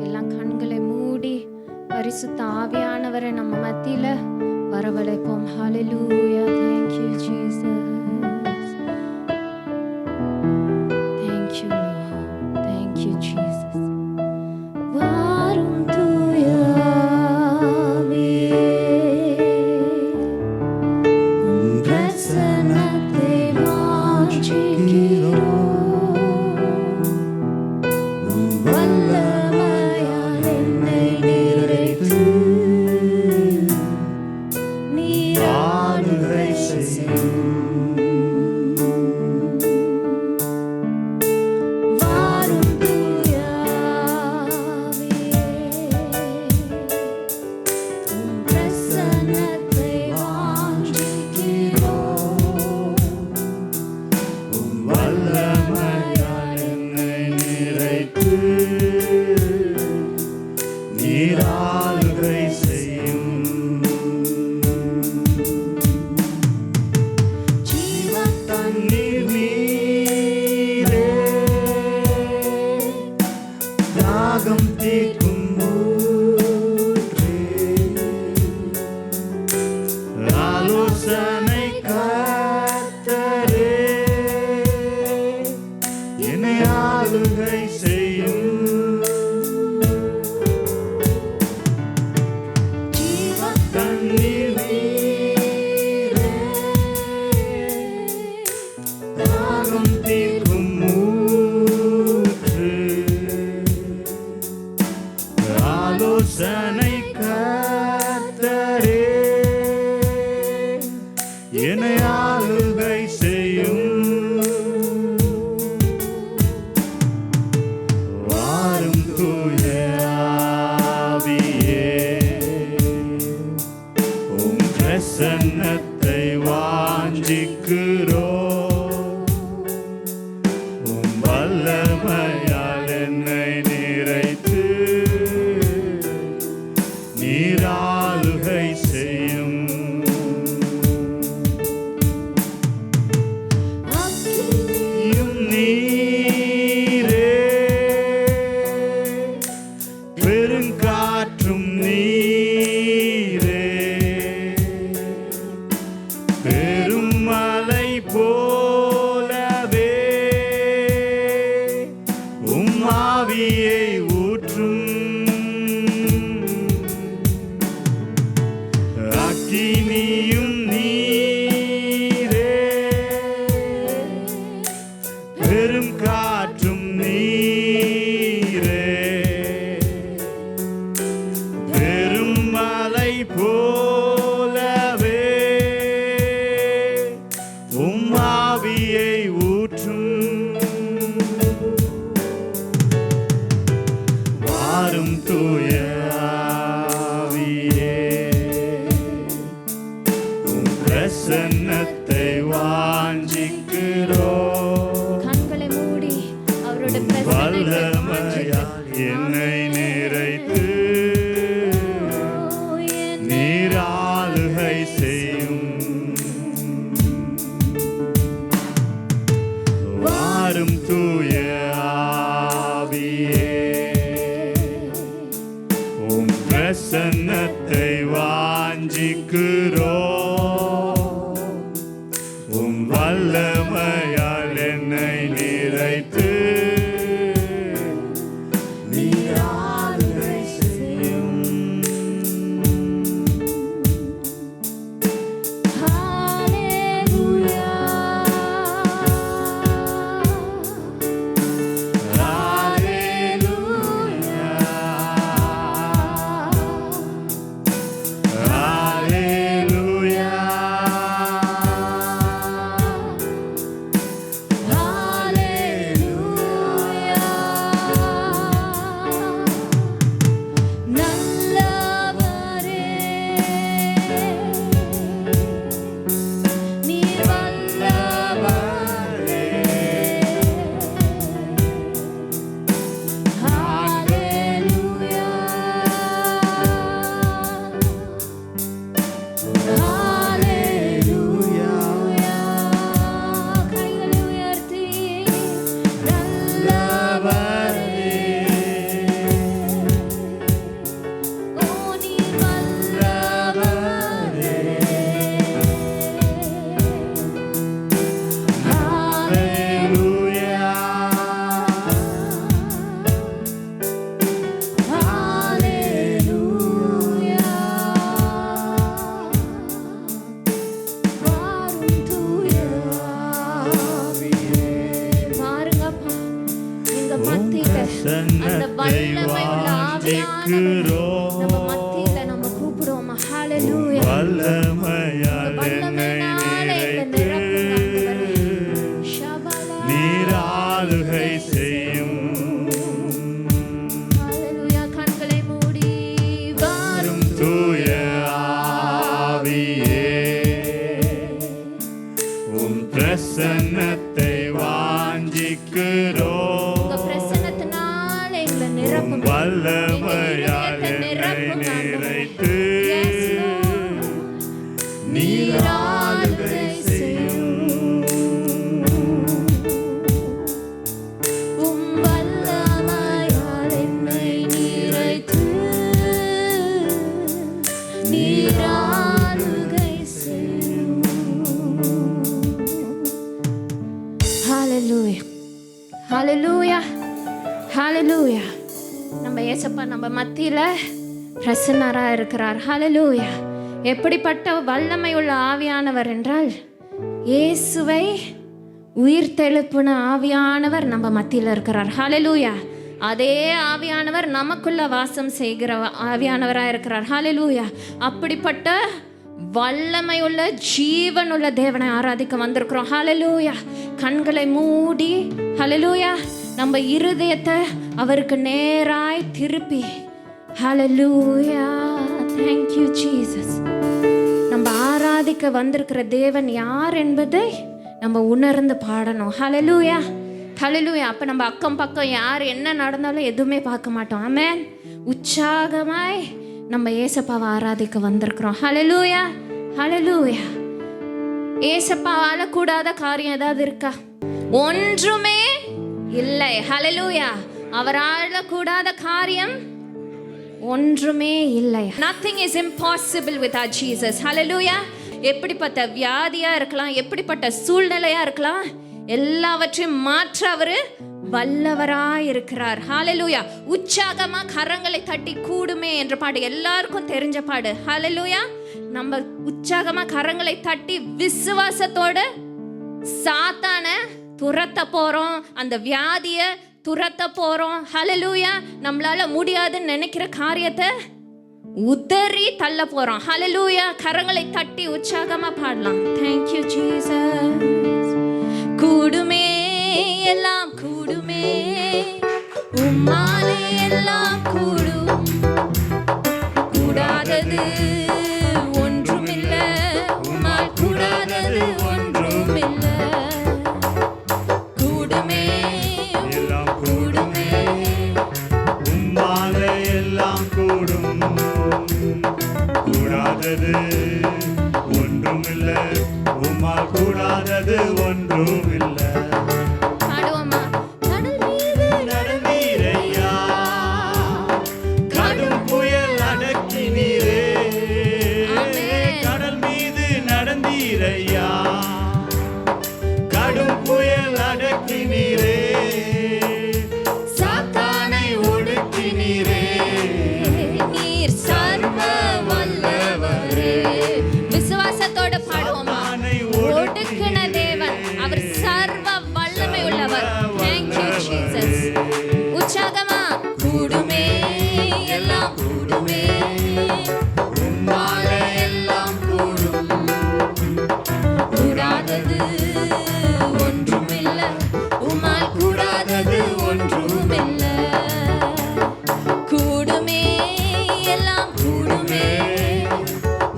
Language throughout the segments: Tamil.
எல்லாம் கண்களை மூடி பரிசுத்த ஆவியானவரை நம்ம மத்தியில வரவழைப்போம். ஹalleluya. Thank you Jesus. Thank you Lord. Thank you Jesus. வாரும் தூய ஆவியே, உம் பிரசன்னத்தை வாஞ்சிக்கிறோம். உம் வல்லமையால் என்னை நிறைத்து நீர் ஆளுகை செய்யும். வாரும் தூய ஆவியே, உம் பிரசன்னத்தை வாஞ்சிக்கிறோம். உம் வல்லமையால் என்னை நிறைத்து நீர் ஆளுகை செய்யும். ஜீவன் தண்ணீர் நீரே, தாகம் தீர்க்கும் ஊற்றே, ஆலோசனை கர்த்தரே, என்னை ஆளுகை செய்யும். ஜீவன் தண்ணீர் நீரே, தாகம் தீர்க்கும் ஊற்று, ஆலோசனை கர்த்தரே, என்னை ஆளுகை செய்யும். வாரும் தூய ஆவியே, உம் பிரசன்னத்தை வாஞ்சிக்கிறோம். உம் வல்லமையால் என்னை நிறைத்து நீர் ஆளுகை செய்யும். நீயும் நீரே, பெருங்காற்றும் நீரே, பெருமலை போலவே உம் ஆவியை ஊற்றும். அக்கினியும் நீரே, பெரும் காற்றும் நீரே, பெரும் மலை போலவே உம் ஆவியை ஊற்றும். வாரும் தூய ஆவியே, உம் பிரசன்னத்தை வாஞ்சிக்கிறோம். கண்களை மூடி அவரோட வல்லமையால் என்னை நிறைத்து நீர் ஆளுகை செய்யும். வாரும் தூய ஆவியே, உம் பிரசன்னத்தை வாஞ்சிக்கிறோம். உம் வல்லமையால் என்னை நிறைத்து நீர் ஆளுகை செய்யும். ஹalleluya. ஹalleluya, ஹalleluya. வல்லமை உள்ள ஆவியானவரே நம்ம மத்தியில நம்ம கூப்பிடுவோம். ஹalleluya. வல்லமையால் என்னை நிறைத்து நீர் ஆளுகை செய்யும். ஹalleluya. கண்களை மூடி வாரும் தூய ஆவியே, உம் பிரசன்னத்தை வாஞ்சிக்கிறோம். உங்க பிரசன்னத்தினால எங்களை நிரப்பும். வல்லமையால் என்னை நிறைத்து நீர் ஆளுகை செய்யும். உம் வல்லமையால் என்னை நிறைத்து நீர் ஆளுகை செய்யும். ஹalleluya. ஹalleluya. ஹalleluya. நம்ம இயேசப்பா நம்ம மத்தியில பிரசன்னரா இருக்கிறார். ஹalleluya. எப்படிப்பட்ட வல்லமை உள்ள ஆவியானவர் என்றால், இயேசுவை உயிர்த்தெழுப்பின ஆவியானவர் நம்ம மத்தியில் இருக்கிறார். ஹalleluya. அதே ஆவியானவர் நமக்குள்ள வாசம் செய்கிற ஆவியானவராக இருக்கிறார். ஹalleluya. அப்படிப்பட்ட வல்லமை உள்ள ஜீவன் உள்ள தேவனை ஆராதிக்க வந்திருக்கிறோம். ஹalleluya. கண்களை மூடி ஹalleluya நம்ம இருதயத்தை அவருக்கு நேராய் திருப்பி ஹalleluya. Thank you Jesus. நம்ம ஆராதிக்க வந்திருக்கிற தேவன் யார் என்பதை நம்ம உணர்ந்து பாடணும். ஹalleluya. ஹalleluya. அப்ப நம்ம அக்கம் பக்கம் யார் என்ன நடந்தாலும் எதுவுமே பார்க்க மாட்டோம். ஆமென். உற்சாகமாய் நம்ம ஏசப்பாவை ஆராதிக்க வந்திருக்கிறோம். ஹalleluya. ஹalleluya. ஏசப்பாவால கூடாத காரியம் ஏதாவது இருக்கா? ஒன்றுமே இல்லை. ஹalleluya. அவரால கூடாத காரியம் ஒன்றுமே இல்லை. Nothing is impossible with our Jesus. Hallelujah. எப்படிப்பட்ட வியாதியா இருக்கலாம், எப்படிப்பட்ட சூழ்நிலையா இருக்கலாம், எல்லாவற்றையும் மாற்ற அவரு வல்லவராய் இருக்கிறார். ஹalleluya. உற்சாகமா கரங்களை தட்டி கூடுமே என்ற பாடு எல்லாருக்கும் தெரிஞ்ச பாடு. ஹalleluya. நம்ம உற்சாகமா கரங்களை தட்டி விசுவாசத்தோட சாத்தான துரத்த போறோம், அந்த வியாதிய துரத்த போறோம். ஹalleluya. நம்மளால முடியாதுன்னு நினைக்கிற காரியத்தை உதறி தள்ள போறோம். ஹalleluya. கரங்களை தட்டி உற்சாகமா பாடலாம். Thank you Jesus. கூடுமே எல்லாம் கூடுமே, உம்மாலே எல்லாம் கூடும், கூடாதது ஒன்றுமில்லை, உம்மால் கூடாதது ஒன்றுமில்லை. கூடுமே எல்லாம் கூடுமே, உம்மாலே எல்லாம் கூடும், கூடாதது ஒன்றுமில்லை, உம்மால் கூடாதது ஒன்றுமில்லை. பாடுவோமா? கடல் மீது நடந்தீரையா, கடும் புயல் அடக்கினீரே. ஆமென். கடல் மீது நடந்தீரையா, கடும் புயல் அடக்கினீரே. சாத்தானை ஒடுக்கினீரே. நீர் சர்வ வல்லவரே. விசுவாசத்தோட பாடுவோமா? சாத்தானை ஒடுக்கின தேவன் அவர் சர்வ வல்லமை உள்ளவர். Thank you Jesus. உற்சாகமா கூடுமே எல்லாம் கூடுமே, உம்மாலே எல்லாம் கூடும், கூடாதது ஒன்றுமில்லை, உம்மால் கூடாதது ஒன்றுமில்லை. கூடுமே எல்லாம் கூடுமே,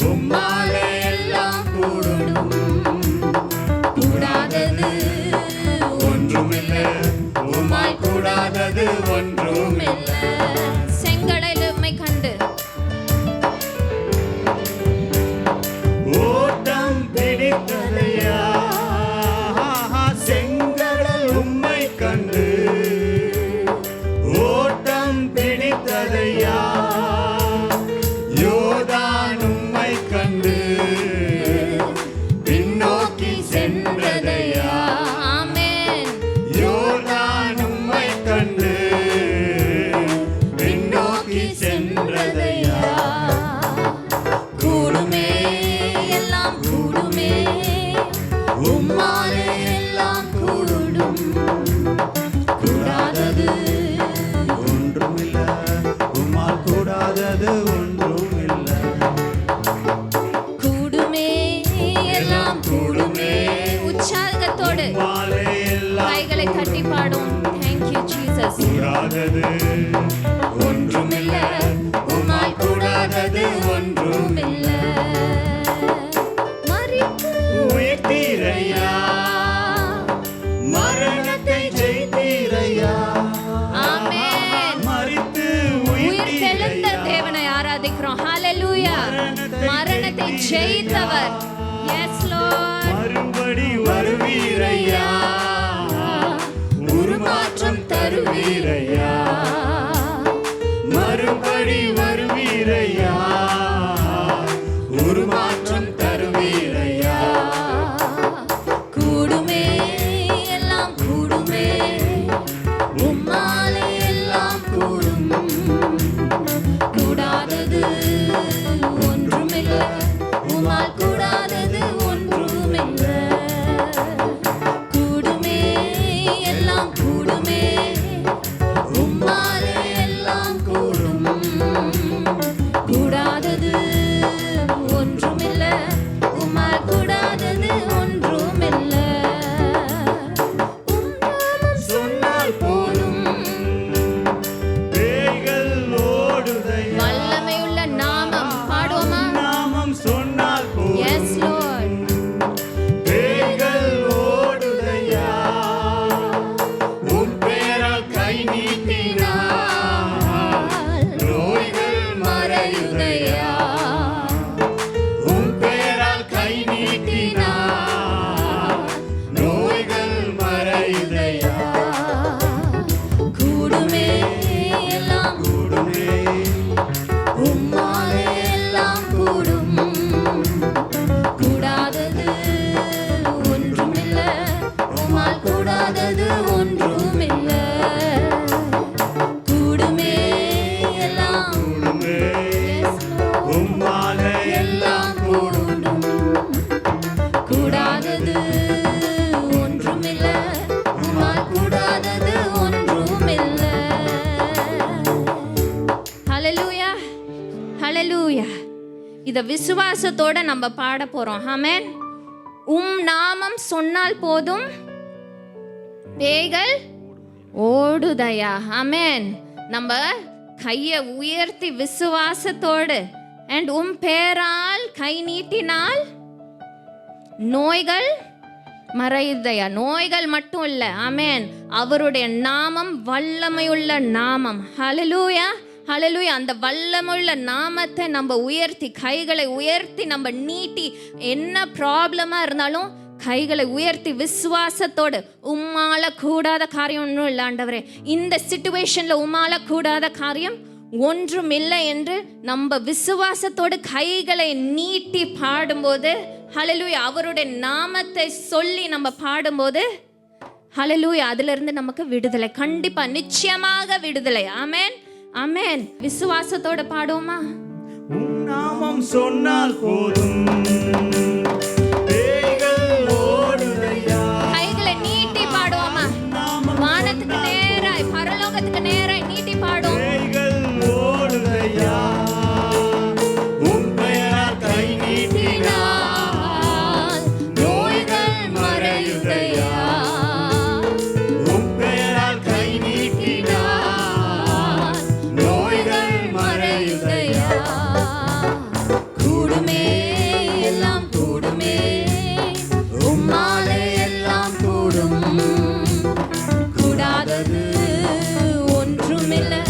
உம்மாலே எல்லாம் கூடும், கூடாதது ஒன்றுமில்லை, உம்மால் கூடாதது ஒன்றுமில்லை. செங்கடல் உம்மை கண்டு ஓட்டம் பிடித்ததையா, செங்கடல் உம்மை கண்டு. ஓட்டம் பிடித்ததையா, யோர்தான் உம்மை கண்டு. பின்னோக்கி சென்றதையா, ஆமென். யோர்தான் உம்மை கண்டு. கூடாதது ஒன்றுமில்லை. கூடுமே எல்லாம் கூடுமே. உற்சாகத்தோடு உம்மாலே எல்லாம் கைகளை தட்டி பாடும். Thank you Jesus. கூடாதது ஒன்றுமில்லை. உம்மால் கூடாதது ஒன்றுமில்லை. மரித்து உயிர்த்தீரையா, மரணத்தை ஜெயித்தீரையா. ஆமென். மரித்து உயிர்த்தெழுந்த உயிர்த்தீரையா, தேவனை ஆராதிக்கிறோம். ஹalleluya. மரணத்தை ஜெயித்தவர். Yes Lord. மறுபடி வருவீரையா, உருமாற்றம் தருவீரையா. மறுபடி வருவீரையா, உருமாற்றம் தருவீரையா. கூடுமே எல்லாம் கூடுமே. உம்மாலே எல்லாம் கூடும். கூடாதது ஒன்றுமில்லை. உம்மால் கூடாதது ஒன்றுமில்லை. கூடுமே எல்லாம் கூடுமே. உம்மாலே எல்லாம் கூடும். கூடாதது ஒன்றுமில்லை. உம்மால் கூடாதது ஒன்றுமில்லை. உம் நாமம் சொன்னால் போதும், பேய்கள் ஓடுதையா. வல்லமையுள்ள நாமம். பாடுவோமா? நாமம் சொன்னால் போதும், Yes Lord. பேய்கள் ஓடுதையா. உன் பெயரால் கை நீட்டினார், நோய்கள் மறையுதையா. உன் பெயரால் கை நீட்டினார், நோய்கள் மறையுதையா. கூடுமே எல்லாம் கூடுமே, உம்மாலே எல்லாம் கூடும். கூடாதது ஒன்றுமில்லை. உம்மால் கூடாதது ஒன்றுமில்லை. கூடுமே எல்லாம் கூடுமே, Yes Lord. உம்மாலே எல்லாம் கூடும். கூடாதது ஒன்றுமில்லை. உம்மால் கூடாதது ஒன்றுமில்லை. ஹalleluya. ஹalleluya. இத விசுவாசத்தோட நம்ம பாட போறோம். ஆமென். உம் நாமம் சொன்னால் போதும், பேய்கள் ஓடுதையா. ஆமென். நம்ம கையை உயர்த்தி விசுவாசத்தோடு அண்ட் உம் பேரால் கை நீட்டினால் நோய்கள் மறையுதையா. நோய்கள் மட்டும் இல்ல. ஆமென். அவருடைய நாமம் வல்லமையுள்ள நாமம். ஹalleluya. ஹalleluya. அந்த வல்லமையுள்ள நாமத்தை நம்ம உயர்த்தி, கைகளை உயர்த்தி நம்ம நீட்டி, என்ன ப்ராப்ளமா இருந்தாலும் கைகளை உயர்த்தி விசுவாசத்தோடு, உம்மால கூடாத காரியம் ஒன்றும் இல்லை ஆண்டவரே, இந்த சிச்சுவேஷன்ல உம்மால கூடாத காரியம் ஒன்றும் இல்லை என்று நம்ம விசுவாசத்தோடு கைகளை நீட்டி பாடும்போது, ஹalleluya, அவருடைய நாமத்தை சொல்லி நம்ம பாடும்போது, ஹalleluya, அதுல இருந்து நமக்கு விடுதலை, கண்டிப்பா நிச்சயமாக விடுதலை. ஆமென், ஆமென். விசுவாசத்தோட பாடுவோமா? உம் நாமம் சொன்னால் போதும், பேய்கள் ஓடுதையா. கைகளை நீட்டி பாடுவோமா? வானத்துக்கு நேராய், பரலோகத்துக்கு நேராய் நீட்டி பாடும். பேய்கள் ஓடுதையா. உம் பெயரால் கை நீட்டினார், நோய்கள் மறையுதையா. உம் பெயரால் கை நீட்டினார், நோய்கள் மறையுதையா. கூடுமே எல்லாம் கூடுமே, உம்மாலே எல்லாம் கூடும். கூடாதது ஒன்றுமில்லை,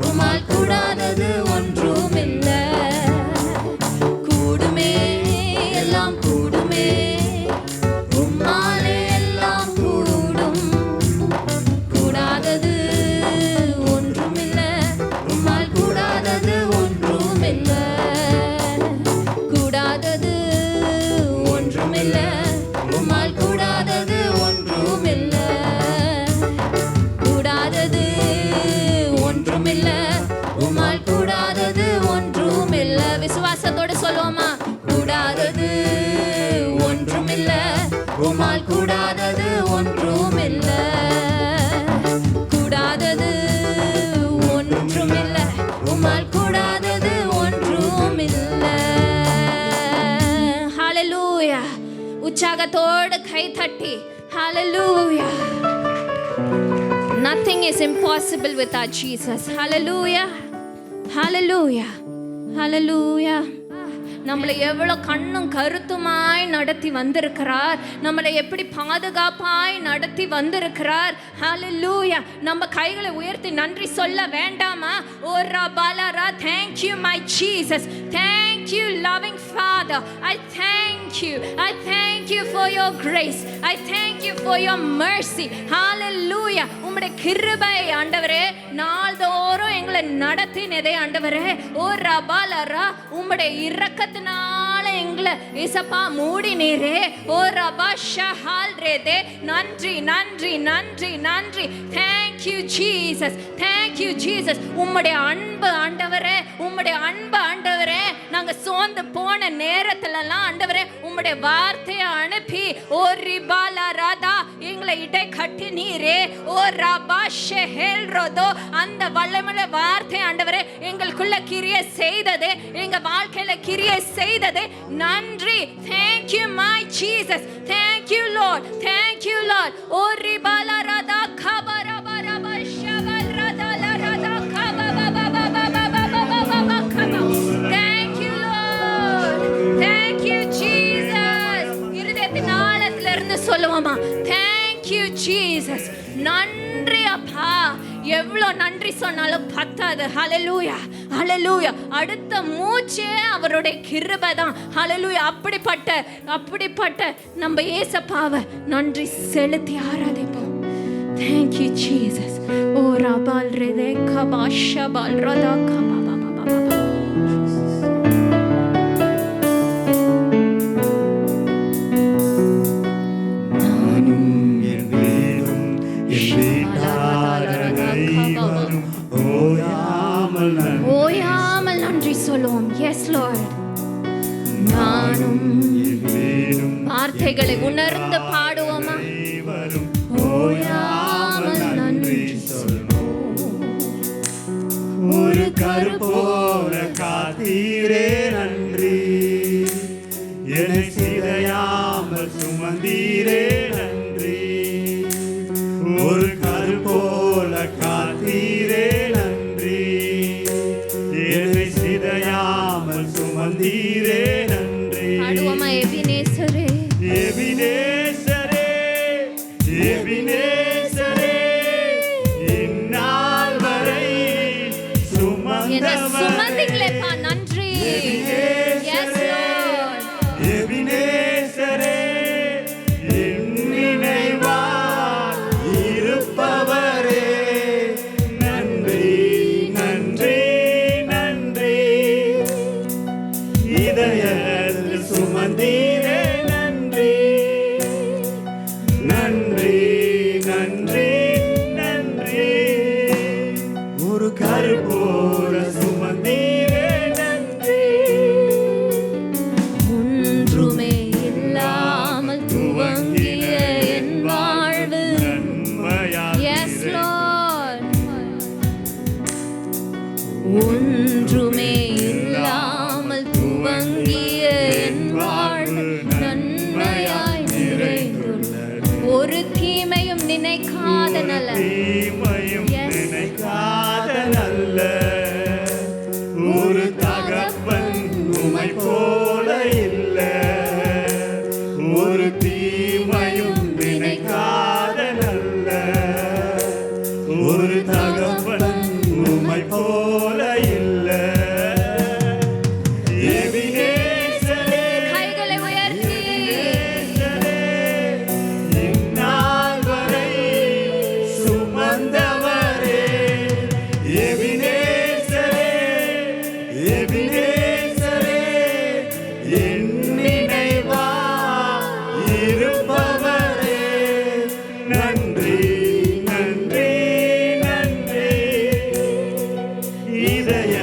உம்மால் கூடாதது ஒன்றுமில்லை. கூடுமே எல்லாம் கூடுமே, உம்மாலே எல்லாம் கூடும். கூடாதது ஒன்றுமில்லை, உம்மால் கூடாதது ஒன்றுமில்லை. கூடாதது ஒன்றுமில்லை, உம்மால் கூடாதது ஒன்றுமில்லை. கூடாதது ஒன்றுமில்லை, உம்மால் கூடாதது ஒன்றுமில்லை. விசுவாசத்தோடு சொல்லுவோமா? கூடாதது ஒன்றுமில்லை, உம்மால் கூடாதது ஒன்றுமில்லை. கூடாதது ஒன்றுமில்லை, உம்மால் கூடாதது உற்சாகத்தோடு கை தட்டி ஹalleluya. Nothing is impossible with our Jesus. Hallelujah. Hallelujah. Hallelujah. நம்மளை எவ்வளோ கண்ணும் கருத்துமாய் நடத்தி வந்திருக்கிறார், நம்மளை எப்படி பாதுகாப்பாய் நடத்தி வந்திருக்கிறார். ஹalleluya. நம்ம கைகளை உயர்த்தி நன்றி சொல்ல வேண்டாமா? ஓ ரபாலரா, thank you my Jesus, thank you loving Father, I thank you, I thank you for your grace, I thank you for your mercy. Hallelujah. உம்முடைய கிருபை ஆண்டவரே நாள்தோறும் எங்களை நடத்தினதே ஆண்டவரே. ஓ ரபாலரா, உம்முடைய இரக்கத்தினால எங்களை இசப்பா மூடினீரே. ஓ ரபா ஷஹால் ரேதே, நன்றி நன்றி நன்றி நன்றி. Thank you Jesus, thank you Jesus. உம்முடைய அன்பு ஆண்டவரே, உம்முடைய அன்பு ஆண்டவரே, நாங்க சோர்ந்து போன நேரத்துலலாம் ஆண்டவரே உம்முடைய வார்த்தையை அனுப்பி ஓ ரிபாலா ராதா எங்களை இடை கட்டி நீரே. ஓ ரபா ஷெஹேல் ரோதோ, அந்த வல்லமையுள்ள வார்த்தை ஆண்டவரே எங்களுக்குள்ள கிரியை செய்ததே, எங்க வாழ்க்கையில கிரியை செய்ததே. நன்றி. Thank you my Jesus, thank you Lord, thank you Lord. ஓ ரிபாலா ராதா கபரா பரபா ஷவல் ராதா லா ராதா கபபா பபா பபா பபா பபா கபா. Thank you Lord, thank you Jesus. இருதயத்தின் ஆழத்துல இருந்து சொல்லுவோமா, thank you Jesus. நன்றி அப்பா. எவ்வளோ நன்றி சொன்னாலும் பத்தாது. ஹalleluya, ஹalleluya. அடுத்த மூச்சே அவருடைய கிருபை தான். ஹalleluya. அப்படிப்பட்ட நம்ம ஏசப்பாவை நன்றி செலுத்தி ஆராதிப்போம். Thank you Jesus. O Rafael ரெதே கபாஷபால் Radha Kaba Baba Baba. ஓயாமல் நன்றி சொல்லுவோம். Yes Lord. நானும் வார்த்தைகளை உணர்ந்து பாடுவோமா? ஓயாமல் நன்றி சொல்லுவோம். ஒரு கருப்போல காத்தீரே நன்றி, என்னை சிதையாமல் சுமந்தீரே நன்றி. ஒரு கருப்போல காத்தீரே நன்றி, என்னை சிதையாமல் சுமந்தீரே நன்றி. பாடுவோமா? எபினேசரே, எபினேசரே, எபினேசரே, இந்நாள் வரை என்னை சுமந்தவரே. சுமந்தீங்களேப்பா, நன்றி. Yes Lord. எபினேசரே, என் நினைவாய் இருப்பவரே, நன்றி நன்றி நன்றி. இதயத்தில் சுமந்தீரே நன்றி, நன்றி நன்றி நன்றி. ஒரு கருப்போல சுமந்தீரே நன்றி. ஒன்றுமே இல்லாமல் துவங்கிய என் வாழ்வு. Yes Lord. ஒன்றுமே இல்லாமல் துவங்கிய என் வாழ்வு நன்மையாய் நிறைந்துள்ளது. ஒரு தீமையும் நினைக்காத நல்ல, தீமையும் Yes. நினைக்காத நல்ல ஒரு தகப்பன் உமை போல இல்ல. ஒரு தீமையும் நினைக்காத நல்ல ஒரு தகப்பன் உமை போல இல்ல. எபினேசரே, கைகளை உயர்த்தி இந்நாள் வரை சுமந்தவரே. எபினேசரே, எபினேசரே, என் நினைவாய் இருப்பவரே, நன்றி நன்றி நன்றி. இதய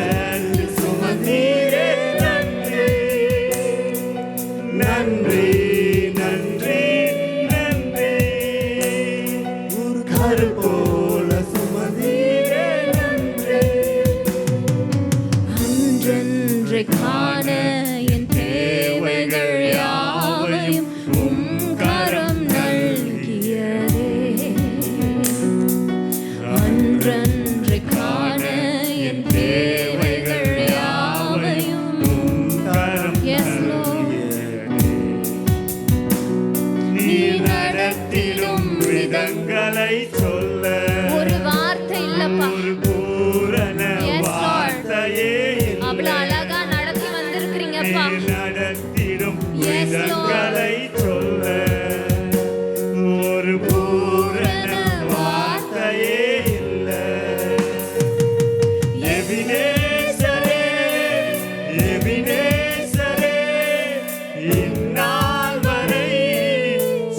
தேவைகள் யாவையும் கரம் Yes, நீ நடத்திடும் விதங்களை சொல்ல ஒரு வார்த்தை இல்லப்பா. ஒரு பூரண Yes, Lord. வார்த்தையே இல்லை. அவ்வளவு அழகா நடத்தி வந்திருக்கிறீங்கப்பா. நீ நடத்திடும் Yes, Lord. விதங்களை சொல்ல ஒரு பூரண வார்த்தையே இல்லை. எபினேசரே, எபினேசரே, இந்நாள் வரை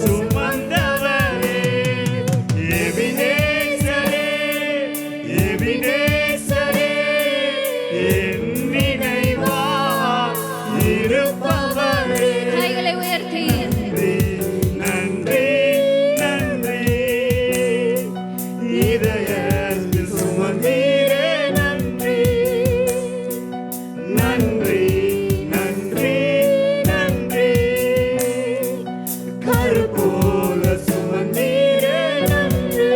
சுமந்தவரே. எபினேசரே, எபினேசரே, என் நினைவாய் இருப்பவரே. கைகளை உயர்த்தி நன்றி, நன்றி, இதயத்தில் சுமந்தீரே நன்றி. நன்றி, நன்றி, நன்றி, கருப்போல சுமந்தீரே நன்றி.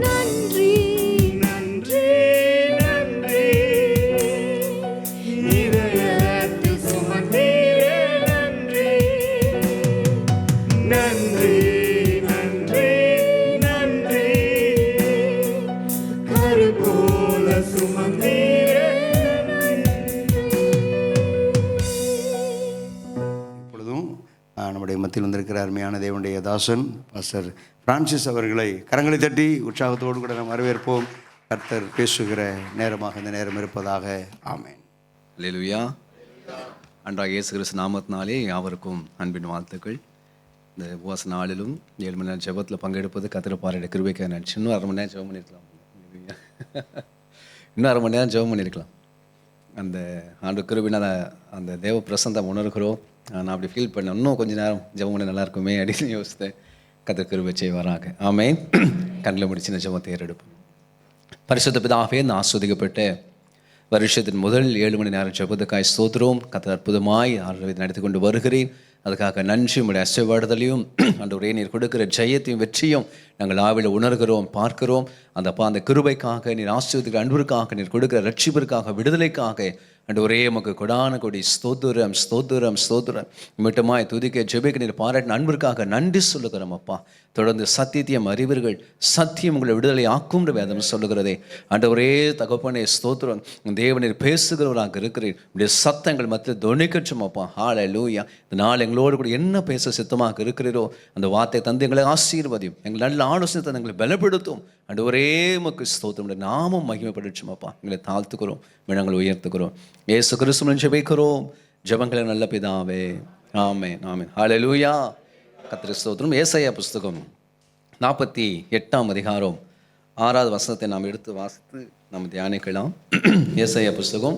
நன்றி நன்றி, நன்றி, இதயத்தில் சுமந்தீரே நன்றி. நன்றி, நன்றி, நன்றி, கருப்போல சுமந்தீரே இப்பொழுதும் நம்முடைய மத்தியில் வந்திருக்கிற அருமையான தேவனுடைய தாசன் பாஸ்டர் பிரான்சிஸ் அவர்களை கரங்களை தட்டி உற்சாகத்தோடு கூட நாம் வரவேற்போம். கர்த்தர் பேசுகிற நேரமாக இந்த நேரம் இருப்பதாக. ஆமென். அல்லேலூயா. அன்றாக இயேசு கிறிஸ்து நாமத்தினாலே யாவருக்கும் அன்பின் வாழ்த்துக்கள். இந்த உபவாச நாளிலும் 7 மணி நேரம் ஜெபத்தில் பங்கெடுப்பது கர்த்தர் பாராட்ட கிருபைக்காக நன்றி. இன்னும் 1/2 மணி நேரம் ஜெபம் பண்ணியிருக்கலாம். இன்னும் 1/2 மணி நேரம் ஜெபம் பண்ணியிருக்கலாம். அந்த ஆண்டு கிருபினால் அந்த தேவ பிரசந்தம் உணர்கிறோம். நான் அப்படி ஃபீல் பண்ணேன், இன்னும் கொஞ்சம் நேரம் ஜெபம் பண்ண நல்லா இருக்குமே அப்படின்னு யோசித்தேன். கர்த்தர் கிருபை செய்வாராக. ஆமென். கண்ணில் முடிச்சு ஜெபத்தை ஏறெடுப்போம். பரிசுத்த பிதாவே, இந்த ஆஸ்வதிக்கப்பட்ட வருஷத்தின் முதல் 7 மணி நேரம் ஜெபத்துக்காய் ஸ்தோத்திரம். கர்த்தர் அற்புதமாய் ஆராதனை நடத்தி கொண்டு வருகிறேன். அதுக்காக நன்றி. உங்களுடைய அசைவாடுதலையும் ஆண்டவரே நீர் கொடுக்கிற ஜெயத்தையும் வெற்றியும் நாங்கள் ஆவில உணர்கிறோம், பார்க்கிறோம். அந்த கிருபைக்காக, நீர் ஆசீர்வதிக்கிற அன்பிற்காக, நீர் கொடுக்கிற ரட்சிப்பிற்காக, விடுதலைக்காக ஆண்டவரே உமக்கு கொடான கொடி ஸ்தோத்திரம், ஸ்தோத்திரம், ஸ்தோத்திரம். மட்டுமாய் துதிக்க ஜெபிக்க நீர் பாராட்டின அன்பிற்காக நன்றி சொல்லுகிறோம் அப்பா. தொடர்ந்து சத்தியத்தையும் அறிவீர்கள், சத்தியம் உங்களை விடுதலை ஆக்கும் வேதம் சொல்லுகிறதே. ஆண்டவரே தகப்பனே ஸ்தோத்திரம். தேவனீர் பேசுகிறவராக இருக்கிறீர். உடைய சத்தங்கள் மத்தியில் தொனிக்கட்டும் அப்பா. ஹல்லேலூயா. இந்த நாள் எங்களோடு கூட என்ன பேச சித்தமாக இருக்கிறீரோ அந்த வார்த்தை தந்து எங்களை ஆசீர்வதியும், எங்கள் நல்ல ஆலோசனை தந்து எங்களை பலப்படுத்தும். ஆண்டவரே உமக்கு ஸ்தோத்திரம். நாமும் மகிமைப்படுச்சும் அப்பா. எங்களை தாழ்த்துக்கிறோம், நாங்கள் உயர்த்துக்கிறோம். இயேசு கிறிஸ்துவின் ஜெபிக்கிறோம் ஜெபங்களை நல்ல பிதாவே. ஆமென், ஆமென். ஹல்லேலூயா. கர்த்தருக்கு ஸ்தோத்திரம். ஏசாயா புஸ்தகம் 48ஆம் அதிகாரம் 6வது வசனத்தை நாம் எடுத்து வாசித்து நாம் தியானிக்கலாம். ஏசாயா புஸ்தகம்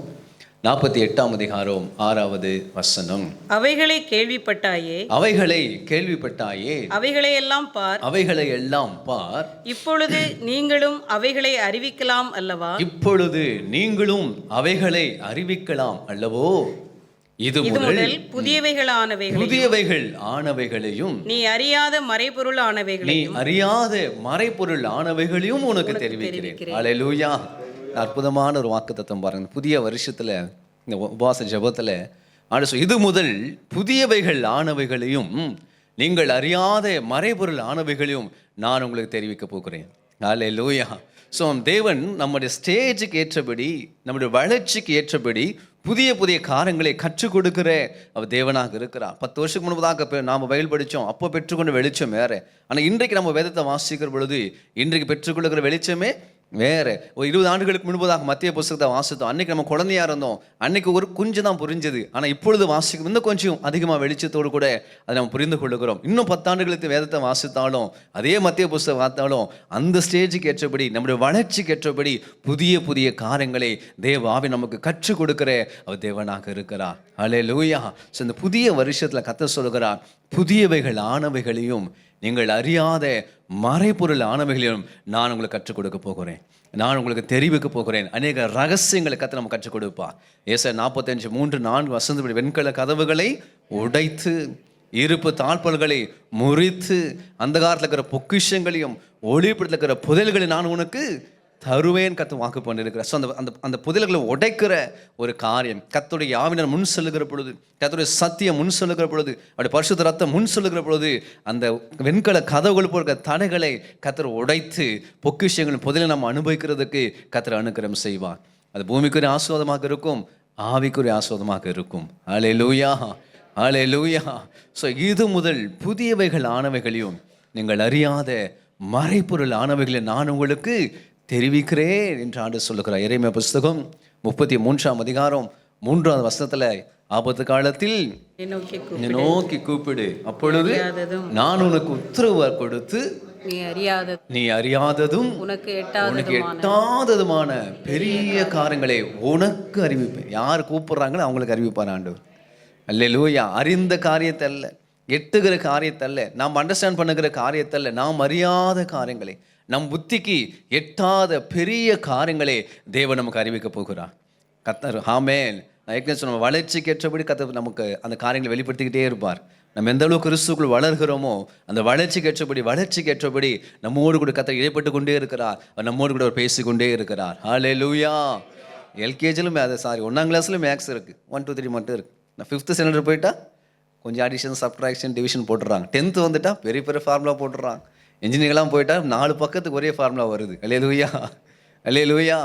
48ஆம் அதிகாரம் 6வது வசனம். அவைகளை கேள்விப்பட்டாயே, அவைகளை கேள்விப்பட்டாயே, அவைகளை எல்லாம் பார், அவைகளை எல்லாம் பார். இப்பொழுது நீங்களும் அவைகளை அறிவிக்கலாம் அல்லவா? இப்பொழுது நீங்களும் அவைகளை அறிவிக்கலாம் அல்லவோ? இது முதல் புதியவைகள் ஆனவைகளையும் நீ அறியாத மறைபொருள் ஆனவைகளையும் நீ அறியாத மறைபொருள் ஆனவைகளையும் உனக்கு தெரிவிக்கிறேன். அல்லேலூயா. அற்புதமான ஒரு வாக்குத்தத்தம் பாருங்க. புதிய வருஷத்துல இந்த உபவாச ஜெபத்துல ஆண்டு இது முதல் புதியவைகள் ஆனவைகளையும் நீங்கள் அறியாத மறைபொருள் ஆனவைகளையும் நான் உங்களுக்கு தெரிவிக்க போகிறேன். அல்லேலூயா. ஸோ தேவன் நம்முடைய ஸ்டேஜுக்கு ஏற்றபடி, நம்முடைய வளர்ச்சிக்கு ஏற்றபடி புதிய புதிய காரியங்களை கற்றுக் கொடுக்கிற அவர் தேவனாக இருக்கிறார். 10 வருஷத்துக்கு முன்பதாக நாம் பைபிள் படித்தோம், அப்போ பெற்றுக்கொண்ட வெளிச்சம் வேறு. ஆனால் இன்றைக்கு நம்ம வேதத்தை வாசிக்கிற பொழுது இன்றைக்கு பெற்றுக்கொள்கிற வெளிச்சமே வேறு. ஒரு 20 ஆண்டுகளுக்கு முன்பதாக மத்திய புஸ்தகத்தை வாசித்தோம். அன்றைக்கி நம்ம குழந்தையா இருந்தோம், அன்றைக்கி ஒரு கொஞ்சம் தான் புரிஞ்சது. ஆனால் இப்பொழுது வாசிக்கும் இன்னும் கொஞ்சம் அதிகமாக வெளிச்சத்தோடு கூட அதை நம்ம புரிந்து கொள்ளுகிறோம். இன்னும் 10 ஆண்டுகளுக்கு வேதத்தை வாசித்தாலும் அதே மத்திய புஸ்தகம் வாசித்தாலும் அந்த ஸ்டேஜுக்கு ஏற்றபடி, நம்முடைய வளர்ச்சிக்கு ஏற்றபடி புதிய புதிய காரியங்களை தேவாவி நமக்கு கற்றுக் கொடுக்கிற அவர் தேவனாக இருக்கிறார். அல்லேலூயா. ஸோ இந்த புதிய வருஷத்தில் கர்த்தர் சொல்கிறார், புதியவைகள் ஆனவைகளையும் நீங்கள் அறியாத மறைபொருள் ஆனவைகளையும் நான் உங்களுக்கு கற்றுக் கொடுக்க போகிறேன், நான் உங்களுக்கு தெரிவிக்க போகிறேன். அநேக ரகசியங்களை கர்த்தர் நம்ம கற்றுக் கொடுப்பா. ஏசாயா 45:3-4 வசனப்படி வெண்கல கதவுகளை உடைத்து இருப்பு தாழ்பாள்களை முறித்து அந்த காலத்தில் இருக்கிற பொக்கிஷங்களையும் ஒளிப்படத்தில் இருக்கிற புதையல்களை நான் உனக்கு தருவேன் கத்து வாக்கு பண்ணிருக்கிறார். ஸோ அந்த அந்த அந்த புதில்களை உடைக்கிற ஒரு காரியம், கர்த்தருடைய ஆவியினர் முன் செல்லுகிற பொழுது, கர்த்தருடைய சத்தியம் முன் செல்லுகிற பொழுது, அவருடைய பரிசுத்த ரத்தம் முன் செல்லுகிற பொழுது, அந்த வெண்கல கதவுகள் போன்ற தடைகளை கர்த்தர் உடைத்து பொக்கிஷங்களின் புதிலை நம்ம அனுபவிக்கிறதுக்கு கர்த்தர் அனுக்கிரகம் செய்வார். அது பூமிக்குரிய ஆசீர்வாதமாக இருக்கும், ஆவிக்குரிய ஆசீர்வாதமாக இருக்கும். அல்லேலூயா, அல்லேலூயா. ஸோ இது முதல் புதியவைகள் ஆனவைகளையும் நீங்கள் அறியாத மறைபொருள் ஆனவைகளை நான் உங்களுக்கு தெரிவிக்கிறேன் என்று ஆண்டு சொல்லுகிறார். எரேமியா புஸ்தகம் 33ஆம் அதிகாரம் 3வது வசனத்துல, ஆபத்து காலத்தில் என்னை நோக்கி கூப்பிடு, அப்பொழுது நான் உனக்கு உத்தரவு கொடுத்து நீ அறியாததும் உனக்கு எட்டாததுமான பெரிய காரியங்களை உனக்கு அறிவிப்பேன். யார் கூப்பிடுறாங்களோ அவங்களுக்கு அறிவிப்பார் ஆண்டவர். அல்லேலூயா. அறிந்த காரியத்தை அல்ல, எட்டுகிற காரியத்தல்ல, நாம் அண்டர்ஸ்டாண்ட் பண்ணுகிற காரியத்தல்ல, நாம் அறியாத காரியங்களை, நம் புத்திக்கு எட்டாத பெரிய காரியங்களை தேவன் நமக்கு அறிவிக்க போகிறார். கர்த்தர் ஆமென். நான் ஏற்கனவே சொன்ன வளர்ச்சிக்கு ஏற்றபடி கர்த்தர் நமக்கு அந்த காரியங்களை வெளிப்படுத்திக்கிட்டே இருப்பார். நம்ம எந்த அளவுக்கு கிறிஸ்துக்குள் வளர்கிறோமோ அந்த வளர்ச்சிக்கு ஏற்றபடி நம்மோடு கூட கர்த்தர் இடைப்பட்டு கொண்டே இருக்கிறார். நம்மோடு கூட அவர் பேசிக்கொண்டே இருக்கிறார். ஹல்லேலூயா. எல்கேஜிலும் சாரி 1ஆம் கிளாஸ்லையும் மேக்ஸ் இருக்குது, 1 2 3 மட்டும் இருக்குது. நான் 5th ஸ்டாண்டர்ட் போயிட்டா கொஞ்சம் அடிஷன், சப்ட்ராக்ஷன், டிவிஷன் போட்டுடுறாங்க. 10th வந்துட்டா பெரிய பெரிய ஃபார்முலா போட்டுடுறாங்க. இன்ஜினியரிங்லாம் போயிட்டா 4 பக்கத்துக்கு ஒரே ஃபார்முலா வருது. அல்லேலூயா, அல்லேலூயா.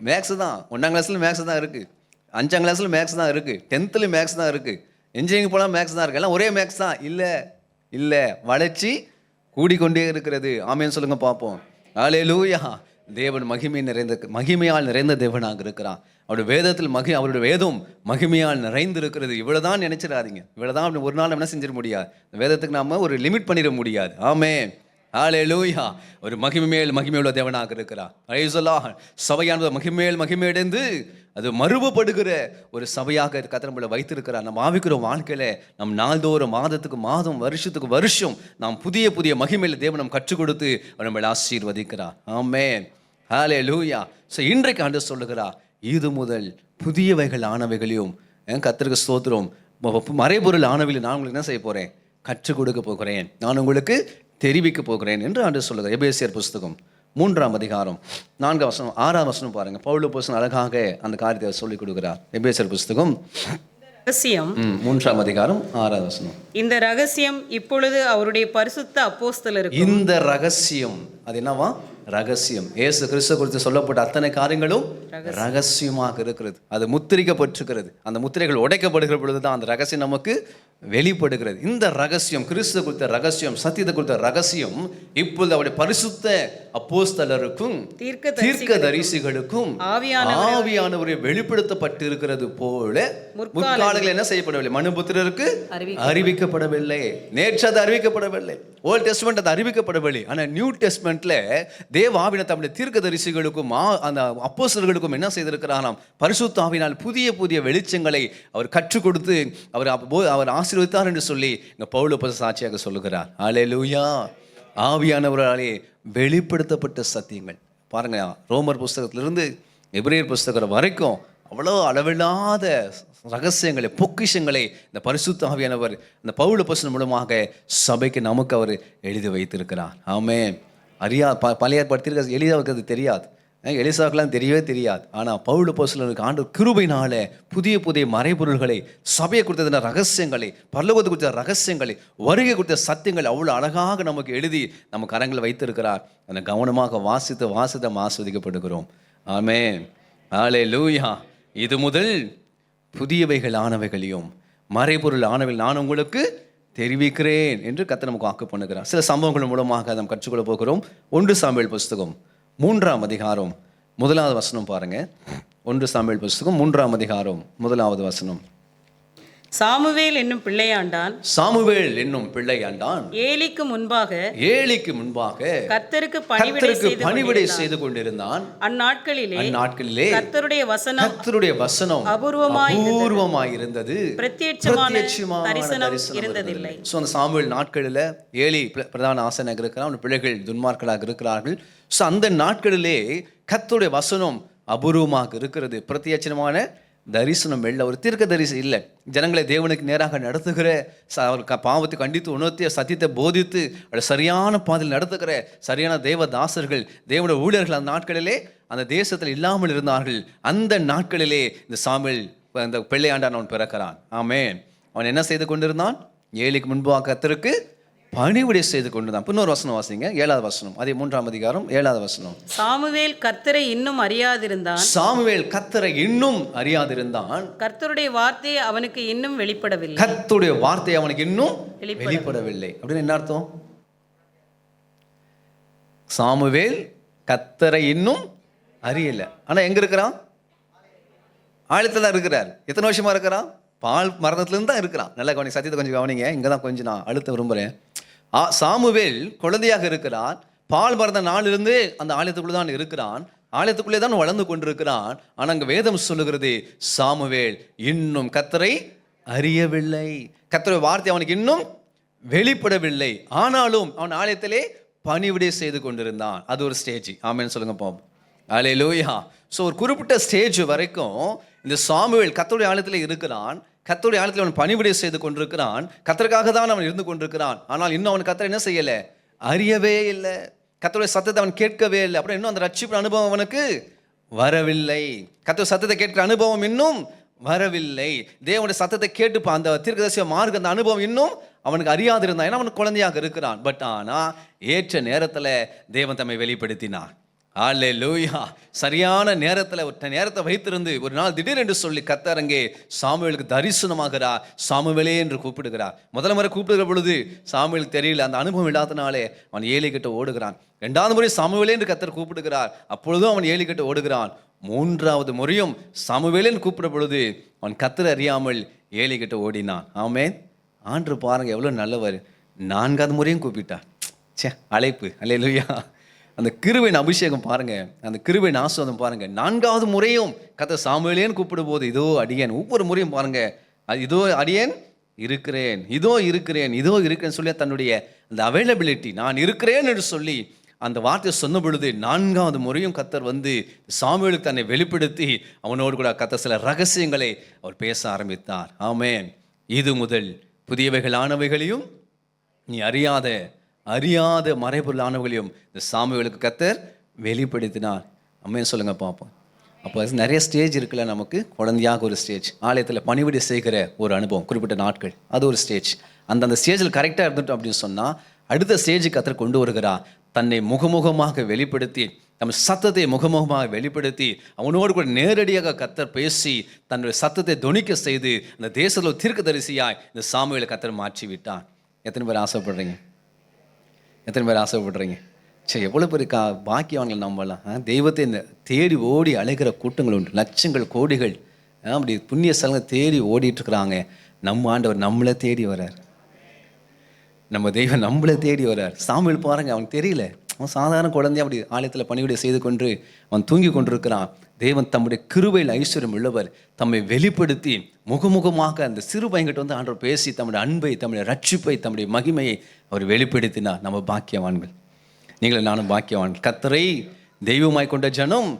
மேக்ஸ் தான் 1ஆம் கிளாஸில் மேக்ஸ் தான் இருக்குது, 5ஆம் கிளாஸில் மேக்ஸ் தான் இருக்குது, 10th மேக்ஸ் தான் இருக்குது, இன்ஜினியரிங் போனால் மேக்ஸ் தான் இருக்குது. எல்லாம் ஒரே மேக்ஸ் தான். இல்லை, வளர்ச்சி கூடிக்கொண்டே இருக்கிறது. ஆமேன்னு சொல்லுங்க பார்ப்போம். அல்லேலூயா. தேவன் மகிமையால் நிறைந்த தேவனாக இருக்கிறார். அவருடைய வேதத்தில் அவருடைய வேதம் மகிமையால் நிறைந்து இருக்கிறது. இவ்வளவுதான் நினைச்சிடாதீங்க. இவ்வளவுதான் அப்படி ஒரு நாள் என்ன செஞ்சிட முடியாது. வேதத்துக்கு நாம ஒரு லிமிட் பண்ணிட முடியாது. ஆமென், ஹல்லேலூயா. ஒரு மகிமையுள்ள தேவனாக இருக்கிறார். Price the Lord. சபையானது மகிமையடைந்து அது மறுபடுகிற ஒரு சபையாக கர்த்தர் நம்மளை வைத்திருக்கிறார். நம்ம ஆவிக்குரிய வாழ்க்கையில நம் நாள்தோறும், மாதத்துக்கு மாதம், வருஷத்துக்கு வருஷம் நாம் புதிய மகிமையில தேவன் நம்ம கற்றுக் கொடுத்து நம்மளை ஆசீர்வதிக்கிறார். ஆமென், ஹல்லேலூயா. ஸோ இன்றைக்கு ஆண்டவர் சொல்லுகிறார், இது முதல் புதியவைகள் ஆனவைகளையும், கர்த்தருக்கு ஸ்தோத்திரம், மறைபொருள் ஆனவைகளை நான் உங்களுக்கு என்ன செய்ய போறேன்? கற்றுக் கொடுக்க போகிறேன், நான் உங்களுக்கு தெரிவிக்க போகிறேன் என்று ஆண்டவர் சொல்லுகிறார். எபேசியர் புஸ்தகம் 3ஆம் அதிகாரம் 4ஆம் வசனம் 6ஆம் வசனம் பாருங்க. பவுல் அப்போஸ்தலன் அழகாக அந்த காரியத்தை சொல்லிக் கொடுக்கிறார். எபேசியர் புஸ்தகம் ரகசியம் 3ஆம் அதிகாரம் 6ஆம் வசனம். இந்த ரகசியம் இப்பொழுது அவருடைய பரிசுத்த அப்போஸ்தலருக்கு, இந்த ரகசியம் அது என்னவா? ரகசியம். இயேசு கிறிஸ்து குறித்து சொல்லப்பட்ட அத்தனை காரியங்களும் ரகசியமாக இருக்கிறது. அது முத்திரிக்கப்பட்டிருக்கிறது. அந்த முத்திரைகள் உடைக்கப்படுகிற பொழுதுதான் அந்த ரகசியம் நமக்கு வெளிப்படுகிறது. இந்த ரகசியம், கிறிஸ்து குறித்த ரகசியம், சத்தியத்தை குறித்த ரகசியம் இப்பொழுது அவருடைய பரிசுத்த அப்போஸ்தலருக்கும் தீர்க்கதரிசிகளுக்கும் ஆவியானவரை வெளிப்படுத்தப்பட்டு இருக்கிறது போல முற்காலங்களில் என்ன செய்யப்படவில்லை? மனுபுத்திரருக்கு அறிவிக்கப்படவில்லை. நேற்று அது அறிவிக்கப்படவில்லை. ஓல்ட் டெஸ்ட்மெண்ட் அது அறிவிக்கப்படவில்லை. ஆனால் நியூ டெஸ்ட்மெண்ட்ல தேவ ஆவியான தம்முடைய தீர்க்கதரிசிகளுக்கும் அந்த அப்போஸ்தலர்களுக்கும் என்ன செய்திருக்கிறாராம்? பரிசுத்த ஆவியினால் புதிய வெளிச்சங்களை அவர் கற்றுக் கொடுத்து அவர் ஆசீர்வதித்தார் என்று சொல்லி இங்க பவுல் அப்போஸ்தலன் சாட்சியாக சொல்லுகிறார். அல்லேலூயா. ஆவியானவராலே வெளிப்படுத்தப்பட்ட சத்தியங்கள் பாருங்க. ரோமர் புஸ்தகத்திலிருந்து எபிரேயர் புஸ்தகம் வரைக்கும் அவ்வளோ அளவில்லாத ரகசியங்களை, பொக்கிஷங்களை இந்த பரிசுத்த ஆவியானவர் இந்த பவுல் அப்போஸ்தலன் மூலமாக சபைக்கு நமக்கு அவர் எழுதி வைத்திருக்கிறார். ஆமென். பழைய ஏற்படுத்தியிருக்க எலியாவுக்கு அது தெரியாது, எலிசாவுக்கெல்லாம் தெரியவே தெரியாது. ஆனால் பவுல் அப்போஸ்தலனுக்கு ஆண்டவர் கிருபையினால புதிய மறைபொருள்களை, சபையை கொடுத்த ரகசியங்களை, பரலோகத்தை கொடுத்த ரகசியங்களை, வருகை கொடுத்த சத்தியங்கள் அவ்வளோ அழகாக நமக்கு எழுதி நம்ம கரங்களை வைத்திருக்கிறார். அதை கவனமாக வாசித்து ஆஸ்வதிக்கப்படுகிறோம். ஆமென், ஹல்லேலூயா. இது முதல் புதியவைகள் ஆனவைகளையும் மறைபொருள் ஆனவைகள் நான் உங்களுக்கு தெரிவிக்கிறேன் என்று கர்த்தர் நமக்கு வாக்கு பண்ணுகிறார். சில சம்பவங்கள் மூலமாக நாம் கற்றுக்கொள்ள போகிறோம். 1 சாமுவேல் புஸ்தகம் 3ஆம் அதிகாரம் 1வது வசனம் பாருங்க. 1 சாமுவேல் புஸ்தகம் 3ஆம் அதிகாரம் 1வது வசனம். சாமுவேல் என்னும் பிள்ளையாண்டான் ஏலிக்கு முன்பாக கர்த்தருக்கு பணிவிடை செய்து கொண்டிருந்தான். அந்நாட்களிலே கர்த்தருடைய வசனம் அபூர்வமாய் இருந்தது, பிரத்யட்சமான தரிசனம் இருந்ததில்லை. சோ அந்த சாமுவேல் நாட்களில் ஏலி பிரதான ஆசனாக இருக்கிறான், அவன் பிள்ளைகள் துன்மார்களாக இருக்கிறார்கள். சோ அந்த நாட்களிலே கர்த்தருடைய வசனம் அபூர்வமாக இருக்கிறது, பிரத்யட்சமான தரிசனம் இல்லை. ஒரு தீர்க்க தரிசனம் இல்லை. ஜனங்களை தேவனுக்கு நேராக நடத்துகிற, அவர் பாவத்தை கண்டித்து உணர்த்திய சத்தியத்தை போதித்து சரியான பாதையில் நடத்துகிற சரியான தேவதாசர்கள், தேவனுடைய ஊழியர்கள் அந்த நாட்களிலே அந்த தேசத்தில் இல்லாமல் இருந்தார்கள். அந்த நாட்களிலே இந்த சாமுவேல் அந்த பிள்ளையாண்டான் அவன் பிறக்கிறான். ஆமென். அவன் என்ன செய்து கொண்டிருந்தான்? ஏலிக்கு முன்பாக கர்த்தருக்கு பணிவிடை செய்து கொண்டிருந்தான். இன்னொரு வசனம் வாசிங்க, 7வது வசனம், அதே 3ஆம் அதிகாரம் 7வது வசனம். சாமுவேல் கர்த்தரை இன்னும் அறியாதிருந்தான். சாமுவேல் கர்த்தரை இன்னும் அறியாதிருந்தான். கர்த்தருடைய வார்த்தை அவனுக்கு இன்னும் வெளிப்படவில்லை. கர்த்தருடைய வார்த்தை அவனுக்கு இன்னும் வெளிப்படவில்லை. அப்படின்னு என்ன அர்த்தம்? சாமுவேல் கர்த்தரை இன்னும் அறியல. ஆனா எங்க இருக்கிறான்? ஆழத்துல தான் இருக்கிறார். எத்தனை வருஷமா இருக்கிறான்? பால் மரணத்திலிருந்து தான் இருக்கிறான். நல்லா கவனிங்க, சத்தியத்தை கொஞ்சம் கவனிங்க. இங்கே தான் கொஞ்சம் நான் அழுத்த விரும்புகிறேன். சாமுவேல் குழந்தையாக இருக்கிறான். பால் மறந்த நாளிலிருந்து அந்த ஆலயத்துக்குள்ளே தான் இருக்கிறான். ஆலயத்துக்குள்ளே தான் வளர்ந்து கொண்டிருக்கிறான். ஆனால் அங்கே வேதம் சொல்லுகிறது, சாமுவேல் இன்னும் கர்த்தரை அறியவில்லை. கர்த்தருடைய வார்த்தை அவனுக்கு இன்னும் வெளிப்படவில்லை. ஆனாலும் அவன் ஆலயத்திலே பணிவிடை செய்து கொண்டிருந்தான். அது ஒரு ஸ்டேஜ். ஆமென் சொல்லுங்க பாப்போம். அல்லேலூயா. ஸோ ஒரு குறிப்பிட்ட ஸ்டேஜ் வரைக்கும் இந்த சாமுவேல் கர்த்தருடைய ஆலயத்தில் இருக்கிறான். கர்த்தருடைய ஆலயத்தில் அவன் பணிவிடை செய்து கொண்டிருக்கிறான். கர்த்தருக்காக தான் அவன் இருந்து கொண்டிருக்கிறான். ஆனால் இன்னும் அவன் கர்த்தரை என்ன செய்யலை? அறியவே இல்லை. கர்த்தருடைய சத்தத்தை அவன் கேட்கவே இல்லை. அப்புறம் இன்னும் அந்த ரட்சிப்பு அனுபவம் அவனுக்கு வரவில்லை. கர்த்தருடைய சத்தத்தை கேட்கிற அனுபவம் இன்னும் வரவில்லை. தேவனுடைய சத்தத்தை கேட்டு அந்த தீர்க்கதரிசி மார்க்க அந்த அனுபவம் இன்னும் அவனுக்கு அறியாது இருந்தான். ஏன்னா அவனுக்கு குழந்தையாக இருக்கிறான். பட் ஆனால் ஏற்ற நேரத்தில் தேவன் தம்மை வெளிப்படுத்தினார். அல்லேலூயா. சரியான நேரத்தில் ஒரு நேரத்தை வைத்திருந்து ஒரு நாள் திடீரென்று சொல்லி கர்த்தர் அங்கே சாமுவேலுக்கு தரிசனமாகிறார். சாமுவேலே என்று கூப்பிடுகிறார். முதல் முறை கூப்பிடுகிற பொழுது சாமுவேலுக்கு தெரியல, அந்த அனுபவம் இல்லாதனாலே அவன் ஏலி கிட்ட ஓடுகிறான். 2வது முறை சாமுவேலே என்று கர்த்தர் கூப்பிடுகிறார். அப்பொழுதும் அவன் ஏலி கிட்ட ஓடுகிறான். 3வது முறையும் சாமுவேலே என்று கூப்பிட பொழுது அவன் கர்த்தரை அறியாமல் ஏலி கிட்ட ஓடினான். ஆமென். ஆண்டவர் பாருங்க எவ்வளோ நல்லவர். 4வது முறையும் கூப்பிட்டார். அழைப்பு. அல்லேலூயா. அந்த கிருபையின் அபிஷேகம் பாருங்க, அந்த கிருபையின் ஆசீர்வாதம் பாருங்க. 4வது முறையும் கர்த்தர் சாமுவேலேன்னு கூப்பிடும் போது இதோ அடியேன். ஒவ்வொரு முறையும் பாருங்க, இதோ அடியேன் இருக்கிறேன், இதோ இருக்கிறேன், இதோ இருக்கிறேன்னு சொல்லி தன்னுடைய அந்த அவைலபிலிட்டி, நான் இருக்கிறேன் என்று சொல்லி அந்த வார்த்தையை சொன்ன பொழுது 4வது முறையும் கர்த்தர் வந்து சாமுவேலுக்கு தன்னை வெளிப்படுத்தி அவனோடு கூட கர்த்தர் சில ரகசியங்களை அவர் பேச ஆரம்பித்தார். ஆமென். இது முதல் புதியவைகளானவைகளையும் நீ அறியாத மறைபொருளானவர்களையும் இந்த சாமுவேலுக்கு கர்த்தர் வெளிப்படுத்தினார். அம்மையும் சொல்லுங்க பார்ப்போம். அப்போ நிறைய ஸ்டேஜ் இருக்குல்ல நமக்கு. குழந்தையாக ஒரு ஸ்டேஜ், ஆலயத்தில் பணிவிடை செய்கிற ஒரு அனுபவம், குறிப்பிட்ட நாட்கள், அது ஒரு ஸ்டேஜ். அந்த ஸ்டேஜில் கரெக்டாக இருந்துட்டோம் அப்படின்னு சொன்னால் அடுத்த ஸ்டேஜுக்கு கர்த்தர் கொண்டு வருகிறார். தன்னை முகமுகமாக வெளிப்படுத்தி, தம் சத்தத்தை முகமுகமாக வெளிப்படுத்தி அவனோடு கூட நேரடியாக கர்த்தர் பேசி தன்னுடைய சத்தத்தை தொனிக்க செய்து அந்த தேசத்தில் தீர்க்கதரிசியாய் இந்த சாமுவேலை கர்த்தர் மாற்றி விட்டான். எத்தனை பேர் ஆசைப்படுறீங்க? எத்தனை பேர் ஆசைப்படுறீங்க? சரி, எவ்வளோ பெரிய பாக்கியவான்கள் நம்மளாம். தெய்வத்தை தேடி ஓடி அழைக்கிற கூட்டங்கள் உண்டு, லட்சங்கள் கோடிகள் அப்படி புண்ணிய ஸ்தலங்கள் தேடி ஓடிட்டுருக்குறாங்க. நம்ம ஆண்டவர் நம்மளை தேடி வர்றார். நம்ம தெய்வம் நம்மளை தேடி வர்றார். சாமுவேல் பாருங்க, அவனுக்கு தெரியல, அவன் சாதாரண குழந்தைய அப்படி ஆலயத்தில் பணிவிடை செய்து கொண்டு அவன் தூங்கி கொண்டிருக்கிறான். தேவன் தம்முடைய கிருபையில் ஐஸ்வர்யம் உள்ளவர், தம்மை வெளிப்படுத்தி முகமுகமாக அந்த சிறு பையன்கிட்ட வந்து ஆண்டவர் பேசி தம்முடைய அன்பை, தம்முடைய ரட்சிப்பை, தம்முடைய மகிமையை அவர் வெளிப்படுத்தினார். நம்ம பாக்கியவான்கள், நீங்களும் நானும் பாக்கியவான்கள். கர்த்தரை தெய்வமாய் கொண்ட ஜனம்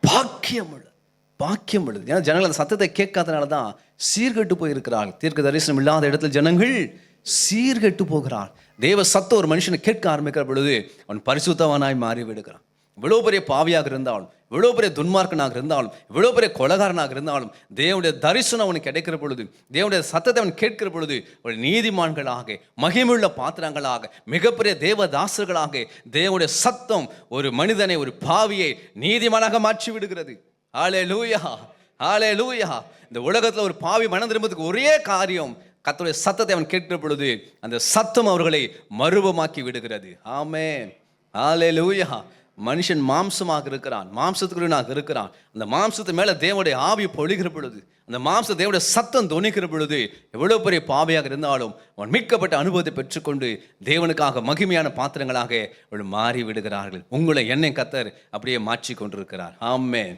பாக்கியம் உள்ளது. ஏன்னா ஜனங்கள் அந்த சத்தத்தை கேட்காதனால தான் சீர்கெட்டு போயிருக்கிறார்கள். தீர்க்க தரிசனம் இல்லாத இடத்துல ஜனங்கள் சீர்கெட்டு போகிறார். தேவ சத்தம் ஒரு மனுஷனை கேட்க ஆரம்பிக்கிற பொழுது அவன் பரிசுத்தவானாய் மாறி விடுகிறான். இவ்வளோ பெரிய பாவியாக இருந்தாலும், இவ்வளோ பெரிய துன்மார்க்கனாக இருந்தாலும், இவ்வளோ பெரிய கொலகாரனாக இருந்தாலும் தேவனுடைய தரிசனம் அவனுக்கு கிடைக்கிற பொழுது, தேவனுடைய சத்தத்தை அவன் கேட்கிற பொழுது ஒரு நீதிமான்களாக, மகிமுள்ள பாத்திரங்களாக, மிகப்பெரிய தேவதாசர்களாக தேவனுடைய சத்தம் ஒரு மனிதனை, ஒரு பாவியை நீதிமானாக மாற்றி விடுகிறது. ஹல்லேலூயா, ஹல்லேலூயா. இந்த உலகத்தில் ஒரு பாவி மனம் திரும்புவதற்கு ஒரே காரியம், கர்த்தருடைய சத்தத்தை அவன் கேட்கிற பொழுது அந்த சத்தம் அவர்களை மறுபமாக்கி விடுகிறது. ஆமென், ஹல்லேலூயா. மனுஷன் மாம்சமாக இருக்கிறான், மாம்சத்துக்குள்ளாக இருக்கிறான். அந்த மாம்சத்து மேலே தேவனுடைய ஆவி பொழிகிற பொழுது, அந்த மாம்ச தேவனுடைய சத்தம் தொனிக்கிற பொழுது எவ்வளோ பெரிய பாவியாக இருந்தாலும் அவன் மீட்கப்பட்ட அனுபவத்தை பெற்றுக்கொண்டு தேவனுக்காக மகிமையான பாத்திரங்களாக அவள் மாறி விடுகிறார்கள். உங்களை என்னை கர்த்தர் அப்படியே மாற்றி கொண்டிருக்கிறார். ஆமென்,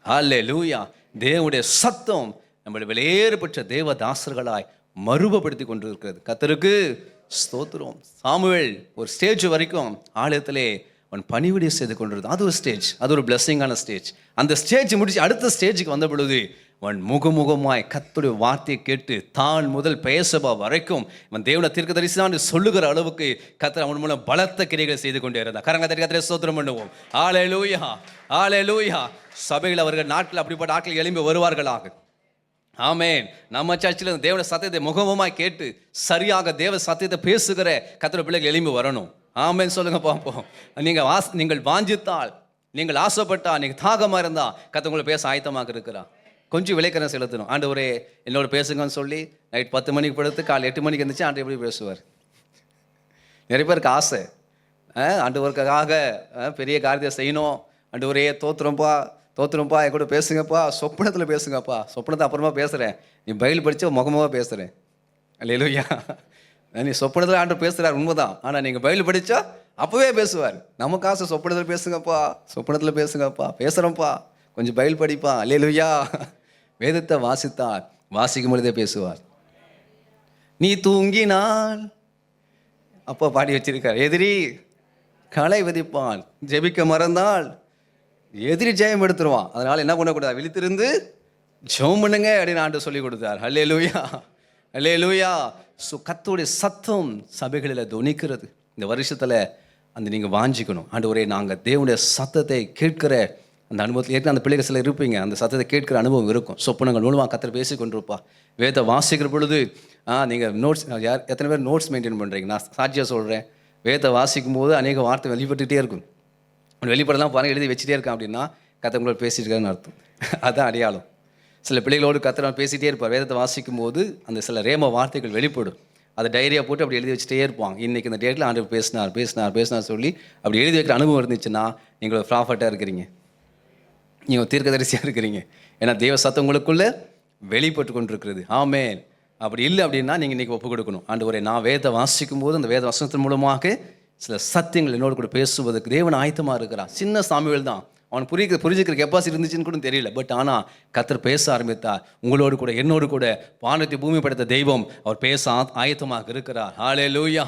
ஹல்லேலூயா. தேவனுடைய சத்தம் நம்மளை வெளியேறப்பட்ட தேவதாசர்களாய் மறுபடுத்தி கொண்டிருக்கிறது. கர்த்தருக்கு ஸ்தோத்திரம். சாமுவேல் ஒரு ஸ்டேஜ் வரைக்கும் ஆலயத்திலே அவன் பணிவிடை செய்து கொண்டிருந்தான். அது ஒரு ஸ்டேஜ், அது ஒரு பிளெஸ்ஸிங்கான ஸ்டேஜ். அந்த ஸ்டேஜ் முடிச்சு அடுத்த ஸ்டேஜுக்கு வந்த பொழுது அவன் முகமுகமாய் கர்த்தருடைய வார்த்தையை கேட்டு தான் முதல் பேசபா வரைக்கும் அவன் தேவனை தீர்க்கதரிசிதான் சொல்லுகிற அளவுக்கு கர்த்தர் அவன் மூலம் பலத்த கிரியைகளை செய்து கொண்டே இருந்தார். கரங்களை ஸ்தோத்திரம் பண்ணுவோம். ஹல்லேலூயா, ஹல்லேலூயா. சபையில் அவர்கள் நாட்கள் அப்படிப்பட்ட ஆட்கள் எழும்பி வருவார்களாக. ஆமென். நம்ம சர்ச்சில் தேவன சத்தியத்தை முகமுகமாய் கேட்டு சரியாக தேவ சத்தியத்தை பேசுகிற கர்த்தருடைய பிள்ளைகள் எழும்பி வரணும். ஆமென் சொல்லுங்க பார்ப்போம். நீங்கள் வாஞ்சித்தால், நீங்கள் ஆசைப்பட்டால், நீங்கள் தாகமாக இருந்தால் கர்த்தர் உங்களை பேச ஆயத்தமாக இருக்கிறார். கொஞ்சம் விளைக்கரம் செலுத்தணும். ஆண்டவரே என்னோட பேசுங்கன்னு சொல்லி நைட் 10 மணிக்கு படுத்து காலை 8 மணிக்கு இருந்துச்சு ஆண்டு எப்படி பேசுவார்? நிறைய பேருக்கு ஆசை, ஆண்டவருக்காக பெரிய காரியத்தை செய்யணும். ஆண்டவரே தோத்துறோம்ப்பா என் கூட பேசுங்கப்பா, சொப்பனத்தில் பேசுங்கப்பா. சொப்பனத்தை அப்புறமா பேசுகிறேன், நீ பைபிள் படித்த முகமாக பேசுகிறேன். அல்லேலூயா. நீ சொப்பனத்தில் ஆண்டு பேசுகிறார் உண்மைதான், ஆனால் நீங்கள் பைபிள் படித்தா அப்போவே பேசுவார். நமக்கு ஆசை சொப்பனத்தில் பேசுங்கப்பா, பேசுகிறோம்ப்பா, கொஞ்சம் பைபிள் படிப்பா. அல்லேலூயா. வேதத்தை வாசிக்கும் பொழுதே பேசுவார். நீ தூங்கினால் அப்போ பாடி வச்சிருக்கார், எதிரி களை விதிப்பான், ஜெபிக்க மறந்தால் எதிரி ஜெயம் எடுத்துருவான். அதனால என்ன பண்ணக்கூடாது, விழித்திருந்து ஜெபம் பண்ணுங்க அப்படின்னு ஆண்டு சொல்லி கொடுத்தார். அல்லேலூயா, அல்லேலூயா. கர்த்தருடைய சத்தம் சபைகளில் துணிக்கிறது. இந்த வருஷத்தில் அந்த நீங்கள் வாஞ்சிக்கணும். ஆண்டவரே நாங்கள் தேவனுடைய சத்தத்தை கேட்கிற அந்த அனுபவத்தில் ஏற்கனவே அந்த பிள்ளைகள் சில இருப்பீங்க, அந்த சத்தத்தை கேட்கிற அனுபவம் இருக்கும். சொப்பனங்கள் மூலமாக கர்த்தர் பேசி கொண்டிருப்பா. வேதத்தை வாசிக்கிற பொழுது நீங்கள் நோட்ஸ், எத்தனை பேர் நோட்ஸ் மெயின்டைன் பண்ணுறீங்க? நான் சாட்சியாக சொல்கிறேன், வேதத்தை வாசிக்கும் போது அநேக வார்த்தை வெளிப்பட்டுகிட்டே இருக்கும். வெளிப்படலாம் பாருங்கள், எழுதி வச்சுட்டே இருக்கான் அப்படின்னா கர்த்தர் உங்களோட பேசிட்டு இருக்காருன்னு அர்த்தம். அதுதான் அடையாளம். சில பிள்ளைகளோடு கர்த்தர் பேசிகிட்டே இருப்பார். வேதத்தை வாசிக்கும் போது அந்த சில ரேம வார்த்தைகள் வெளிப்படும். அதை டைரியாக போட்டு அப்படி எழுதி வச்சுட்டே இருப்பாங்க. இன்றைக்கி இந்த டேட்டில் ஆண்டவர் பேசினார் சொல்லி அப்படி எழுதி வைக்கிற அனுபவம் இருந்துச்சுன்னா நீங்கள் ப்ராஃபட்டாக இருக்கிறீங்க, நீங்கள் தீர்க்கதரிசியாக இருக்கிறீங்க. ஏன்னா தேவ சத்தம் உங்களுக்குள்ளே வெளிப்பட்டு கொண்டிருக்கிறது. ஆமென். அப்படி இல்லை அப்படின்னா நீங்கள் இன்றைக்கி ஒப்பு கொடுக்கணும். ஆண்டவரே நான் வேதத்தை வாசிக்கும் போது அந்த வேத வசனத்தின் மூலமாக சில சத்தியங்கள் என்னோடு கூட பேசுவதற்கு தேவன் ஆயத்தமாக இருக்கிறான். சின்ன சாமுவேல் தான், அவன் புரிஞ்சுக்கிற கெப்பாசிட்டி இருந்துச்சுன்னு கூட தெரியல. பட் ஆனால் கர்த்தர் பேச ஆரம்பித்தா உங்களோடு கூட என்னோடு கூட வானத்தை பூமி படைத்த தெய்வம் அவர் பேச ஆயத்தமாக இருக்கிறார். ஹல்லேலூயா.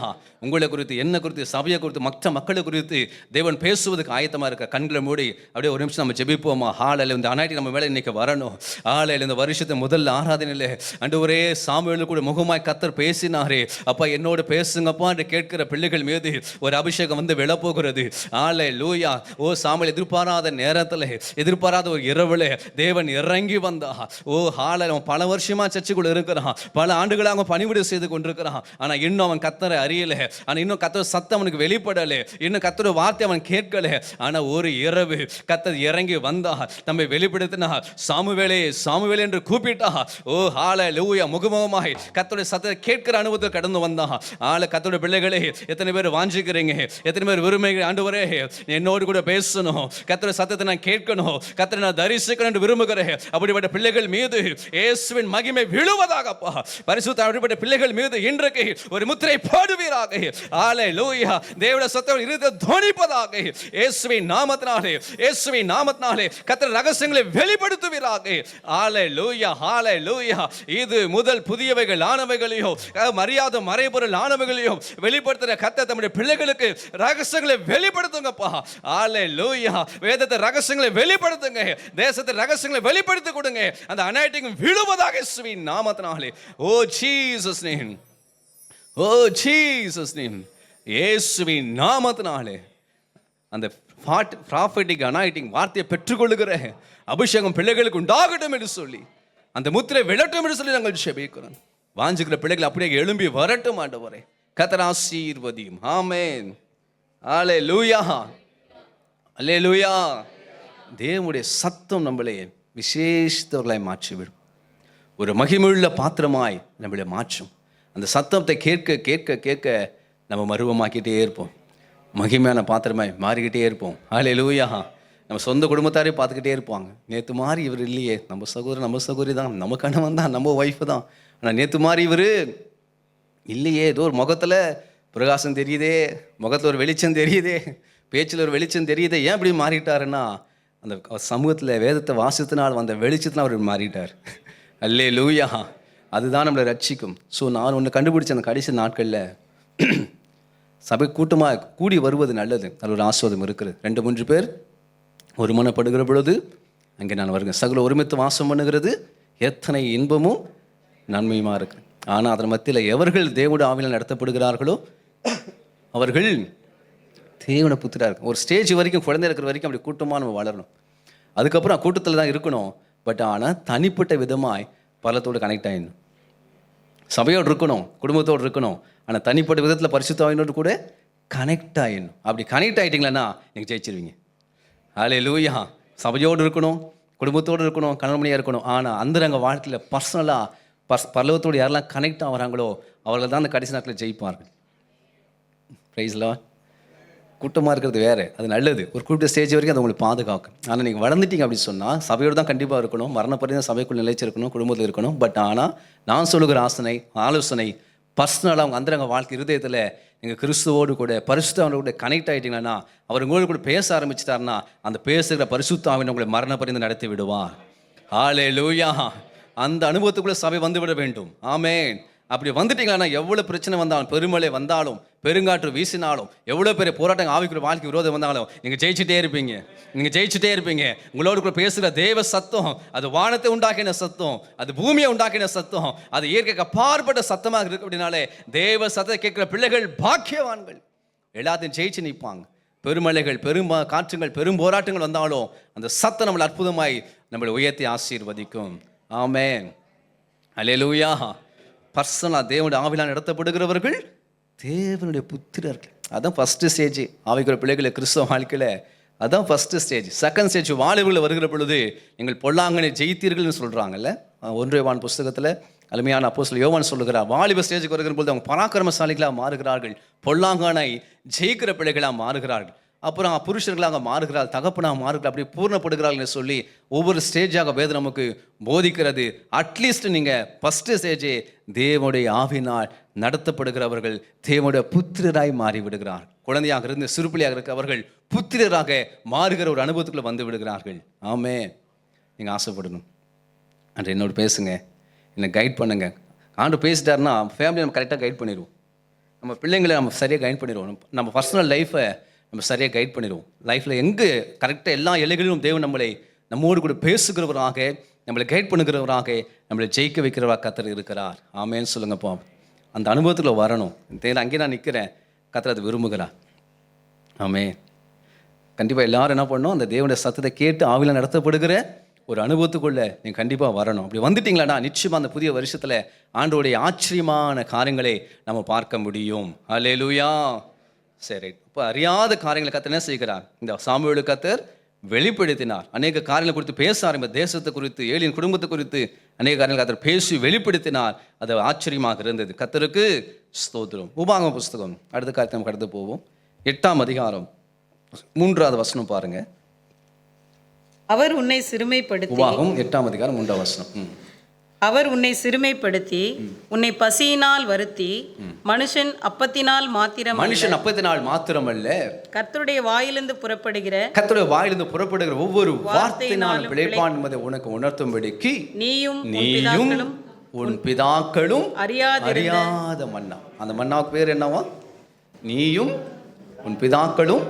உங்களை குறித்து, என்ன குறித்து, சபையை குறித்து, மற்ற மக்களை குறித்து தேவன் பேசுவதற்கு ஆயத்தமாக இருக்க. கண்களை மூடி அப்படியே ஒரு நிமிஷம் நம்ம ஜெபிப்போமா? ஹல்லேலூயா. இந்த அனாயிட்டி நம்ம மேலே இன்னைக்கு வரணும். ஹல்லேலூயா. இந்த வருஷத்தை முதல் ஆராதனையில் ஆண்டவரே சாமுவேல் கூட முகமாய் கர்த்தர் பேசினாரே, அப்பா என்னோடு பேசுங்கப்பா என்று கேட்கிற பிள்ளைகள் மீது ஒரு அபிஷேகம் வந்து விழப்போகிறது. ஹல்லேலூயா. ஓ சாமுவேல் எதிர்பாராத நேரத்தில், எதிர்பாராத ஒரு இரவுல தேவன் இறங்கி வந்தா. ஓ ஹால பல வருஷமா சர்ச்சுக்குள்ள இருக்கிறான், பல ஆண்டுகளாக அவன் பணிவிடை செய்து கொண்டிருக்கிறான். ஆனா இன்னும் அவன் கர்த்தரை அறியல, ஆனா இன்னும் கர்த்தர் சத்தம் அவனுக்கு வெளிப்படல, இன்னும் கர்த்தரோட வார்த்தை அவன் கேட்கல. ஆனா ஒரு இரவு கர்த்தர் இறங்கி வந்தா, நம்மை வெளிப்படுத்தினா, சாமுவேலே சாமுவேலே என்று கூப்பிட்டா. ஓ ஹல்லேலூயா. முகமுகமாய் கர்த்தருடைய சத்தத்தை கேட்கிற அனுபவத்தில் கடந்து வந்தா. கர்த்தருடைய பிள்ளைகளே எத்தனை பேர் வாஞ்சிக்கிறீங்க, எத்தனை பேர் விரும்புகிறீங்க? ஆண்டவரே என்னோடு கூட பேசணும், கர்த்தருடைய சத்தத்தை நான் கேட்கணும், கர்த்தரை நான் தரிசிக்கணும் என்று விரும்புகிறேன். அப்படிப்பட்ட பிள்ளைகள் மீது இயேசுவின் மகிமை விழுவதாகப்பா. பரிசுத்த அப்படிப்பட்ட பிள்ளைகள் மீது இன்றைக்கு ஒரு முத்திரை போடுவீராக. ஹல்லேலூயா. தேவனுடைய சத்தம் இருதயத்தை துணிப்பதாக. இயேசுவின் நாமத்தினாலே, இயேசுவின் நாமத்தினாலே கர்த்தர் ரகசியங்களை வெளிப்படுத்துவீராக. ஹல்லேலூயா, ஹல்லேலூயா. இது முதல் புதியவைகள் ஆனவைகளையும் மரியாதை மறைபொருள் ஆனவைகளையும் வெளிப்படுத்துகிற கர்த்தர் தம்முடைய பிள்ளைகளுக்கு ரகசியங்களை வெளிப்படுத்துங்கப்பா. ஹல்லேலூயா. வேதத்தை ரகசியங்களை வெளிப்படுத்துங்க, தேசத்தை ரகசியங்களை வெளிப்படுத்தி கொடுங்க. அந்த அனாயிட்டிங் விழுவதாக இயேசுவின் நாமத்தினாலே. ஓ ஜீசஸ் நேம், ஓ ஜீசஸ் நேம். இயேசுவின் நாமத்தினாலே அந்த ப்ராஃபெட்டிக் அனாயிட்டிங் வார்த்தையை பெற்றுக்கொள்ளுகிற அபிஷேகம் பிள்ளைகளுக்கு உண்டாகட்டும் என்று சொல்லி, அந்த முத்திரை விழட்டும் என்று சொல்லி நாங்கள் ஜெபிக்கிறோம். வாஞ்சிக்கிற பிள்ளைகள் அப்படியே எழும்பி வரட்டும் ஆண்டவரே. கர்த்தர் ஆசீர்வதியும். ஆமென். ஹல்லேலூயா, அல்லேலூயா. தேவனுடைய சத்தம் நம்மளை விசேஷத்தவர்களாய் மாற்றிவிடும், ஒரு மகிமையுள்ள பாத்திரமாய் நம்மளை மாற்றும். அந்த சத்தத்தை கேட்க கேட்க கேட்க நம்ம மருவமாக்கிட்டே இருப்போம், மகிமையான பாத்திரமாய் மாறிக்கிட்டே இருப்போம். அல்லேலூயா. நம்ம சொந்த குடும்பத்தாரே பார்த்துக்கிட்டே இருப்பாங்க, நேற்று மாதிரி இவர் இல்லையே, நம்ம சகோதரன் நம்ம சகோதரி தான், நம்ம கணவன் தான், நம்ம ஒய்ஃபு தான், ஆனால் நேற்று மாதிரி இவர் இல்லையே. ஏதோ ஒரு முகத்தில் பிரகாசம் தெரியுதே, முகத்தில் ஒரு வெளிச்சம் தெரியுதே, பேச்சில் ஒரு வெளிச்சம் தெரியுதே. ஏன் இப்படி மாறிட்டாருன்னா அந்த சமூகத்தில் வேதத்தை வாசித்தினால் வந்த வெளிச்சத்தில் அவர் மாறிட்டார். அல்லேலூயா. அதுதான் நம்மளை ரட்சிக்கும். ஸோ நான் ஒன்று கண்டுபிடிச்ச அந்த கடைசி நாட்களில் சபை கூட்டமாக கூடி வருவது நல்லது, அது ஒரு ஆஸ்வாதம் இருக்குது. 2-3 பேர் ஒருமனப்படுகிற பொழுது அங்கே நான் வருகிறேன். சகல ஒருமித்து வாசம் பண்ணுகிறது எத்தனை இன்பமும் நன்மையுமா இருக்கு. ஆனால் அதன் மத்தியில் எவர்கள் தேவனுடைய ஆவியால் நடத்தப்படுகிறார்களோ அவர்கள் தேவனை புத்திரா இருக்கும். ஒரு ஸ்டேஜ் வரைக்கும், குழந்தை இருக்கிற வரைக்கும் அப்படி கூட்டமாக நம்ம வளரணும். அதுக்கப்புறம் கூட்டத்தில் தான் இருக்கணும். பட் ஆனால் தனிப்பட்ட விதமாய் பலத்தோடு கனெக்ட் ஆகிடணும். சபையோடு இருக்கணும், குடும்பத்தோடு இருக்கணும். ஆனால் தனிப்பட்ட விதத்தில் பரிசுத்த ஆவியோடு கூட கனெக்ட் ஆகிடணும். அப்படி கனெக்ட் ஆகிட்டிங்களன்னா நீங்கள் ஜெயிச்சிருவீங்க. ஹல்லேலூயா. சபையோடு இருக்கணும், குடும்பத்தோடு இருக்கணும், கணவன்மணியாக இருக்கணும். ஆனால் அந்தரங்க வாழ்க்கையில் பர்சனலாக பரலோகத்தோடு யாரெல்லாம் கனெக்ட் ஆகிறாங்களோ அவர்கள் தான் அந்த கடைசி நாட்டில் ஜெயிப்பார்கள். Price Lord. கூட்டமாக இருக்கிறது வேறு, அது நல்லது. ஒரு குறிப்பிட்ட ஸ்டேஜ் வரைக்கும் அது உங்களுக்கு பாதுகாக்கும். ஆனால் நீங்கள் வளர்ந்துட்டீங்க அப்படின்னு சொன்னால் சபையோடு தான் கண்டிப்பாக இருக்கணும். மரணப்படி சபைக்குள் நிலைச்சிருக்கணும், குடும்பத்தில் இருக்கணும். பட் ஆனால் நான் சொல்லுகிற ஆலோசனை பர்சனலாக அவங்க அந்தரங்க வாழ்க்கை இருதயத்தில் நீங்கள் கிறிஸ்துவோடு கூட பரிசுத்தாவினோடு கூட கனெக்ட் ஆகிட்டீங்கன்னா, அவர் உங்களோடு கூட பேச ஆரம்பிச்சிட்டாருன்னா அந்த பேசுகிற பரிசுத்தாவின் உங்களை மரணப்பரிந்து நடத்தி விடுவார். ஹல்லேலூயா. அந்த அனுபவத்துக்குள்ளே சபை வந்து விட வேண்டும். ஆமென். அப்படி வந்துட்டீங்கன்னா எவ்வளோ பிரச்சனை வந்தாலும், பெருமழை வந்தாலும், பெருங்காற்று வீசினாலும், எவ்வளோ பெரிய போராட்டம் ஆவிக்குரிய வாழ்க்கை விரோதம் வந்தாலும் நீங்கள் ஜெயிச்சுட்டே இருப்பீங்க. நீங்கள் ஜெயிச்சுட்டே இருப்பீங்க. உங்களோடு கூட பேசுகிற தேவ சத்தம், அது வானத்தை உண்டாக்கின சத்தம், அது பூமியை உண்டாக்கின சத்தம், அது இயற்கைக்கு அப்பாற்பட்ட சத்தமாக இருக்கு. அப்படின்னாலே தேவ சத்தத்தை கேட்குற பிள்ளைகள் பாக்கியவான்கள். எல்லாத்தையும் ஜெயிச்சு நிற்பாங்க. பெருமழைகள், பெரும் காற்றுங்கள், பெரும் போராட்டங்கள் வந்தாலும் அந்த சத்தம் நம்மளை அற்புதமாய் நம்மளை உயர்த்தி ஆசீர்வதிக்கும். ஆமென். அல்லேலூயா. பர்சனலாக தேவனுடைய ஆவியால் நடத்தப்படுகிறவர்கள் தேவனுடைய புத்திரர்கள். அதான் ஃபஸ்ட்டு ஸ்டேஜ் ஆவிக்குரிய பிள்ளைகளை கிறிஸ்தவ வாழ்க்கையில். அதான் ஃபஸ்ட்டு ஸ்டேஜ். செகண்ட் ஸ்டேஜ் வாலிபர்கள் வருகிற பொழுது நீங்கள் பொல்லாங்கனை ஜெயித்தீர்கள்னு சொல்கிறாங்கல்ல. 1 யோவான் புஸ்தகத்தில் அருமையான அப்போஸ்தலன் யோவான் சொல்லுகிறார், வாலிப ஸ்டேஜுக்கு வருகிற பொழுது அவங்க பராக்கிரமசாலிகளாக மாறுகிறார்கள், பொல்லாங்கனை ஜெயிக்கிற பிள்ளைகளாக மாறுகிறார்கள். அப்புறம் புருஷர்களாக மாறுகிறாள், தகப்பனாக மாறுகிறாள், அப்படி பூர்ணப்படுகிறாள்னு சொல்லி ஒவ்வொரு ஸ்டேஜாக வேதம் நமக்கு போதிக்கிறது. அட்லீஸ்ட் நீங்கள் ஃபஸ்ட்டு ஸ்டேஜே தேவனுடைய ஆவினால் நடத்தப்படுகிறவர்கள் தேவனுடைய புத்திரராய் மாறிவிடுகிறார். குழந்தையாக இருந்து சிறுபிள்ளையாக இருக்கிறவர்கள் புத்திரராக மாறுகிற ஒரு அனுபவத்துக்குள்ளே வந்து விடுகிறார்கள். ஆமே. நீங்கள் ஆசைப்படணும். அன்று என்னோட பேசுங்க, என்னை கைட் பண்ணுங்க. ஆண்டு பேசிட்டாருன்னா ஃபேமிலி நம்ம கரெக்டாக கைட் பண்ணிடுவோம். நம்ம பிள்ளைங்களை நம்ம சரியாக கைட் பண்ணிடுவோம். நம்ம பர்சனல் லைஃப்பை நம்ம சரியாக கைட் பண்ணிடுவோம். லைஃப்பில் எங்கே கரெக்டாக எல்லா எல்லைகளிலும் தேவன் நம்மோடு கூட பேசுகிறவராக, நம்மளை கைட் பண்ணுகிறவராக, நம்மளை ஜெயிக்க வைக்கிறவராக கர்த்தர் இருக்கிறார். ஆமேன்னு சொல்லுங்கப்பா. அந்த அனுபவத்தில் வரணும். அங்கேயே நான் நிற்கிறேன், கர்த்தர் அதை விரும்புகிறார். ஆமே. கண்டிப்பாக எல்லாரும் என்ன பண்ணணும், அந்த தேவனுடைய சத்தத்தை கேட்டு ஆவியில் நடத்தப்படுகிற ஒரு அனுபவத்துக்குள்ளே நீங்கள் கண்டிப்பாக வரணும். அப்படி வந்துட்டிங்களாண்ணா நிச்சயமாக அந்த புதிய வருஷத்தில் ஆண்டவருடைய ஆச்சரியமான காரியங்களை நம்ம பார்க்க முடியும். அல்லேலூயா. சரி. இப்போ அறியாத காரியங்களை கர்த்தர் என்ன செய்கிறார்? இந்த சாமுவேலுக்கு கர்த்தர் வெளிப்படுத்தினார். அநேக காரியங்களை குறித்து பேச ஆரம்பித்த, தேசத்தை குறித்து, ஏலியின் குடும்பத்தை குறித்து அநேக காரியங்கள் கர்த்தர் பேசி வெளிப்படுத்தினார். அது ஆச்சரியமாக இருந்தது. கர்த்தருக்கு ஸ்தோத்திரம். உபாகம புஸ்தகம் அடுத்த காரியத்தை நம்ம கடந்து போவோம். 8ஆம் அதிகாரம் 3வது வசனம் பாருங்க. அவர் உன்னை சிறுமைப்படுத்தி, உபாகம் 8ஆம் அதிகாரம் 3ஆம் வசனம். அவர் உன்னை சிறுமைப்படுத்தி உன்னை பசியினால் வருத்தி, மனுஷன் அப்பத்தினால் மாத்திரமல்ல கர்த்தருடைய வாயிலிருந்து புறப்படுகிற ஒவ்வொரு வார்த்தையினாலும் பிழைப்பான் என்பதை உனக்கு உணர்த்தும்படிக்கு நீயும் உன் பிதாக்களும் அறியாத மன்னா. அந்த மன்னாவுக்கு பேர் என்னவா? நீயும் உன் பிதாக்களும்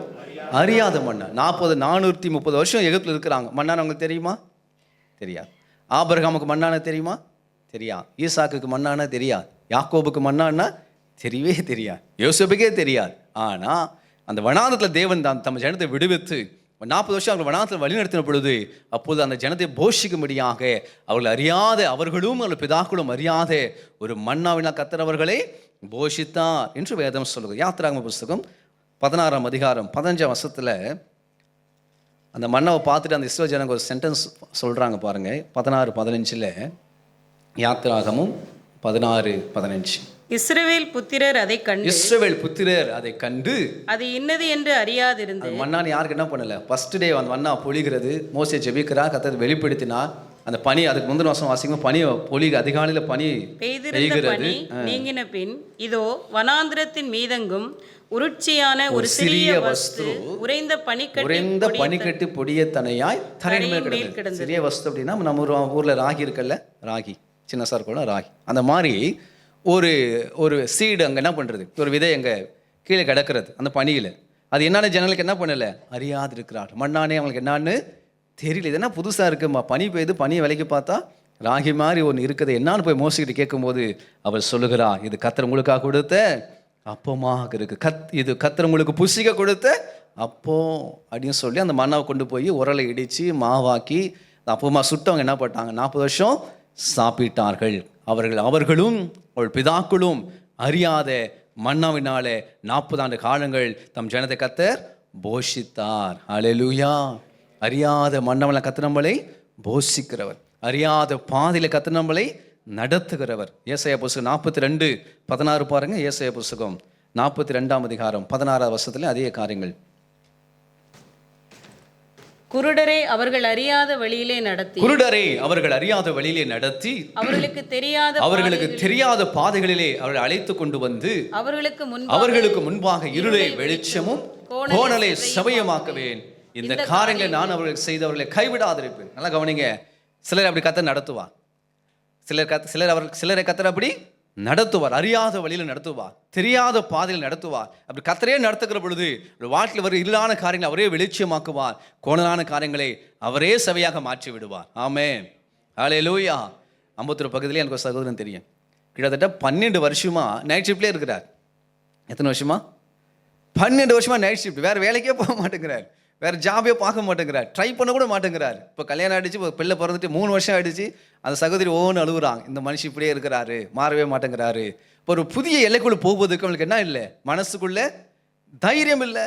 அறியாத மன்னா. 430 வருஷம் எகிப்தில் இருக்கிறாங்க. மன்னான்னு அவங்களுக்கு தெரியுமா? தெரியாது. ஆபிரகாமுக்கு மன்னான தெரியுமா? தெரியாது. ஈசாக்குக்கு மன்னானா தெரியாது. யாக்கோபுக்கு மன்னானா தெரியவே தெரியாது. யோசேப்புக்கே தெரியாது. ஆனால் அந்த வனாந்தத்தில் தேவன் தான் தம் ஜனத்தை விடுவித்து 40 வருஷம் அவங்க வனாந்தத்தில் வழிநடத்தின பொழுது, அப்போது அந்த ஜனத்தை போஷிக்கும்படியாக அவர்கள் அறியாத, அவர்களும் அவர்கள் பிதாக்களும் அறியாத ஒரு மன்னாவினால் கர்த்தர் அவர்களை போஷித்தார் என்று வேதம் சொல்லுது. யாத்திராகம புஸ்தகம் 16ஆம் அதிகாரம் 15ஆம் வசனத்தில் அந்த மன்னாவை பார்த்துட்டு அந்த இஸ்ரவேல் ஜனங்க ஒரு சென்டென்ஸ் சொல்கிறாங்க பாருங்க. 16:15 யாத்திராகமும் 16:15. இஸ்ரவேல் புத்திரர் அதை கண்டு அது இன்னது என்று அறியாதிருந்து. மன்னான்னு யாருக்கு என்ன பண்ணல? ஃபர்ஸ்ட் டே அந்த மன்னா பொழிகிறது. மோசே ஜெபிக்கிறா, கர்த்தர் வெளிப்படுத்தினார். அந்த பனி, அதுக்கு முந்தின வருஷம் வாசிக்கும், பனி பொழிக, அதிகாலையில் பனி பெய்கிறது. நீங்கின பின் இதோ வனாந்திரத்தின் மீதெங்கும் உருட்சியான ஒரு சிறிய வஸ்து உறைந்த பனிக்கட்டு பொடிய தனையாய் தரையின் மேல் கிடந்தது. சிறிய வஸ்து அப்படின்னா நம்ம ஊரில் ராகி இருக்குல்ல, ராகி சின்ன சார் கூட ராகி, அந்த மாதிரி ஒரு சீடு அங்கே என்ன பண்ணுறது, ஒரு விதை அங்கே கீழே கிடக்கிறது அந்த பனியில். அது என்னன்னு ஜனங்களுக்கு என்ன பண்ணலை? அறியாது இருக்கிறார். மண்ணானே அவங்களுக்கு என்னான்னு தெரியல. இது என்ன புதுசாக இருக்குமா? பனி பெய்யுது, பனியை விலைக்கு பார்த்தா ராகி மாதிரி ஒன்று இருக்குது என்னான்னு போய் மோசிக்கிட்டு கேட்கும்போது அவர் சொல்லுகிறா, இது கர்த்தர் உங்களுக்காக கொடுத்த அப்பமாக இருக்கு, இது கர்த்தர் உங்களுக்கு புசிக்க கொடுத்த அப்போ அப்படின்னு சொல்லி அந்த மண்ணாவை கொண்டு போய் உரலை இடித்து மாவாக்கி அப்பமா சுட்டவங்க என்ன பண்ணாங்க, 40 வருஷம் சாப்பிட்டார்கள். அவர்களும் அவள் பிதாக்களும் அறியாத மன்னாவினாலே 40 ஆண்டு காலங்கள் தம் ஜனத்தை கர்த்தர் போஷித்தார். ஹல்லேலூயா. அறியாத மன்னவளை கர்த்தர் நம்மளை போஷிக்கிறவர், அறியாத பாதையில கர்த்தர் நம்மளை நடத்துகிறவர். ஏசாயா புஸ்தகம் 42:16 பாருங்க. ஏசாயா புஸ்தகம் 42ஆம் அதிகாரம் 16ஆவது வசனத்துல அதே காரியங்கள். குருடரை அவர்கள் அறியாத வழியிலே நடத்தி அவர்களுக்கு தெரியாத பாதைகளிலே அவர்கள் அழைத்து கொண்டு வந்து அவர்களுக்கு முன்பாக இருளை வெளிச்சமும் கோணலை சமயமாக்குவேன். இந்த காரியங்களை நான் அவர்களுக்கு செய்தவர்களை கைவிடாதிருப்பேன். நல்லா கவனிங்க. சிலர் அப்படி கர்த்தர் நடத்துவார், சிலரை கர்த்தர் அப்படி நடத்துவார், அறியாத வழியில் நடத்துவார், தெரியாத பாதையில் நடத்துவார். அப்படி கர்த்தரே நடத்துகிற பொழுது வாழ்க்கையில் வர இருளான காரியங்களை அவரே வெளிச்சமாக்குவார், கோணலான காரியங்களை அவரே சபையாக மாற்றி விடுவார். ஆமென். ஹல்லேலூயா. அம்பத்தூர் பக்கத்துலேயே எனக்கு ஒரு சகோதரன் தெரியும், கிட்டத்தட்ட 12 வருஷமா நைட் ஷிஃப்ட்லேயே இருக்கிறார். எத்தனை வருஷமா? 12 வருஷமா நைட் ஷிஃப்ட். வேறு வேலைக்கே போக மாட்டேங்கிறார், வேறு ஜாபே பார்க்க மாட்டேங்கிறார், ட்ரை பண்ண கூட மாட்டேங்கிறார். இப்போ கல்யாணம் ஆகிடுச்சு, இப்போ பிள்ளை பிறந்துட்டு 3 வருஷம் ஆகிடுச்சு. அந்த சகோதரி ஒவ்வொன்று அழுகுறாங்க, இந்த மனுஷன் இப்படியே இருக்கிறாரு, மாறவே மாட்டேங்கிறாரு. இப்போ ஒரு புதிய எல்லைக்குள்ளே போகும்போதுக்கு அவங்களுக்கு என்ன இல்லை, மனசுக்குள்ளே தைரியம் இல்லை.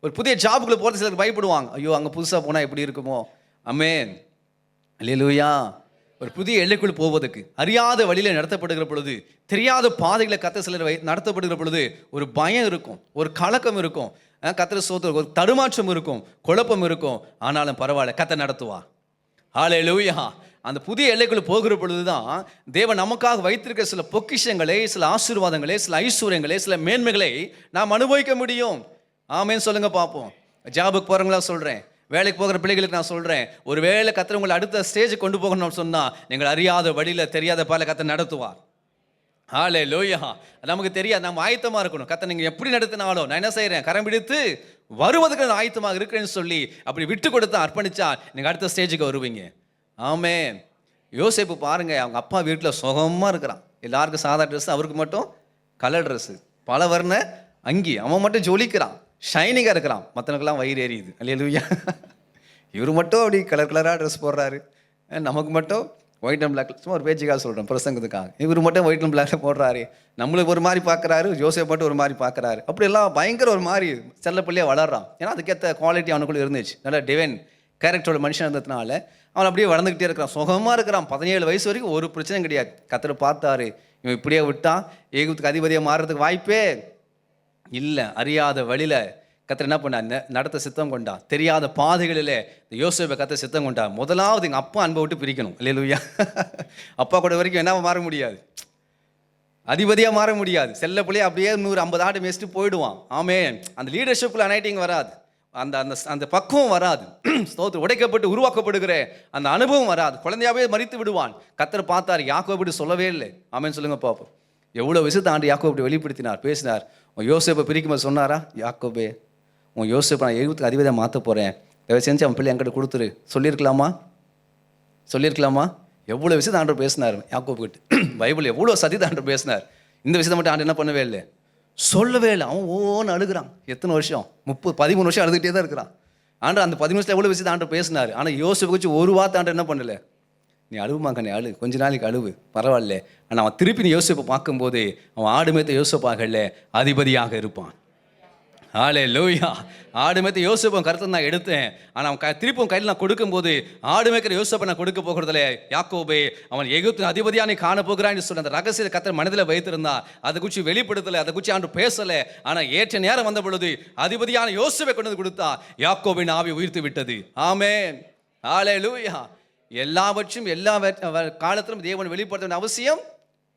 ஒரு புதிய ஜாபுக்குள்ளே போகிறது சிலருக்கு பயப்படுவாங்க, ஐயோ அங்கே புதுசாக போனால் எப்படி இருக்குமோ. ஆமென். அல்லேலூயா. ஒரு புதிய எல்லைக்குள் போவதற்கு அறியாத வழியில் நடத்தப்படுகிற பொழுது, தெரியாத பாதைகளை கர்த்தர் சிலர் நடத்தப்படுகிற பொழுது ஒரு பயம் இருக்கும், ஒரு கலக்கம் இருக்கும், கர்த்தர் சோதனை, ஒரு தடுமாற்றம் இருக்கும், குழப்பம் இருக்கும். ஆனாலும் பரவாயில்ல, கர்த்தர் நடத்துவா. ஹல்லேலூயா. அந்த புதிய எல்லைக்குள்ள போகிற பொழுதுதான் தேவன் நமக்காக வைத்திருக்கிற சில பொக்கிஷங்களை, சில ஆசீர்வாதங்களை, சில ஐஸ்வர்யங்களை, சில மேன்மைகளை நாம் அனுபவிக்க முடியும். ஆமென் சொல்லுங்க பார்ப்போம். ஜாபுக்கு போகிறவங்களா சொல்கிறேன், வேலைக்கு போகிற பிள்ளைகளுக்கு நான் சொல்கிறேன், ஒரு வேளை கர்த்தர் உங்களை அடுத்த ஸ்டேஜுக்கு கொண்டு போகணும்னு சொன்னால் நீங்கள் அறியாத வழியில் தெரியாத பால கர்த்தர் நடத்துவார். ஹல்லேலூயா. நமக்கு தெரியாது, நம்ம ஆயத்தமாக இருக்கணும். கர்த்தர் நீங்கள் எப்படி நடத்தினாலும் நான் என்ன செய்கிறேன், கரம் பிடித்து வருவதற்கு நான் ஆயத்தமாக இருக்கிறேன்னு சொல்லி அப்படி விட்டு கொடுத்தா, அர்ப்பணிச்சா நீங்கள் அடுத்த ஸ்டேஜுக்கு வருவீங்க. ஆமென். யோசேப்பு பாருங்க, அவங்க அப்பா வீட்டில் சுகமாக இருக்கிறான், எல்லாருக்கும் சாதா ட்ரெஸ், அவருக்கு மட்டும் கலர் ட்ரெஸ்ஸு, பல வர்ண அங்கி, அவன் மட்டும் ஜொலிக்கிறான், ஷைனிங்காக இருக்கிறான், மற்றவனுக்கெல்லாம் வயிறு எரியுது. அல்லேலூயா. இவர் மட்டும் அப்படி கலர் கலராக ட்ரெஸ் போடுறாரு, நமக்கு மட்டும் ஒயிட் அண்ட் பிளாக். சும்மா ஒரு பேச்சுக்காக சொல்கிறேன், பிரசங்கத்துக்காக. இவர் மட்டும் ஒயிட் அண்ட் பிளாக்ல போடுறாரு, நம்மளுக்கு ஒரு மாதிரி பார்க்குறாரு, ஜோசப் மட்டும் ஒரு மாதிரி பார்க்குறாரு. அப்படியெல்லாம் பயங்கர ஒரு மாதிரி செல்ல பிள்ளையாக வளர்றான். ஏன்னா அதுக்கேற்ற குவாலிட்டி அவனுக்குள்ளே இருந்துச்சு, நல்லா டிவைன் கேரக்டரோட மனுஷன் இருந்ததுனால அவன் அப்படியே வளர்ந்துக்கிட்டே இருக்கிறான், சுகமாக இருக்கிறான். 17 வயசு வரைக்கும் ஒரு பிரச்சனையும் கிடையாது. கர்த்தர் பார்த்தாரு, இவன் இப்படியே விட்டான் எகிப்துக்கு அதிபதியாக மாறுறதுக்கு வாய்ப்பே இல்லை. அறியாத வழியில் கர்த்தர் என்ன பண்ணார், நடத்த சித்தம் கொண்டா. தெரியாத பாதைகளில் யோசேப்பை கர்த்தர் சித்தம் கொண்டா. முதலாவது எங்கள் அப்பா அன்பை விட்டு பிரிக்கணும். அல்லேலூயா. அப்பா கூட வரைக்கும் என்ன மாற முடியாது, அதிபதியாக மாற முடியாது. செல்ல பிள்ளைய அப்படியே 150 ஆண்டு மேய்ச்சிட்டு போயிடுவான். ஆமென். அந்த லீடர்ஷிப்பில் அனைட்டிங் வராது, அந்த அந்த அந்த பக்குவம் வராது. ஸ்தோத்திரம். உடைக்கப்பட்டு உருவாக்கப்படுகிற அந்த அனுபவம் வராது. குழந்தையாவே மறித்து விடுவான். கர்த்தர் பார்த்தார், யாக்கோபு இப்படி சொல்லவே இல்லை. ஆமென் சொல்லுங்க பார்ப்போம். எவ்வளோ விஷயத்தை ஆண்டு யாக்கோபு இப்படி வெளிப்படுத்தினார், பேசினார். உன் யோசேப்பை பிரிக்கும்போது சொன்னாரா, யாக்கோபே உன் யோசேப்பை நான் எகிப்துக்கு அதிபதியாக மாற்ற போகிறேன், தயவு செஞ்சு அவன் பிள்ளை என்கிட்ட கொடுத்துரு சொல்லியிருக்கலாமா? எவ்வளோ விஷயத்தை ஆண்டு பேசினார் யாக்கோபு கிட்ட. பைபிள் எவ்வளோ சதித்தை ஆண்டு பேசினார். இந்த விஷயத்தை மட்டும் ஆண்டு என்ன பண்ணவே இல்லை, சொல்லவே இல்லை. அவன் ஓன்னு அழுகிறான். எத்தனை வருஷம்? 13 வருஷம் அழுதுகிட்டே தான் இருக்கிறான். ஆண்டு அந்த 13 வருஷத்தில் எவ்வளோ விஷயத்தை ஆண்டு பேசினார். ஆனால் யோசிப்பு வச்சு ஒரு வார்த்தை ஆண்டு என்ன பண்ணல, நீ அழுவுமாக்கண்ணே, அழு, கொஞ்ச நாளைக்கு அழுவு, பரவாயில்ல. ஆனால் அவன் திருப்பி நீ யோசிப்பை பார்க்கும்போது அவன் ஆடு மேய்த்த யோசிப்பாகல அதிபதியாக இருப்பான். ஹல்லேலூயா. ஆடு மேய்த்த யோசேப்பை கருத்தை நான் எடுத்தேன், ஆனால் அவன் திருப்பும் கையில் நான் கொடுக்கும்போது ஆடு மேய்க்கிற யோசேப்பை நான் கொடுக்க போகிறதில்ல. யாக்கோபே அவன் எகிப்து அதிபதியாக நீ காண போகிறான்னு சொல்லி அந்த ரகசியத்தை கர்த்தர் மனதில் வைத்திருந்தா. அதை குறித்து வெளிப்படுத்தலை, அதை குறித்து ஆண்டு பேசலை. ஆனால் ஏற்ற நேரம் வந்த பொழுது அதிபதியான யோசேப்பை கொண்டு வந்து கொடுத்தா. யாக்கோபின் ஆவி உயிர்த்து விட்டது. ஆமென். ஹல்லேலூயா. எல்லாவற்றும் எல்லா காலத்திலும் தேவன் வெளிப்படுத்த அவசியம்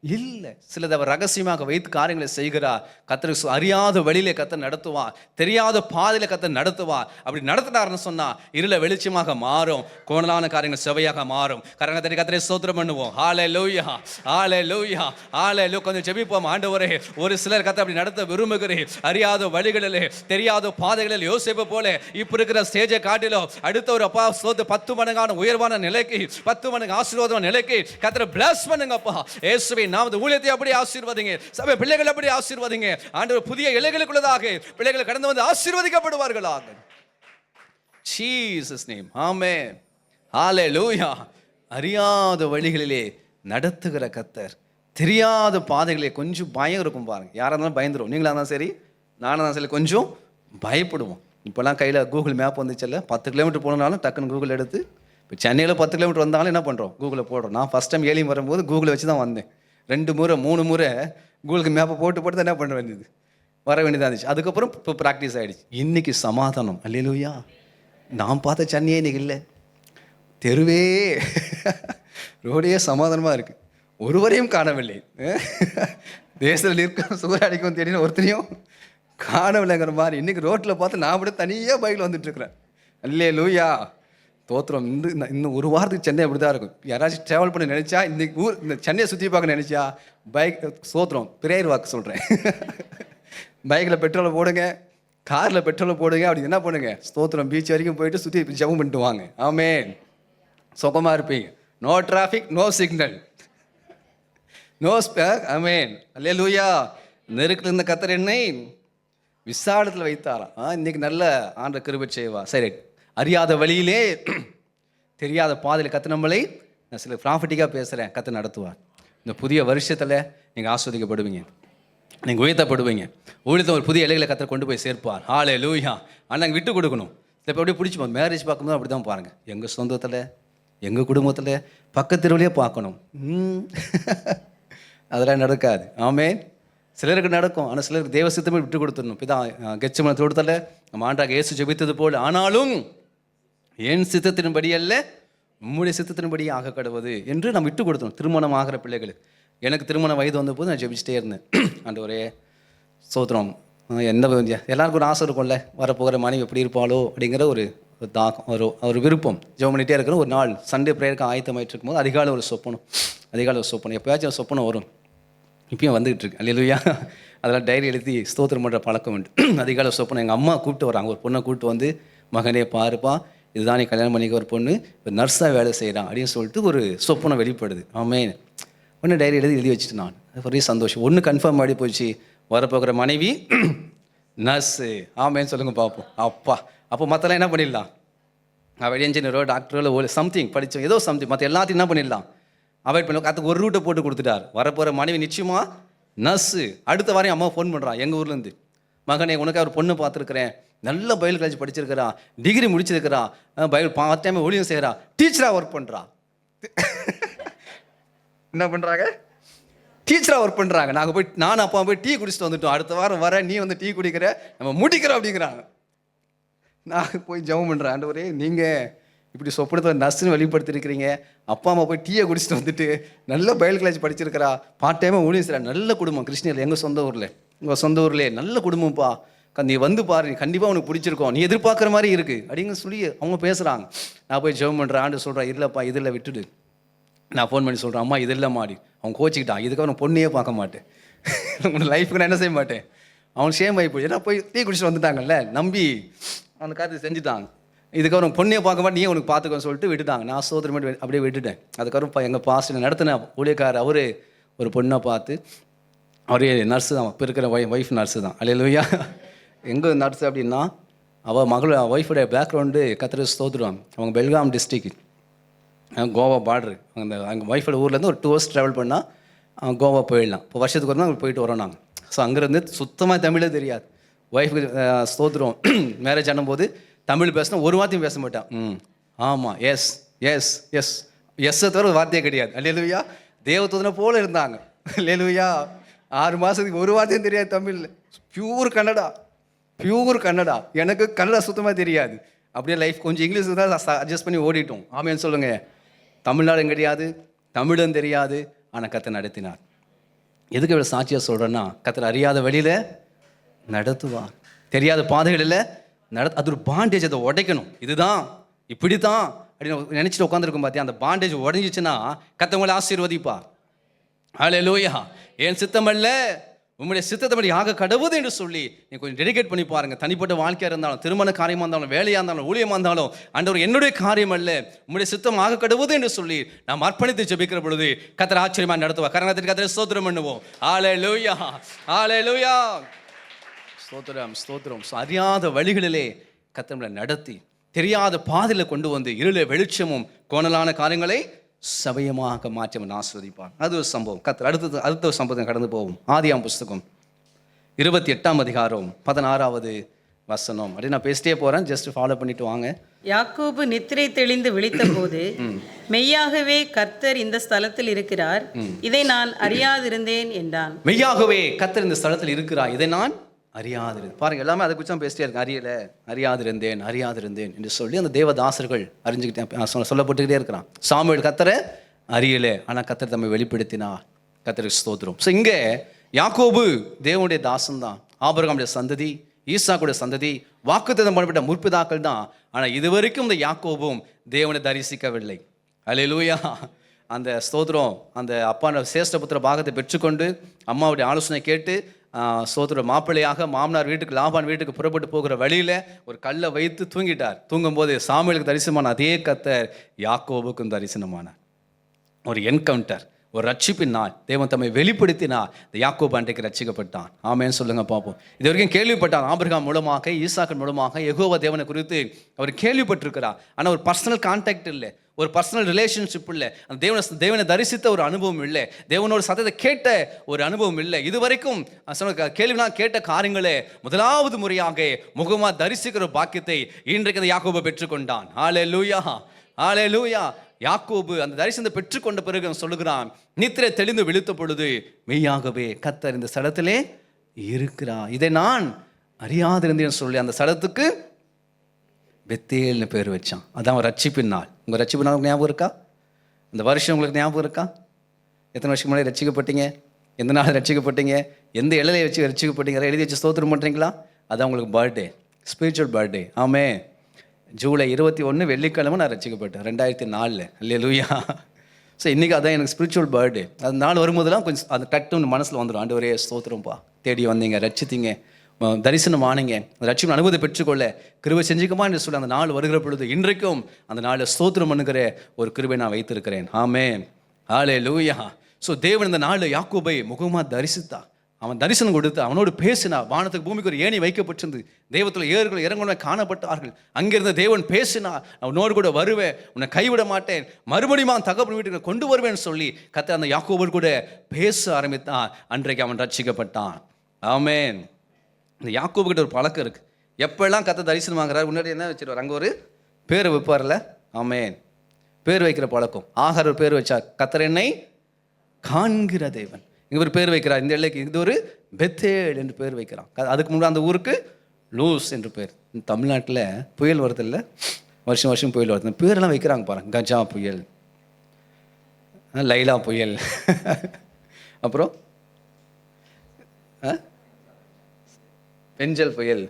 இல்லை. சிலது அவர் ரகசியமாக வைத்து காரியங்களை செய்கிறார். கர்த்தருக்கு அறியாத வழியிலே கர்த்தர் நடத்துவார், தெரியாத பாதையில கர்த்தர் நடத்துவார். அப்படி நடத்தினார்னு சொன்னா இருள வெளிச்சமாக மாறும், கோணலான காரியங்கள் செவையாக மாறும். கரங்க தட்டி கர்த்தரை ஸ்தோத்திரம் பண்ணுவோம். ஹல்லேலூயா, ஹல்லேலூயா, ஹல்லேலூயா. கொஞ்சம் ஜெபிப்போம். ஆண்டவரே, ஒரு சிலர் கர்த்தர் அப்படி நடத்த விரும்புகிறேன். அறியாத வழிகளிலே, தெரியாத பாதைகளில் யோசேப்பு போல இப்ப இருக்கிற ஸ்டேஜை காட்டிலும் அடுத்த ஒரு அப்பா ஸ்தோத்திர 10 மடங்கான உயர்வான நிலைக்கு, 10 மடங்கு ஆசீர்வாதமான நிலைக்கு கர்த்தரை பிளஸ் பண்ணுங்கப்பா. இயேசுவே நாம ஊழியத்தை அப்படி ஆசீர்வதிங்க, சபை பிள்ளைகள் அப்படி ஆசீர்வதிங்க. ஆண்டவர் புதிய இலைகளுக்குள்ளதாக பிள்ளைகள் கடந்து வந்து ஆசீர்வதிக்கப்படுவார்களாக. ஜீசஸ் நேம், ஆமென், ஹல்லேலூயா. அறியாத வழிகளிலே நடத்துகிற கர்த்தர், தெரியாத பாதைகளிலே கொஞ்சம் பயம் இருக்கும் பாருங்க. யாரா இருந்தாலும் பயந்துரும். நீங்களா இருந்தாலும் சரி, நானும் தான் சரி, கொஞ்சம் பயப்படுவோம். இப்போல்லாம் கையில் கூகுள் மேப் வந்துச்சுல்ல, 10 கிலோமீட்டர் போனாலும் டக்குன்னு கூகுள் எடுத்து, இப்போ சென்னையில் 10 கிலோமீட்டர் வந்தாலும் என்ன பண்ணுறோம், கூகுளில் போடுறோம். நான் ஃபஸ்ட் டைம் ஏலியும் வரும்போது கூகுளை வச்சு தான் வந்தேன். 2 முறை 3 முறை கூகுளுக்கு மேப்பை போட்டு தான் என்ன பண்ண வேண்டியது, வர வேண்டியதாக இருந்துச்சு. அதுக்கப்புறம் இப்போ ப்ராக்டிஸ் ஆகிடுச்சு. இன்றைக்கி சமாதானம். அல்லேலூயா. நான் பார்த்த சென்னையே இன்றைக்கி இல்லை, தெருவே ரோடே சமாதானமாக இருக்குது. ஒருவரையும் காணவில்லை. தேசத்தில் இருக்க சூறாடிக்கும் தேடின ஒருத்தனையும் காணவில்லைங்கிற மாதிரி இன்றைக்கி ரோட்டில் பார்த்து நான் கூட தனியாக பைக்கில் வந்துட்டுருக்குறேன். அல்லேலூயா, தோத்திரம். இன்னும் ஒரு வாரத்துக்கு சென்னை அப்படி தான் இருக்கும். யாராச்சும் ட்ராவல் பண்ண நினச்சா, இந்த சென்னையை சுற்றி பார்க்க நினச்சா பைக் சோத்திரம் பிரேயர் வாக்கு சொல்கிறேன். பைக்கில் பெட்ரோலை போடுங்க, காரில் பெட்ரோலை போடுங்க. அப்படி என்ன பண்ணுங்க, ஸ்தோத்திரம் பீச் வரைக்கும் போயிட்டு சுற்றி ஜெபம் பண்ணிட்டு வாங்க. ஆமென், சுகமாக இருப்பீங்க. No traffic, no signal, no spec. Amen, hallelujah. நெருக்கில் இருந்த கர்த்தர் என்னை விசாலத்தில் வைத்தாராம். இன்னைக்கு நல்ல ஆண்ட கிருபை செய்வா. சரி, அறியாத வழியிலே, தெரியாத பாதையில் கத்து நம்மளை, நான் சில ப்ராஃபிட்டிக்காக பேசுகிறேன், கத்து நடத்துவார். இந்த புதிய வருஷத்தில் நீங்கள் ஆஸ்வதிக்கப்படுவீங்க, நீங்கள் உயர்த்தப்படுவீங்க. ஊழியத்தை ஒரு புதிய இலைகளை கத்தரை கொண்டு போய் சேர்ப்பார். ஹல்லேலூயா. ஆனால் நாங்கள் விட்டு கொடுக்கணும். இப்போ அப்படியே பிடிச்சிப்போம். மேரேஜ் பார்க்கும்போது அப்படி தான் பாருங்கள். எங்கள் சொந்தத்தில், எங்கள் குடும்பத்தில், பக்கத்து தெருவிலே பார்க்கணும். அதெல்லாம் நடக்காது. ஆமென். சிலருக்கு நடக்கும், ஆனால் சிலருக்கு தேவ சித்தமே விட்டு கொடுத்துடணும். இப்போ தான் கெச்சமன தோட்டத்தில் நம்ம ஆண்டாக இயேசு ஜெபித்தது போல், ஆனாலும் என் சித்தத்தின்படி அல்ல உம்முடைய சித்தத்தின்படி ஆக கடவுது என்று நம்ம விட்டு கொடுத்தோம். திருமணம் ஆகிற பிள்ளைகளுக்கு, எனக்கு திருமண வயது வந்தபோது நான் ஜெபிச்சிட்டே இருந்தேன். ஆண்டவரே ஸ்தோத்திரம். எல்லாருக்கும் ஒரு ஆசை இருக்கும்ல, வரப்போகிற மனைவி எப்படி இருப்பாளோ அப்படிங்கிற ஒரு தாக்கம், ஒரு விருப்பம். ஜெபம் பண்ணிகிட்டே இருக்கிறோம். ஒரு நாள் சண்டே ப்ரேயருக்கு ஆயத்தமாயிட்டு இருக்கும்போது அதிகாலை ஒரு சொப்பனம், எப்போயாச்சும் சொப்பனம் வரும். இப்பயும் வந்துகிட்டு இருக்கு. அல்லேலூயா. அதெல்லாம் டைரி எழுதி ஸ்தோத்திரம் பண்ணுற பழக்கம் உண்டு. அதிகாலை சொப்பனம் எங்கள் அம்மா கூப்பிட்டு வராங்க. ஒரு பொண்ணை கூப்பிட்டு வந்து, மகனே பாருப்பா, இதுதான் நீ கல்யாணம் பண்ணிக்க ஒரு பொண்ணு, இப்போ நர்ஸாக வேலை செய்கிறான் அப்படின்னு சொல்லிட்டு ஒரு சொப்பனம் வெளிப்படுது. ஆமென். ஒன்று டைரி எழுதி வச்சுட்டு நான் ஒரே சந்தோஷம். ஒன்று கன்ஃபார்ம் ஆகி போச்சு, வரப்போகிற மனைவி நர்ஸு. ஆமேன்னு சொல்லுங்க பார்ப்போம். அப்பா, அப்போ மற்றெல்லாம் என்ன பண்ணிடலாம், அவள் என்ஜினியரோ டாக்டரோ சம்திங் படித்தோம், ஏதோ சம்திங், மற்ற எல்லாத்தையும் என்ன பண்ணிடலாம், அவாய்ட் பண்ணி அதுக்கு ஒரு ரூட்டை போட்டு கொடுத்துட்டார். வரப்போகிற மனைவி நிச்சயமாக நர்ஸு. அடுத்த வாரம் அம்மா ஃபோன் பண்ணுறான் எங்கள் ஊர்லேருந்து, மகனே உனக்கு அவர் பொண்ணு பார்த்துருக்குறேன், நல்ல பயோலஜி காலேஜ் படிச்சிருக்கிறா, டிகிரி முடிச்சிருக்கிறா, பார்ட் டைம் ஊழியம் செய்கிறா, டீச்சராக ஒர்க் பண்ணுறா. என்ன பண்ணுறாங்க, டீச்சராக ஒர்க் பண்ணுறாங்க. நாங்கள் போய் நானும் அப்பா போய் டீ குடிச்சிட்டு வந்துட்டோம். அடுத்த வாரம் வர, நீ வந்து டீ குடிக்கிற, நம்ம முடிக்கிறோம் அப்படிங்கிறாங்க. நான் போய் ஜெபம் பண்ணுறேன். ஆண்டவரே, நீங்கள் இப்படி சொப்பனத்தை நர்ஸ்ன்னு வெளிப்படுத்திருக்கிறீங்க, அப்பா அம்மா போய் டீயை குடிச்சிட்டு வந்துட்டு நல்ல பயோலஜி காலேஜ் படிச்சிருக்கிறா, பார்ட் டைமாக ஊழியம் செய்கிறா, நல்ல குடும்பம், கிருஷ்ணகிரி எங்கள் சொந்த ஊரில், உங்கள் சொந்த ஊர்லேயே நல்ல குடும்பம்ப்பா, நீ வந்து பாரு, நீ கண்டிப்பாக உனக்கு பிடிச்சிருக்கோம், நீ எதிர்பார்க்குற மாதிரி இருக்குது அப்படிங்க சொல்லி அவங்க பேசுகிறாங்க. நான் போய் ஜெபம் பண்ணுறேன். ஆண்டு சொல்கிறேன், இல்லைப்பா இதில் விட்டுடு. நான் ஃபோன் பண்ணி சொல்கிறேன், அம்மா இது இல்லை மாடி. அவன் கோச்சிக்கிட்டான், இதுக்கப்புறம் பொண்ணையே பார்க்க மாட்டேன், உன் லைஃபுக்கு நான் என்ன செய்ய மாட்டேன். அவன் ஷேம் ஆகி போய், ஏன்னா போய் டீ குடிச்சிட்டு வந்துட்டாங்கல்ல, நம்பி அந்த காரியத்தை செஞ்சுட்டாங்க. இதுக்கப்புறம் பொண்ணையை பார்க்க மாட்டேன், நீ உனக்கு பார்த்துக்கோன்னு சொல்லிட்டு விட்டுட்டாங்க. நான் சோதனை மட்டும் அப்படியே விட்டுட்டேன். அதுக்கப்புறம் எங்கள் பாஸ்டர் நடத்தின ஊழியக்காரர் அவரே ஒரு பொண்ணை பார்த்து, அவரே நர்ஸு தான், இப்போ இருக்கிற ஒய்ஃப் நர்ஸு தான். அல்லேலூயா. எங்கே நர்ஸு அப்படின்னா, அவள் ஒய்ஃபுடைய பேக்ரவுண்டு கத்திர ஸ்தோத்திரம். அவங்க பெல்காம் டிஸ்ட்ரிக்ட், கோவா பார்டரு. அங்கே ஒய்ஃபோட ஊர்லேருந்து ஒரு 2 hours ட்ராவல் பண்ணால் கோவா போயிடலாம். இப்போ வருஷத்துக்கு ஒரு நாள் போயிட்டு வரோம் நாங்கள். ஸோ அங்கேருந்து சுத்தமாக தமிழே தெரியாது. ஒய்ஃபுக்கு ஸ்தோத்திரம் மேரேஜ் ஆனும்போது தமிழ் பேசினா ஒரு வார்த்தையும் பேச மாட்டான். ஆமாம், எஸ் எஸ் எஸ் எஸ்ஸை தவிர ஒரு வார்த்தையே கிடையாது. அல்லேலூயா. தேவதூதனை போல இருந்தாங்க. அல்லேலூயா. 6 மாதத்துக்கு ஒரு வார்த்தையும் தெரியாது தமிழில். பியூர் கன்னடா. எனக்கு கன்னடா சுத்தமாக தெரியாது. அப்படியே லைஃப் கொஞ்சம் இங்கிலீஷ் தான் அட்ஜஸ்ட் பண்ணி ஓடிட்டோம். ஆமேன்னு சொல்லுங்கள். தமிழ்நாடும் கிடையாது, தமிழும் தெரியாது, ஆனால் கர்த்தர் நடத்தினார். எதுக்கு இவ்வளோ சாட்சியாக சொல்கிறேன்னா, கர்த்தர் அறியாத வழியில் நடத்துவார், தெரியாத பாதைகளில் அது ஒரு பாண்டேஜ், அதை உடைக்கணும். இதுதான் இப்படி தான் அப்படின்னு நினச்சிட்டு உட்காந்துருக்கும் பார்த்தியா, அந்த பாண்டேஜ் உடஞ்சிச்சுன்னா கர்த்தர் ஆசீர்வதிப்பார். ஹல்லேலூயா. என் சித்தமல்ல உங்களுடைய சித்தத்தபடி ஆக கடவுது என்று சொல்லி நீ கொஞ்சம் டெடிகேட் பண்ணி பாருங்க. தனிப்பட்ட வாழ்க்கையாக இருந்தாலும், திருமண காரியமாக இருந்தாலும், வேலையாக இருந்தாலும், ஊழியமாக இருந்தாலும், ஆண்டவர் என்னுடைய காரியம் அல்ல உங்களுடைய சித்தம் ஆக கடவுது என்று சொல்லி நாம் அர்ப்பணித்து ஜெபிக்கிற பொழுது கர்த்தர் ஆச்சரியமாக நடத்துவார். கரங்கத்திற்கு கர்த்தரை ஸ்தோத்திரம் பண்ணுவோம். ஹல்லேலூயா, ஹல்லேலூயா. ஸ்தோத்திரம், ஸ்தோத்திரம். அறியாத வழிகளிலே கர்த்தர் நடத்தி தெரியாத பாதையில் கொண்டு வந்து இருள வெளிச்சமும் கோணலான காரியங்களை சபையமாக மாற்றவன் ஆஸ்வதிப்பான். அது ஒரு சம்பவம். கர்த்தர் அடுத்த ஒரு சம்பவத்தை கடந்து போவோம். ஆதியாம் புஸ்தகம் 28ஆம் அதிகாரம் 16வது வசனம். அப்படி நான் பேசிட்டே போகிறேன், ஜஸ்ட் ஃபாலோ பண்ணிட்டு வாங்க. யாக்கோபு நித்திரை தெளிந்து விழித்த போது மெய்யாகவே கர்த்தர் இந்த ஸ்தலத்தில் இருக்கிறார், இதை நான் அறியாதிருந்தேன் என்றான். மெய்யாகவே கர்த்தர் இந்த ஸ்தலத்தில் இருக்கிறார், இதை நான் அறியாதிருந்தேன். பாருங்க, எல்லாமே அதை குறித்து தான் பேசிட்டே இருக்கேன். அறியாதிருந்தேன் என்று சொல்லி அந்த தேவதாசர்கள் அறிஞ்சுக்கிட்டே சொல்லப்பட்டுக்கிட்டே இருக்கிறான். சாமுவேல் கர்த்தரை அறியலை, ஆனால் கர்த்தர் தம்மை வெளிப்படுத்தினார். கர்த்தருக்கு ஸ்தோத்திரம். ஸோ இங்கே யாக்கோபு தேவனுடைய தாசன் தான், ஆபிரகாமுடைய சந்ததி, ஈசாக்குடைய சந்ததி, வாக்குத்தத்தம் பண்ணப்பட்ட முற்பிதாக்கள் தான். ஆனால் இதுவரைக்கும் இந்த யாக்கோபும் தேவனை தரிசிக்கவில்லை. அல்லேலூயா. அந்த ஸ்தோத்திரம், அந்த அப்பா சேஷ்டபுத்திர பாகத்தை பெற்றுக்கொண்டு அம்மாவுடைய ஆலோசனை கேட்டு சோதர மாப்பிள்ளையாக மாமனார் வீட்டுக்கு, லாபான் வீட்டுக்கு புறப்பட்டு போகிற வழியில் ஒரு கல்லை வைத்து தூங்கிட்டார். தூங்கும்போது சாமுவேலுக்கு தரிசனமான அதே கர்த்தர் யாக்கோபுக்கும் தரிசனமானார். ஒரு என்கவுண்டர், ஒரு ரட்சிப்பின் நாள். தேவன் தம்மை வெளிப்படுத்தினார். இந்த யாக்கோபு அன்றைக்கு ரட்சிக்கப்பட்டான். ஆமேன்னு சொல்லுங்க பார்ப்போம். இது வரைக்கும் கேள்விப்பட்டான், ஆபிரகாம் மூலமாக, ஈசாக்கின் மூலமாக யெகோவா தேவனை குறித்து அவர் கேள்விப்பட்டிருக்கிறார். ஆனால் ஒரு பர்சனல் கான்டாக்ட் இல்லை, ஒரு பர்சனல் ரிலேஷன்ஷிப் இல்லை, அந்த தேவனை தரிசித்த ஒரு அனுபவம் இல்லை, தேவனோட சத்தத்தை கேட்ட ஒரு அனுபவம் இல்லை. இதுவரைக்கும் கேள்வினா கேட்ட காரியங்களே முதலாவது முறையாக முகமா தரிசிக்கிற பாக்கியத்தை இன்றைக்கு அந்த யாக்கோபு பெற்றுக்கொண்டான். ஹல்லேலூயா, ஹல்லேலூயா. யாக்கோபு அந்த தரிசனத்தை பெற்றுக்கொண்ட பிறகு சொல்லுகிறான், நித்திரை தெளிந்து விழித்த பொழுது மெய்யாகவே கர்த்தர் இந்த ஸ்தலத்திலே இருக்கிறார், இதை நான் அறியாதிருந்தேன் சொல்லி அந்த ஸ்தலத்துக்கு பெத்தேல்னு பேர் வச்சான். அதான் ரட்சிப்பின் நாள். உங்கள் ரட்சிப்பு நாள் ஞாபகம் இருக்கா? இந்த வருஷம் உங்களுக்கு ஞாபகம் இருக்கா? எத்தனை வருஷம் முன்னாடி ரட்சிக்கப்பட்டீங்க? எந்த நாள் ரட்சிக்கப்பட்டீங்க? எந்த இலையை வச்சு ரட்சிக்கப்பட்டீங்க? எழுதி வச்சு ஸ்தோத்திரம் பண்ணுறீங்களா? அதான் உங்களுக்கு பர்த்டே, ஸ்பிரிச்சுவல் பர்த்டே. ஆமே. ஜூலை 21 வெள்ளிக்கிழமை நான் ரட்சிக்கப்பட்டேன் 2004. அல்லேலூயா. ஸோ இன்றைக்கி அதான் எனக்கு ஸ்பிரிச்சுவல் பர்த்டே. அந்த நாள் வரும்போதெல்லாம் கொஞ்சம் அந்த டட்டுன்னு மனசில் வந்துடும், ஆண்டவரே ஸ்தோத்திரம்ப்பா, தேடி வந்தீங்க, ரட்சித்தீங்க, தரிசனம் ஆனீங்க, ரட்சிப்பின் அனுபவத்தை பெற்றுக்கொள்ள கிருபை செஞ்சுக்குமா என்று சொல்லி அந்த நாள் வருகிற பொழுது இன்றைக்கும் அந்த நாளில் ஸ்தோத்திரம் பண்ணுகிற ஒரு கிருபை நான் வைத்திருக்கிறேன். ஆமென், ஹல்லேலூயா. ஸோ தேவன் இந்த நாளில் யாக்கோபை முகமாக தரிசித்தா, அவன் தரிசனம் கொடுத்து அவனோடு பேசினா. வானத்துக்கு பூமிக்கு ஒரு ஏணி வைக்கப்பட்டிருந்து தெய்வத்தில் ஏறுகள் இறங்குன காணப்பட்டார்கள். அங்கிருந்த தேவன் பேசினார், உன்னோடு கூட வருவேன், உன்னை கைவிட மாட்டேன், மறுபடியும் தகப்பன் வீட்டுக்கு கொண்டு வருவேன்னு சொல்லி கர்த்தர் அந்த யாக்கோபோடு கூட பேச ஆரம்பித்தான். அன்றைக்கு அவன் ரட்சிக்கப்பட்டான். ஆமென். இந்த யாக்கோபுக்கிட்ட ஒரு பழக்கம் இருக்குது. எப்பெல்லாம் கர்த்தர் தரிசனம் வாங்குறாரு முன்னாடி என்ன வச்சிருவார்? அங்கே ஒரு பேரை வைப்பார்ல. ஆமென். பேர் வைக்கிற பழக்கம். ஆகார் ஒரு பேர் வச்சார், கர்த்தர் என்னை காண்கிற தேவன். இங்கே ஒரு பேர் வைக்கிறார், இந்த எல்லைக்கு இது ஒரு பெத்தேல் என்று பேர் வைக்கிறான். அதுக்கு முன்னாடி அந்த ஊருக்கு லூஸ் என்று பேர். தமிழ்நாட்டில் புயல் வருது இல்லை, வருஷம் வருஷம் புயல் வருது, பேரெல்லாம் வைக்கிறாங்க பாருங்க. கஜா புயல், லைலா புயல், அப்புறம் பெஞ்சல் புயல்.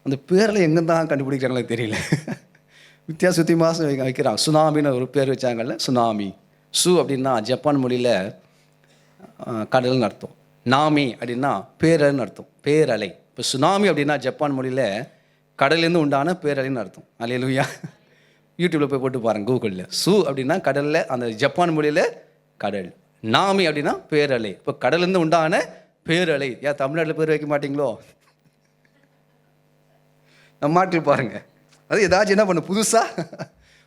அந்த பேரில் எங்கே தான் கண்டுபிடிக்கிறாங்களோ தெரியல, வித்தியாசமாக வைக்கிறாங்க. சுனாமின்னு ஒரு பேர் வச்சாங்கல்ல, சுனாமி. சு அப்படின்னா ஜப்பான் மொழியில் கடல்னு அர்த்தம். நாமி அப்படின்னா பேரல்னு அர்த்தம், பேரலை. இப்போ சுனாமி அப்படின்னா ஜப்பான் மொழியில் கடல்லேருந்து உண்டான பேரலைன்னு அர்த்தம். அல்லேலூயா. யூடியூப்பில் போய் போட்டு பாருங்கள், கூகுளில். சு அப்படின்னா கடலில், அந்த ஜப்பான் மொழியில் கடல். நாமி அப்படின்னா பேரலை. இப்போ கடல்லேருந்து உண்டான பேரலை. ஏன் தமிழ்நாட்டில் பேர் வைக்க மாட்டிங்களோ? நம்ம மாட்டில் பாருங்கள், அது ஏதாச்சும் என்ன பண்ணு புதுசாக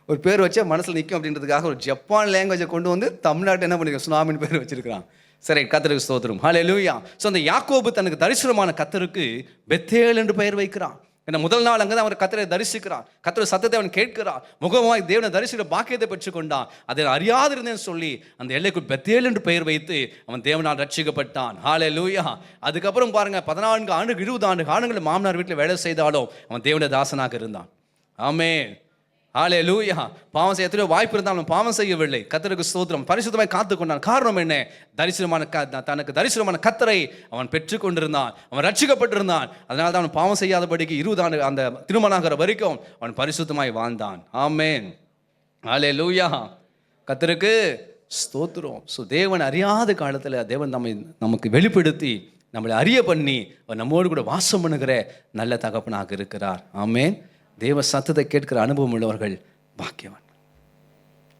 ஒரு பேர் வச்சா மனசில் நிற்கும் அப்படின்றதுக்காக ஒரு ஜப்பான் லாங்குவேஜை கொண்டு வந்து தமிழ்நாட்டை என்ன பண்ணிருக்கோம், சுனாமின்னு பேர் வச்சிருக்கிறான். சரி, கர்த்தருக்கு ஸ்தோத்திரம், ஹல்லேலூயா. ஸோ அந்த யாக்கோபு தனக்கு தரிசனமான கர்த்தருக்கு பெத்தேல் என்று பெயர் வைக்கிறான். ஏன்னா முதல் நாள் அங்கே தான் அவர் கர்த்தரை தரிசிக்கிறான், கர்த்தர் சத்தத்தை அவன் கேட்கிறான், முகமாய் தேவனை தரிசிக்கிற பாக்கியத்தை பெற்றுக்கொண்டான். அதை அறியாதிருந்தேன்னு சொல்லி அந்த எல்லைக்கு பெத்தேல் என்று பெயர் வைத்து அவன் தேவனால் ரட்சிக்கப்பட்டான். ஹல்லேலூயா. அதுக்கப்புறம் பாருங்க, 14 ஆண்டு 20 ஆண்டு காலங்களில் மாமனார் வீட்டில் வேலை செய்தாலும் அவன் தேவனுடைய தாசனாக இருந்தான். ஆமென், ஹல்லேலூயா. பாவம் செய்ய எத்தனையோ வாய்ப்பு இருந்தாலும் பாவம் செய்யவில்லை. கர்த்தருக்கு ஸ்தோத்திரம். பரிசுத்தமாய் காத்து கொண்டான். காரணம் என்ன? தனக்கு தரிசனமான கர்த்தரை அவன் பெற்று கொண்டிருந்தான். அவன் ரட்சிக்கப்பட்டிருந்தான். அதனால தான் அவன் பாவம் செய்யாதபடிக்கு 20 ஆண்டு அந்த திருமணாகிற வரைக்கும் அவன் பரிசுத்தமாய் வாழ்ந்தான். ஆமென். ஹல்லேலூயா. கர்த்தருக்கு ஸ்தோத்திரம். ஸோ தேவன் அறியாத காலத்தில் தேவன் நமக்கு வெளிப்படுத்தி நம்மளை அறிய பண்ணி அவர் நம்மோடு கூட வாசம் பண்ணுகிற நல்ல தகப்பனாக இருக்கிறார். ஆமென். தேவ சத்தத்தை கேட்கிற அனுபவம் உள்ளவர்கள் பாக்கியவான்.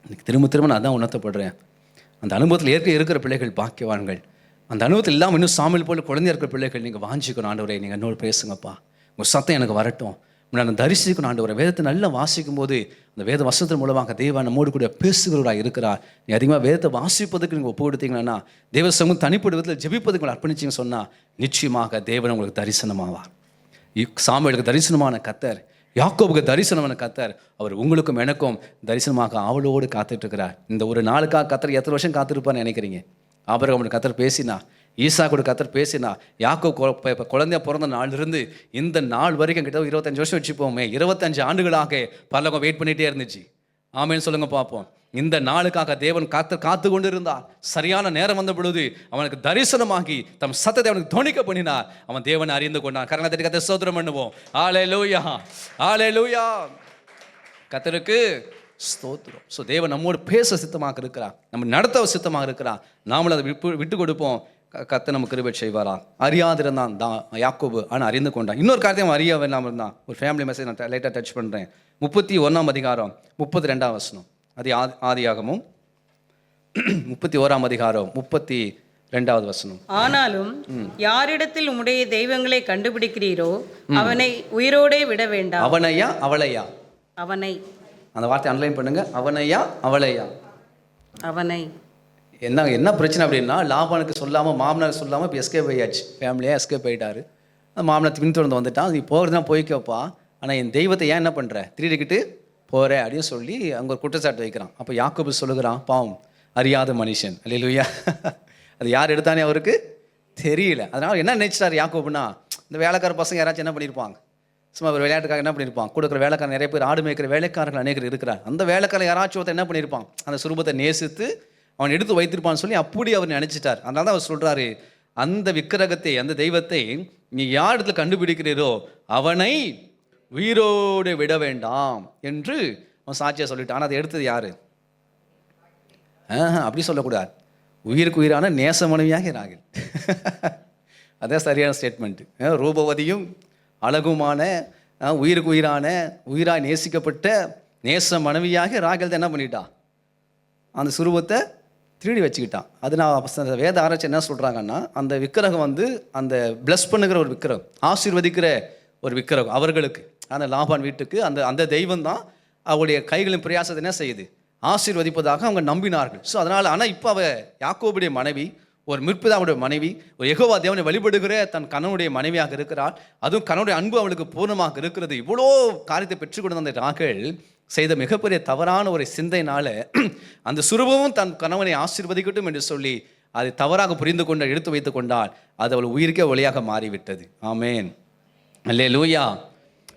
இன்னைக்கு திரும்ப நான் அதான் உணர்த்தப்படுறேன். அந்த அனுபவத்தில் இருக்கிற பிள்ளைகள் பாக்கியவான்கள். அந்த அனுபவத்தில் இல்லாமல் இன்னும் சாமியில் போல குழந்தைய இருக்கிற பிள்ளைகள் நீங்கள் வாஞ்சிக்கணும். ஆண்டவரே நீங்கள் என்னோட பேசுங்கப்பா, உங்கள் சத்தம் எனக்கு வரட்டும், நான் தரிசிக்கணும். ஆண்டவரை வேதத்தை நல்லா வாசிக்கும் போது அந்த வேத வசனத்தின் மூலமாக தேவன் நம்மோடு கூட பேசுகிறவராக இருக்கிறார். நீ அதிகமாக வேதத்தை வாசிப்பதுக்கு நீங்கள் ஒப்பு கொடுத்தீங்கன்னா, தேவ சமூகம் தனிப்பட்ட விதத்தில் ஜெபிப்பதுக்கு அர்ப்பணிச்சிங்க சொன்னால் நிச்சயமாக தேவன் உங்களுக்கு தரிசனமாவார். சாமுவேலுக்கு தரிசனமான கர்த்தர், யாக்கோபுக்கு தரிசனமான கர்த்தர், அவர் உங்களுக்கும் எனக்கும் தரிசனமாக ஆவலோடு காத்துட்டு இருக்கிறார். இந்த ஒரு நாளுக்காக கர்த்தர் எத்தனை வருஷம் காத்திருப்பான்னு நினைக்கிறீங்க? ஆபிரகாமுக்கு கர்த்தர் பேசினா, ஈசா கூட கர்த்தர் பேசினா, யாக்கோபு குழந்தைய பிறந்த நாளிலிருந்து இந்த நாள் வரைக்கும் கிட்ட 25 வருஷம் வச்சுப்போமே, 25 ஆண்டுகளாக பரலோகம் வெயிட் பண்ணிகிட்டே இருந்துச்சு. ஆமேன்னு சொல்லுங்க பார்ப்போம். இந்த நாளுக்காக தேவன் காத்து கொண்டு இருந்தார். சரியான நேரம் வந்த பொழுது அவனுக்கு தரிசனமாகி தம் சத்தத்தை அவனுக்கு துணிக்க பண்ணினார். அவன் தேவனை அறிந்து கொண்டான். கர்த்தருக்கு கர்த்தர் ஸ்தோத்திரம் பண்ணுவோம். ஹல்லேலூயா, ஹல்லேலூயா. கர்த்தருக்கு ஸ்தோத்திரம். ஸோ தேவன் நம்மோடு பேச சித்தமாக இருக்கிறார், நம்ம நடத்த சித்தமாக இருக்கிறார். நாமளும் அதை விட்டு கொடுப்போம். கர்த்தர் நம்ம கிருபை செய்வாரா? அறியாதிருந்தான் யாக்கோபு, ஆனால் அறிந்து கொண்டான். இன்னொரு காரியத்தையும் அறிய வேண்டாமல் இருந்தான். ஒரு ஃபேமிலி மெசேஜ் நான் லைட்டாக டச் பண்ணுறேன். 31ஆம் அதிகாரம் 32ஆம் வசனம். அது ஆதியாகமும் 31ஆம் அதிகாரம் 32வது வசனம். ஆனாலும் யாரிடத்தில் உம்முடைய தெய்வங்களை கண்டுபிடிக்கிறீரோ அவனை உயிரோடே விட வேண்டாம். அவனையா அவளையா? அவனை. அந்த வார்த்தை அன்லைன் பண்ணுங்க. அவனையா அவளையா? அவனை. என்ன பிரச்சனை அப்படின்னா, லாபானுக்கு சொல்லாமல் மாமனாருக்கு சொல்லாமல் இப்போ எஸ்கேப் ஆயாச்சு. ஃபேமிலியாக எஸ்கேப் ஆகிட்டாரு. மாமனார் பின்தொடர்ந்து வந்துட்டான். நீ போகிறது தான் போய்க்கப்பா, ஆனால் என் தெய்வத்தை ஏன் என்ன பண்ணுற, திருடிக்கிட்டு போகிற அப்படின்னு சொல்லி அங்கே ஒரு குற்றச்சாட்டு வைக்கிறான். அப்போ யாக்கோபு சொல்லுகிறான், பாவம் அறியாத மனுஷன். அல்லேலூயா. அது யார் எடுத்தானே அவருக்கு தெரியல. அதனால் என்ன நினைச்சிட்டார் யாக்கோபுனா, இந்த வேலைக்கார பசங்க யாராச்சும் என்ன பண்ணியிருப்பாங்க, சும்மா ஒரு விளையாட்டுக்காக என்ன பண்ணியிருப்பான், கொடுக்குற வேலைக்காரன் நிறைய பேர், ஆடு மேய்க்கிற வேலைக்காரர்கள் அநேகர் இருக்கிறார். அந்த வேலைக்காரன் யாராச்சும் ஒருத்தர் என்ன பண்ணியிருப்பான், அந்த சுரூபத்தை நேசித்து அவன் எடுத்து வைத்திருப்பான்னு சொல்லி அப்படி அவர் நினச்சிட்டார். அதனால தான் அவர் சொல்கிறாரு, அந்த விக்கிரகத்தை, அந்த தெய்வத்தை நீ யார் இடத்துல கண்டுபிடிக்கிறீரோ அவனை உயிரோடு விட வேண்டாம் என்று அவன் சாட்சியாக சொல்லிட்டான். ஆனால் அதை எடுத்தது யாரு? அப்படி சொல்லக்கூடாது. உயிருக்கு உயிரான நேச மனைவியாக ராகில். அதான் சரியான ஸ்டேட்மெண்ட்டு. ரூபவதியும் அழகுமான உயிருக்கு உயிரான உயிராய் நேசிக்கப்பட்ட நேச மனைவியாக ராகேல் என்ன பண்ணிட்டான், அந்த சுரூபத்தை திருடி வச்சுக்கிட்டான். அது நான் வேத ஆராய்ச்சி என்ன சொல்கிறாங்கன்னா, அந்த விக்கிரகம் அந்த பிளஸ் பண்ணுகிற ஒரு விக்கிரகம், ஆசீர்வதிக்கிற ஒரு விக்கிரகம் அவர்களுக்கு. அந்த லாபான் வீட்டுக்கு அந்த தெய்வம் தான் அவருடைய கைகளின் பிரயாசத்தை என்ன செய்யுது, ஆசீர்வதிப்பதாக அவங்க நம்பினார்கள். ஸோ அதனால், ஆனால் இப்போ அவ யாக்கோபுடைய மனைவி, ஒரு மிற்பிதாவுடைய மனைவி, ஒரு யெகோவா தேவனை வழிபடுகிற தன் கணவனுடைய மனைவியாக இருக்கிறாள். அதுவும் கணவனுடைய அன்பு அவளுக்கு பூர்ணமாக இருக்கிறது. இவ்வளோ காரியத்தை பெற்றுக்கொண்டு அந்த ராகேல் செய்த மிகப்பெரிய தவறான ஒரு சிந்தையினால அந்த சுரூபமும் தன் கணவனை ஆசீர்வதிக்கட்டும் என்று சொல்லி அதை தவறாக புரிந்து கொண்டு எடுத்து வைத்து கொண்டால் அது அவள் உயிருக்கே ஒளியாக மாறிவிட்டது. ஆமேன், அல்லேலூயா.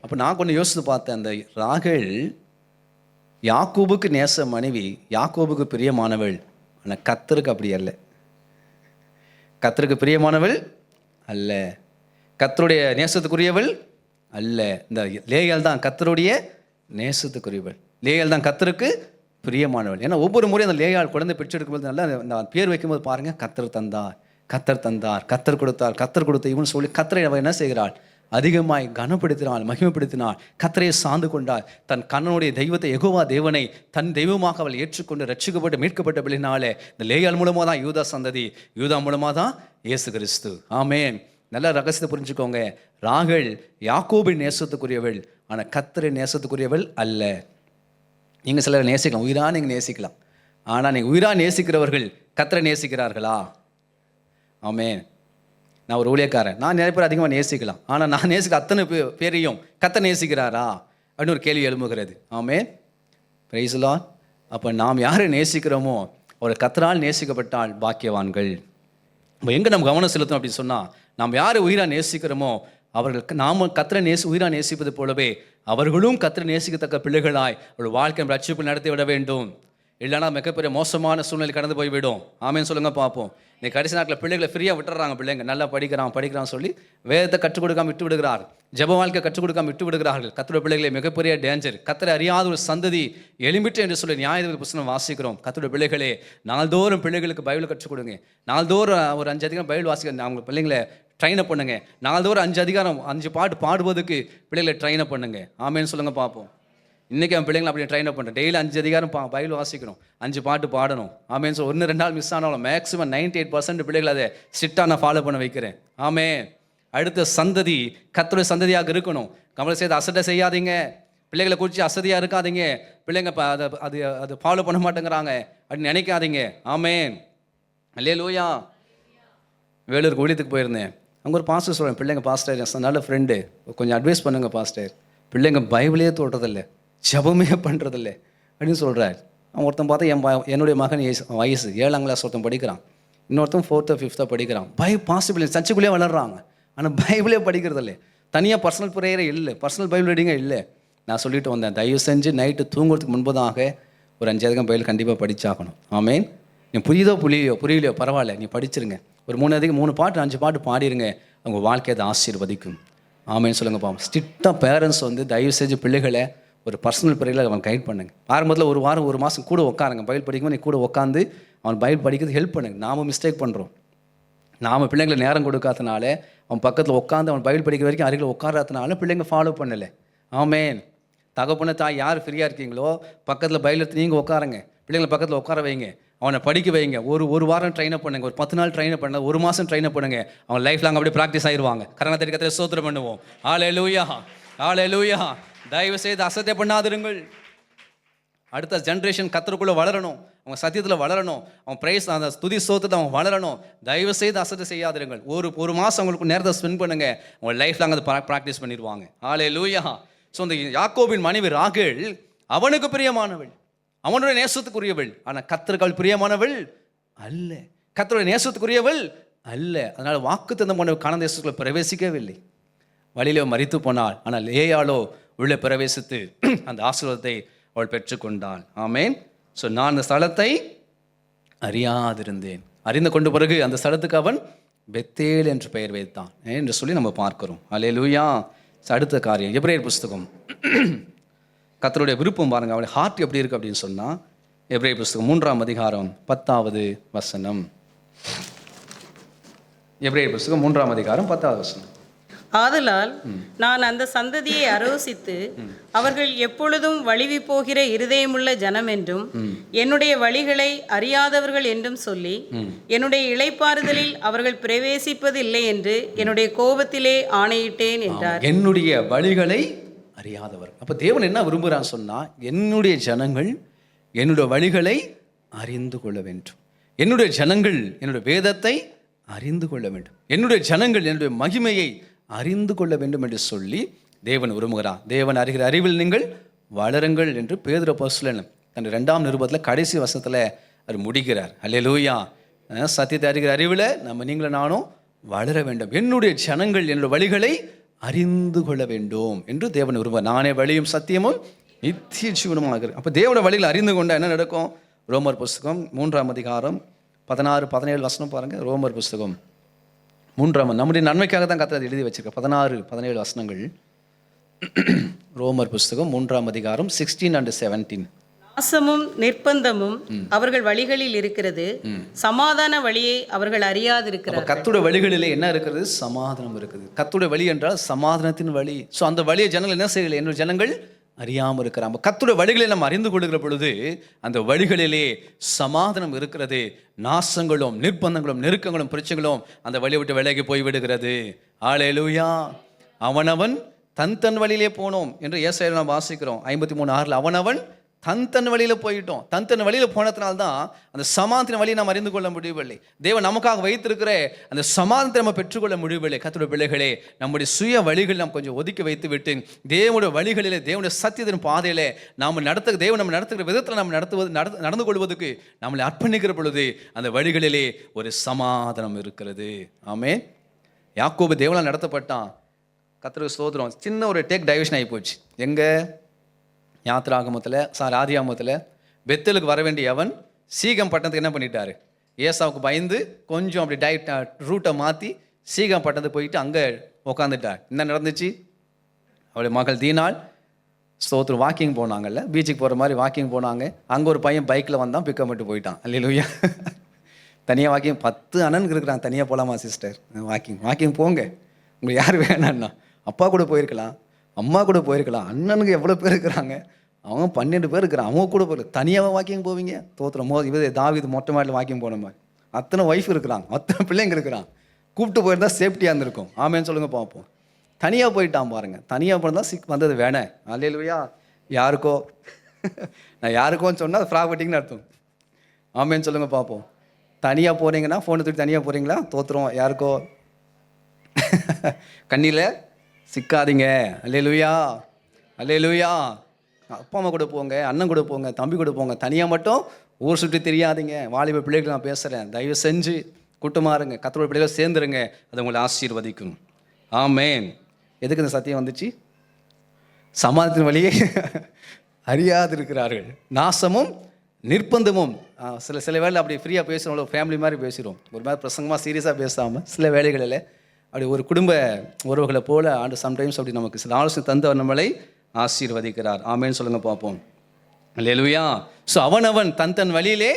அப்போ நான் கொஞ்சம் யோசித்து பார்த்தேன், அந்த ராகேல் யாக்கோபுக்கு நேச மனைவி, யாக்கோபுக்கு பிரியமானவள், ஆனால் கர்த்தருக்கு அப்படி அல்ல. கர்த்தருக்கு பிரியமானவள் அல்ல, கர்த்தருடைய நேசத்துக்குரியவள் அல்ல. இந்த லேயாள் தான் கர்த்தருடைய நேசத்துக்குரியவள். லேயாள் தான் கர்த்தருக்கு பிரியமானவள். ஏன்னா ஒவ்வொரு முறையும் அந்த லேயாள் குழந்தை பெற்றெடுக்கும்போது நல்லா இந்த பேர் வைக்கும்போது பாருங்க, கர்த்தர் தந்தார், கர்த்தர் தந்தார், கர்த்தர் கொடுத்தார், கர்த்தர் கொடுத்த இவன் சொல்லி கர்த்தரை அவள் என்ன செய்கிறாள், அதிகமாய் கனப்படுத்தினாள், மகிமைப்படுத்தினாள், கர்த்தரை சார்ந்து கொண்டாள். தன் கண்ணனுடைய தெய்வத்தை, யெகோவா தேவனை தன் தெய்வமாக அவள் ஏற்றுக்கொண்டு ரட்சிக்கப்பட்டு மீட்கப்பட்டபடினாலே இந்த லேயாள் மூலமாக தான் யூதா சந்ததி, யூதா மூலமாக தான் இயேசு கிறிஸ்து. ஆமேன். நல்ல ரகசியத்தை புரிஞ்சுக்கோங்க. ராகேல் யாக்கோபின் நேசத்துக்குரியவள், ஆனால் கர்த்தரின் நேசத்துக்குரியவள் அல்ல. நீங்கள் சிலரை நேசிக்கலாம், உயிராக நீங்கள் நேசிக்கலாம். ஆனால் நீங்கள் உயிராக நேசிக்கிறவர்கள் கர்த்தரை நேசிக்கிறார்களா? ஆமேன். நான் ஒரு ஊழியக்காரன், நான் நிறைய பேர் அதிகமாக நேசிக்கலாம், ஆனால் நான் நேசிக்க அத்தனை பேரையும் கர்த்தர் நேசிக்கிறாரா அப்படின்னு ஒரு கேள்வி எழும்புகிறது. ஆமேன், பிரைஸ் தி லார்ட். அப்போ நாம் யாரை நேசிக்கிறோமோ அவர் கர்த்தரால் நேசிக்கப்பட்டால் பாக்கியவான்கள். இப்போ எங்கே நம்ம கவனம் செலுத்தணும் அப்படின்னு சொன்னால், நாம் யாரை உயிராக நேசிக்கிறோமோ அவர்களுக்கு நாம கர்த்தரை உயிரா நேசிப்பது போலவே அவர்களும் கர்த்தரை நேசிக்கத்தக்க பிள்ளைகளாய் ஒரு வாழ்க்கை ரட்சிப்பு நடத்தி விட வேண்டும். இல்லைனா மிகப்பெரிய மோசமான சூழ்நிலை கடந்து போய்விடும். ஆமேன்னு சொல்லுங்க பார்ப்போம். நீ கடைசி நாட்டில் பிள்ளைகளை ஃப்ரீயாக விட்டுறாங்க. பிள்ளைங்க நல்லா படிக்கிறான் சொல்லி வேதத்தை கற்றுக் கொடுக்காம விட்டு விடுகிறார். ஜெப வாழ்க்கை கற்றுக் கொடுக்காம விட்டு விடுகிறார்கள். கர்த்தருடைய பிள்ளைகளை மிகப்பெரிய டேஞ்சர். கர்த்தரை அறியாத ஒரு சந்ததி எழும்பிட்டு என்று சொல்லி நியாயாதிபதி புத்தகம் வாசிக்கிறோம். கர்த்தருடைய பிள்ளைகளே, நாள்தோறும் பிள்ளைகளுக்கு பைபிள் கற்றுக் கொடுங்க. நாள்தோறும் ஒரு 5 அதிகாரம் பைபிள் வாசிக்க அவங்க பிள்ளைங்களை ட்ரெயின் அப் பண்ணுங்க. நாள்தோறும் 5 அதிகாரம் 5 பாட்டு பாடுவதற்கு பிள்ளைகளை ட்ரெயின் அப் பண்ணுங்க. ஆமேன்னு சொல்லுங்க பார்ப்போம். இன்றைக்கி அவன் பிள்ளைங்களை அப்படியே ட்ரெயின் அப் பண்ணுறேன். டெய்லி 5 அதிகாரம் பைபிள் வாசிக்கணும், 5 பாட்டு பாடணும். ஆமேன்னு சொல்லி 1-2 நாள் மிஸ் ஆனாலும் மேக்ஸிமம் 98% பிள்ளைகளை அதை ஸ்ட்ரிக்டாக நான் ஃபாலோ பண்ண வைக்கிறேன். ஆமே. அடுத்த சந்ததி கர்த்தருடைய சந்ததியாக இருக்கணும். கவலை செய்து அசட்டை செய்யாதீங்க. பிள்ளைகளை குறித்து அசதியாக இருக்காதீங்க. பிள்ளைங்க அது ஃபாலோ பண்ண மாட்டேங்கிறாங்க அப்படின்னு நினைக்காதீங்க. ஆமேன். அல்லேலூயா. வேலூருக்கு ஊழியத்துக்கு போயிருந்தேன். அங்கே ஒரு பாஸ்டர் சொல்கிறேன், பிள்ளைங்க பாஸ்டர் நல்ல ஃப்ரெண்டு, கொஞ்சம் அட்வைஸ் பண்ணுங்க பாஸ்டர், பிள்ளைங்க பைபிளே தொடுறதில்லை, ஜபமே பண்ணுறதில்லை அப்படின்னு சொல்கிறார். அவன் ஒருத்தன் பார்த்தா என்னுடைய மகன் வயசு 7ஆம் கிளாஸ் ஒருத்தன் படிக்கிறான், இன்னொருத்தன் 4th or 5th படிக்கிறான். பாசிபிள் சர்ச்சுக்குள்ளே வளர்றாங்க, ஆனால் பைபிளே படிக்கிறதில்லை. தனியாக பர்சனல் ப்ரேயரே இல்லை, பர்சனல் பைபிள் ரீடிங்கே இல்லை. நான் சொல்லிட்டு வந்தேன், தயவு செஞ்சு நைட்டு தூங்குறதுக்கு முன்பதாக ஒரு 5 அதிகம் பைபிள் கண்டிப்பாக படிச்சாகணும். ஆமேன். நீ புரியலையோ பரவாயில்ல, நீ படிச்சிருங்க. ஒரு 3 பாட்டு 5 பாட்டு பாடிருங்க. அவங்க வாழ்க்கையை அதை ஆசீர்வதிக்கும். ஆமேன்னு சொல்லுங்க பாப்போம். ஸ்ட்ரிக்டாக பேரண்ட்ஸ் தயவு செஞ்சு பிள்ளைகளை ஒரு பர்சனல் பிள்ளைகளை அவன் கைட் பண்ணுங்க. ஆரம்பத்தில் 1 வாரம் 1 மாதம் கூட உட்காருங்க. பைபிள் படிக்கும்போது நீ கூட உட்காந்து அவன் பைபிள் படிக்கிறது ஹெல்ப் பண்ணுங்க. நாம் மிஸ்டேக் பண்ணுறோம். நாம் பிள்ளைங்களை நேரம் கொடுக்காதனால, அவன் பக்கத்தில் உட்காந்து அவன் பைபிள் படிக்கிற வரைக்கும் அருகில் உட்காராதனால பிள்ளைங்க ஃபாலோ பண்ணலை. ஆமேன். தகப்பன தாய் யார் ஃப்ரீயாக இருக்கீங்களோ பக்கத்தில் பைபிள் எடுத்து நீங்கள் உட்காருங்க, பிள்ளைங்களை பக்கத்தில் உட்கார வைங்க, அவனை படிக்க வைங்க. ஒரு வாரம் ட்ரெயின் அப் பண்ணுங்க, ஒரு 10 நாள் ட்ரெயின் அப் பண்ணுங்க, 1 மாதம் ட்ரெயின் அப் பண்ணுங்க. அவன் லைஃப் லாங் அப்படியே ப்ராக்டிஸ் ஆயிடுவாங்க. கரண தெரிவிக்கத்தில் ஸ்தோத்திரம் பண்ணுவோம். ஹல்லேலூயா, ஹல்லேலூயா. தயவு செய்து அசட்டை பண்ணாதிருங்கள். அடுத்த ஜென்ரேஷன் கர்த்தருக்குள்ளே வளரணும், அவங்க சத்தியத்தில் வளரணும், அவன் பிரைஸ் அந்த ஸ்துதி ஸ்தோத்திரத்தை அவன் வளரணும். தயவு செய்து அசட்டை செய்யாதிருங்கள். ஒரு மாதம் அவங்களுக்கு நேரத்தை ஸ்பெண்ட் பண்ணுங்க, அவங்க லைஃப் லாங் அதை ப்ராக்டிஸ் பண்ணிடுவாங்க. ஹல்லேலூயா. ஸோ இந்த யாக்கோபின் மனைவி ராகேல் அவனுக்கு பிரியமானவள், அவனுடைய நேசத்துக்குரியவள். ஆனால் கர்த்தருக்கு அவள் பிரியமானவள் அல்ல, கர்த்தருடைய நேசத்துக்குரியவள் அல்ல. அதனால் வாக்குத்தத்தம் பண்ண கானான் தேசத்துக்குள்ள பிரவேசிக்கவில்லை. வழியிலே மரித்து போனாள். ஆனால் லேயாளோ உள்ளே பிரவேசித்து அந்த ஆசீர்வாதத்தை அவள் பெற்றுக்கொண்டாள். ஆமேன். ஸோ நான் அந்த ஸ்தலத்தை அறியாதிருந்தேன், அறிந்து கொண்ட பிறகு அந்த ஸ்தலத்துக்கு அவன் பெத்தேல் என்று பெயர் வைத்தான் என்று சொல்லி நம்ம பார்க்கிறோம். அல்லேலூயா. அடுத்த காரியம் எபிரேயர் புஸ்தகம். கர்த்தருடைய விருப்பம் பாருங்க, அவளுடைய ஹார்ட் எப்படி இருக்கு அப்படின்னு சொன்னா, எபிரேயர் புஸ்தகம் 3ஆம் அதிகாரம் 10வது வசனம். எபிரேயர் புஸ்தகம் 3ஆம் அதிகாரம் 10வது வசனம். ஆதலால் நான் அந்த சந்ததியை அரோசித்து அவர்கள் எப்பொழுதும் வழிவி போகிற இருதயமுள்ள ஜனம் என்றும் என்னுடைய வழிகளை அறியாதவர்கள் என்றும் சொல்லி என்னுடைய இளைப்பாறுதலில் அவர்கள் பிரவேசிப்பதில்லை என்று என்னுடைய கோபத்திலே ஆணையிட்டேன் என்றார். என்னுடைய வழிகளை அறியாதவர். அப்போ தேவன் என்ன விரும்புகிறான்னு சொன்னால், என்னுடைய ஜனங்கள் என்னுடைய வழிகளை அறிந்து கொள்ள வேண்டும், என்னுடைய ஜனங்கள் என்னுடைய வேதத்தை அறிந்து கொள்ள வேண்டும், என்னுடைய ஜனங்கள் என்னுடைய மகிமையை அறிந்து கொள்ள வேண்டும் என்று சொல்லி தேவன் விரும்புகிறார். தேவன் அறிகிற அறிவில் நீங்கள் வளருங்கள் என்று பேதுரு அப்போஸ்தலன் தன் 2ஆம் நிருபத்தில் கடைசி வசனத்தில் அவர் முடிக்கிறார். அல்லேலூயா. சத்தியத்தை அறிகிற அறிவில் நீங்களும் நானும் வளர வேண்டும். என்னுடைய ஜனங்கள் என்னுடைய வழிகளை அறிந்து கொள்ள வேண்டும் என்று தேவன் விரும்புகிறார். நானே வழியும் சத்தியமும் நித்திய ஜீவனுமாக. அப்போ தேவனுடைய வழியில் அறிந்து கொண்டால் என்ன நடக்கும்? ரோமர் புஸ்தகம் 3ஆம் அதிகாரம் 16-17 வசனம் பாருங்கள். ரோமர் புஸ்தகம் 3ஆம், நம்முடைய நன்மைக்காக தான் கர்த்தர் எழுதி வச்சிருக்க 16-17 வசனங்கள். ரோமர் புஸ்தகம் 3ஆம் அதிகாரம் 16 and 17. நாசமும் நிர்பந்தமும் அவர்கள் வழிகளில் இருக்கிறது, சமாதான வழியை அவர்கள் அறியாதிருக்கிறார்கள். கர்த்தருடைய வழிகளிலே என்ன இருக்கிறது? சமாதானம் இருக்குது. கர்த்தருடைய வழி என்றால் சமாதானத்தின் வழி. ஸோ அந்த வழியை ஜனங்கள் என்ன செய்யலை? என்னுடைய ஜனங்கள் அறியாமல் இருக்கிறாங்க. கர்த்தருடைய வழிகளை நம்ம அறிந்து கொள்கிற பொழுது அந்த வழிகளிலே சமாதானம் இருக்கிறது. நாசங்களும் நிர்பந்தங்களும் நெருக்கங்களும் பிரச்சனைகளும் அந்த வழியை விட்டு விலகி போய் விடுகிறது. ஹல்லேலூயா. அவனவன் தன் வழியிலே போனோம் என்று ஏசாயாவில் நாம் வாசிக்கிறோம் 53:6. அவனவன் தன் வழியில் போயிட்டோம். தன் வழியில் போனதுனால்தான் அந்த சமாதான வழியை நாம் அறிந்து கொள்ள முடியவில்லை. தேவன் நமக்காக வைத்திருக்கிற அந்த சமாதானத்தை நம்ம பெற்றுக்கொள்ள முடியவில்லை. கர்த்தருடைய பிள்ளைகளே, நம்முடைய சுய வழிகள் நாம் கொஞ்சம் ஒதுக்கி வைத்து விட்டு தேவனுடைய வழிகளிலே, தேவனுடைய சத்தியத்தின் பாதையிலே தேவன் நம்ம நடத்துகிற விதத்தில் நாம் நடந்து கொள்வதற்கு நம்மளை அர்ப்பணிக்கிற பொழுது அந்த வழிகளிலே ஒரு சமாதானம் இருக்கிறது. ஆமென். யாக்கோபு தேவனால் நடத்தப்பட்டான். கர்த்தருக்கு ஸ்தோத்திரம். சின்ன ஒரு டேக் டைவர்ஷன் ஆகி போச்சு. எங்கே? யாத்திராகமத்தில் ஆதியாகமத்தில் பெத்தேலுக்கு வர வேண்டிய அவன் சீகம் பட்டணத்துக்கு என்ன பண்ணிட்டாரு? ஏசாவுக்கு பயந்து கொஞ்சம் அப்படி ரூட்டை மாற்றி சீகம் பட்டணத்துக்கு போயிட்டு அங்கே உக்காந்துட்டார். என்ன நடந்துச்சு? அவளுடைய மகள் தீனாள் ஸ்தோத்திரம் வாக்கிங் போனாங்கல்ல, பீச்சுக்கு போகிற மாதிரி வாக்கிங் போனாங்க. அங்கே ஒரு பையன் பைக்கில் வந்தான், பிக்கப் மட்டும் போயிட்டான். அல்லேலூயா. தனியாக வாக்கிங் 10 அண்ணனுக்கு இருக்கிறான். தனியாக போகலாமா சிஸ்டர்? வாக்கிங் போங்க, உங்களுக்கு யார் வேணான்னா. அப்பா கூட போயிருக்கலாம், அம்மா கூட போயிருக்கலாம். அண்ணனுக்கு எவ்வளோ பேர் இருக்கிறாங்க? அவங்க 12 பேர் இருக்கிறான். அவங்க கூட போயிரு. தனியாக வாக்கிங் போவீங்க? தோத்திரம் தாவீது மொட்டை மாடியில் வாக்கிங் போன மாதிரி அத்தனை ஒய்ஃப் இருக்கிறாங்க, அத்தனை பிள்ளைங்க இருக்கிறான். கூப்பிட்டு போயிருந்தா சேஃப்டியாக இருந்திருக்கும். ஆமேன்னு சொல்லுங்கள் பார்ப்போம். தனியாக போயிட்டான் பாருங்கள். தனியாக போனால் சிக் வந்தது வேணேன். அல்லேலூயா. யாருக்கோ நான் யாருக்கோன்னு சொன்னால் அது ஃப்ராகட்டிங்னு அர்த்தம். ஆமேன்னு சொல்லுங்கள் பார்ப்போம். தனியாக போகிறீங்கன்னா ஃபோனை தூக்கி தனியாக போகிறீங்களா? தோத்துறோம். யாருக்கோ கண்ணியில் சிக்காதீங்க. அல்லேலூயா, அல்லேலூயா. அப்பா அம்மா கூட போங்க, அண்ணன் கூட போங்க, தம்பி கூட போங்க. தனியாக மட்டும் ஊர் சுற்றி தெரியாதீங்க. வாலிப பிள்ளைகள் நான் பேசுகிறேன், தயவு செஞ்சு கூட்டமாக இருங்க, கர்த்தருடைய பிள்ளைகள் சேர்ந்துருங்க, அது உங்களை ஆசீர்வதிக்கும். ஆமேன். எதுக்கு இந்த சத்தியம் வந்துச்சு? சமாதானத்தின் வழியே அறியாது இருக்கிறார்கள், நாசமும் நிர்பந்தமும். சில வேலை அப்படி ஃப்ரீயாக பேசுகிறோம், ஃபேமிலி மாதிரி பேசுகிறோம். ஒரு மாதிரி பிரசங்கமாக சீரியஸாக பேசாமல் சில வேலைகளில் அப்படி ஒரு குடும்ப உறவுகளை போல் ஆண்டு சம்டைம்ஸ் அப்படி நமக்கு சில ஆலோசனை தந்தவர் நம்மளை ஆசீர்வதிக்கிறார். ஆமேன்னு சொல்லுங்கள் பார்ப்போம். அல்லேலூயா. ஸோ அவனவன் தன் வழியிலே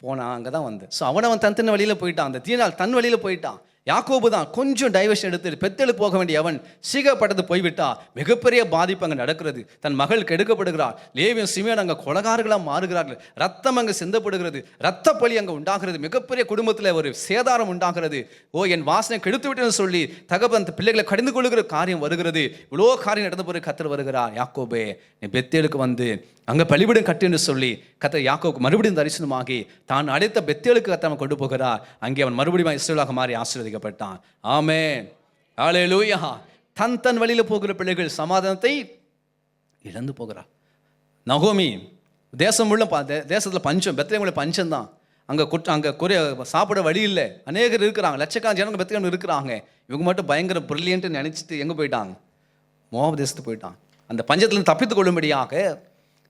போனான். அங்கே தான் வந்து அவனவன் தன் வழியில் போயிட்டான். அந்த தீனால் தன் வழியில் போயிட்டான். யாக்கோபு தான் கொஞ்சம் டைவர்ஷன் எடுத்து பெத்தேலு போக வேண்டிய அவன் சீகப்பட்டது போய்விட்டா. மிகப்பெரிய பாதிப்பு அங்கே நடக்கிறது. தன் மகள் கெடுக்கப்படுகிறார். லேவியும் சிமியோன் அங்கே கொலகாரர்களாக மாறுகிறார்கள். ரத்தம் அங்கே சிந்தப்படுகிறது. ரத்த பலி அங்கே உண்டாகிறது. மிகப்பெரிய குடும்பத்தில் ஒரு சேதாரம் உண்டாகிறது. என் வாசனை கெடுத்து விட்டேன்னு சொல்லி தகப்பன் பிள்ளைகளை கடிந்து கொள்ளுகிற காரியம் வருகிறது. இவ்வளோ காரியம் நடந்த பிறகு கர்த்தர் வருகிறார். யாக்கோபே, நீ பெத்தேலுக்கு வந்து அங்கே பலிபீடம் கட்டு என்று சொல்லி கர்த்தர் யாக்கோபுக்கு மறுபடியும் தரிசனமாகி தான் அடைத்த பெத்தேலுக்கு கர்த்தர் கொண்டு போகிறார். அங்கே அவன் மறுபடியும் இஸ்ரவேலாக மாறி ஆசீர்வதிக்கப்பட்டான். ஆமென், அல்லேலூயா. தன் வழியில் போகிற பிள்ளைகள் சமாதானத்தை இழந்து போகிறார். நகோமி தேசம் உள்ள தேசத்தில் பஞ்சம், பெத்லகேமில் பஞ்சம் தான். அங்கே சாப்பிட வழி இல்லை. அநேகர் இருக்கிறாங்க, லட்சக்கணக்கான ஜனங்க பெத்லகேமில் இருக்கிறாங்க. இவங்க மட்டும் பயங்கர பிரில்லியன்ட்டு நினச்சிட்டு எங்கே போயிட்டாங்க? மோவாப் தேசத்துக்கு போயிட்டான். அந்த பஞ்சத்திலிருந்து தப்பித்துக் கொள்ளும்படியாக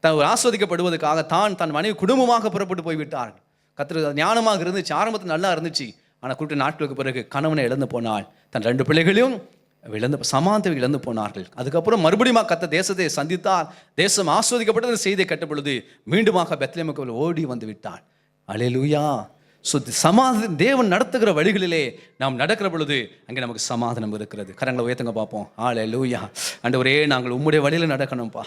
தான் ஆஸ்வதிக்கப்படுவதற்காக தன் மனைவி குடும்பமாக புறப்பட்டு போய்விட்டார். கர்த்தர் ஞானமாக இருந்துச்சு, ஆரம்பத்தில் நல்லா இருந்துச்சு. ஆனால் குறிப்பிட்ட நாட்களுக்கு பிறகு கணவனை இழந்து போனாள். தன் 2 பிள்ளைகளையும் சமாதானத்தை இழந்து போனார்கள். அதுக்கப்புறம் மறுபடியும் கர்த்தர் தேசத்தை சந்தித்தார். தேசம் ஆஸ்வதிக்கப்பட்டது செய்தியை கேட்ட பொழுது மீண்டுமாக பெத்லகேமுக்கு ஓடி வந்து விட்டாள். அல்லேலூயா. ஸோ சமாதானம் தேவன் நடத்துகிற வழிகளிலே நாம் நடக்கிற பொழுது அங்கே நமக்கு சமாதானம் இருக்கிறது. கரங்களை உயர்த்துங்க பார்ப்போம். அல்லேலூயா. ஆண்டவரே, நாங்கள் உம்முடைய வழியில் நடக்கணும்ப்பா,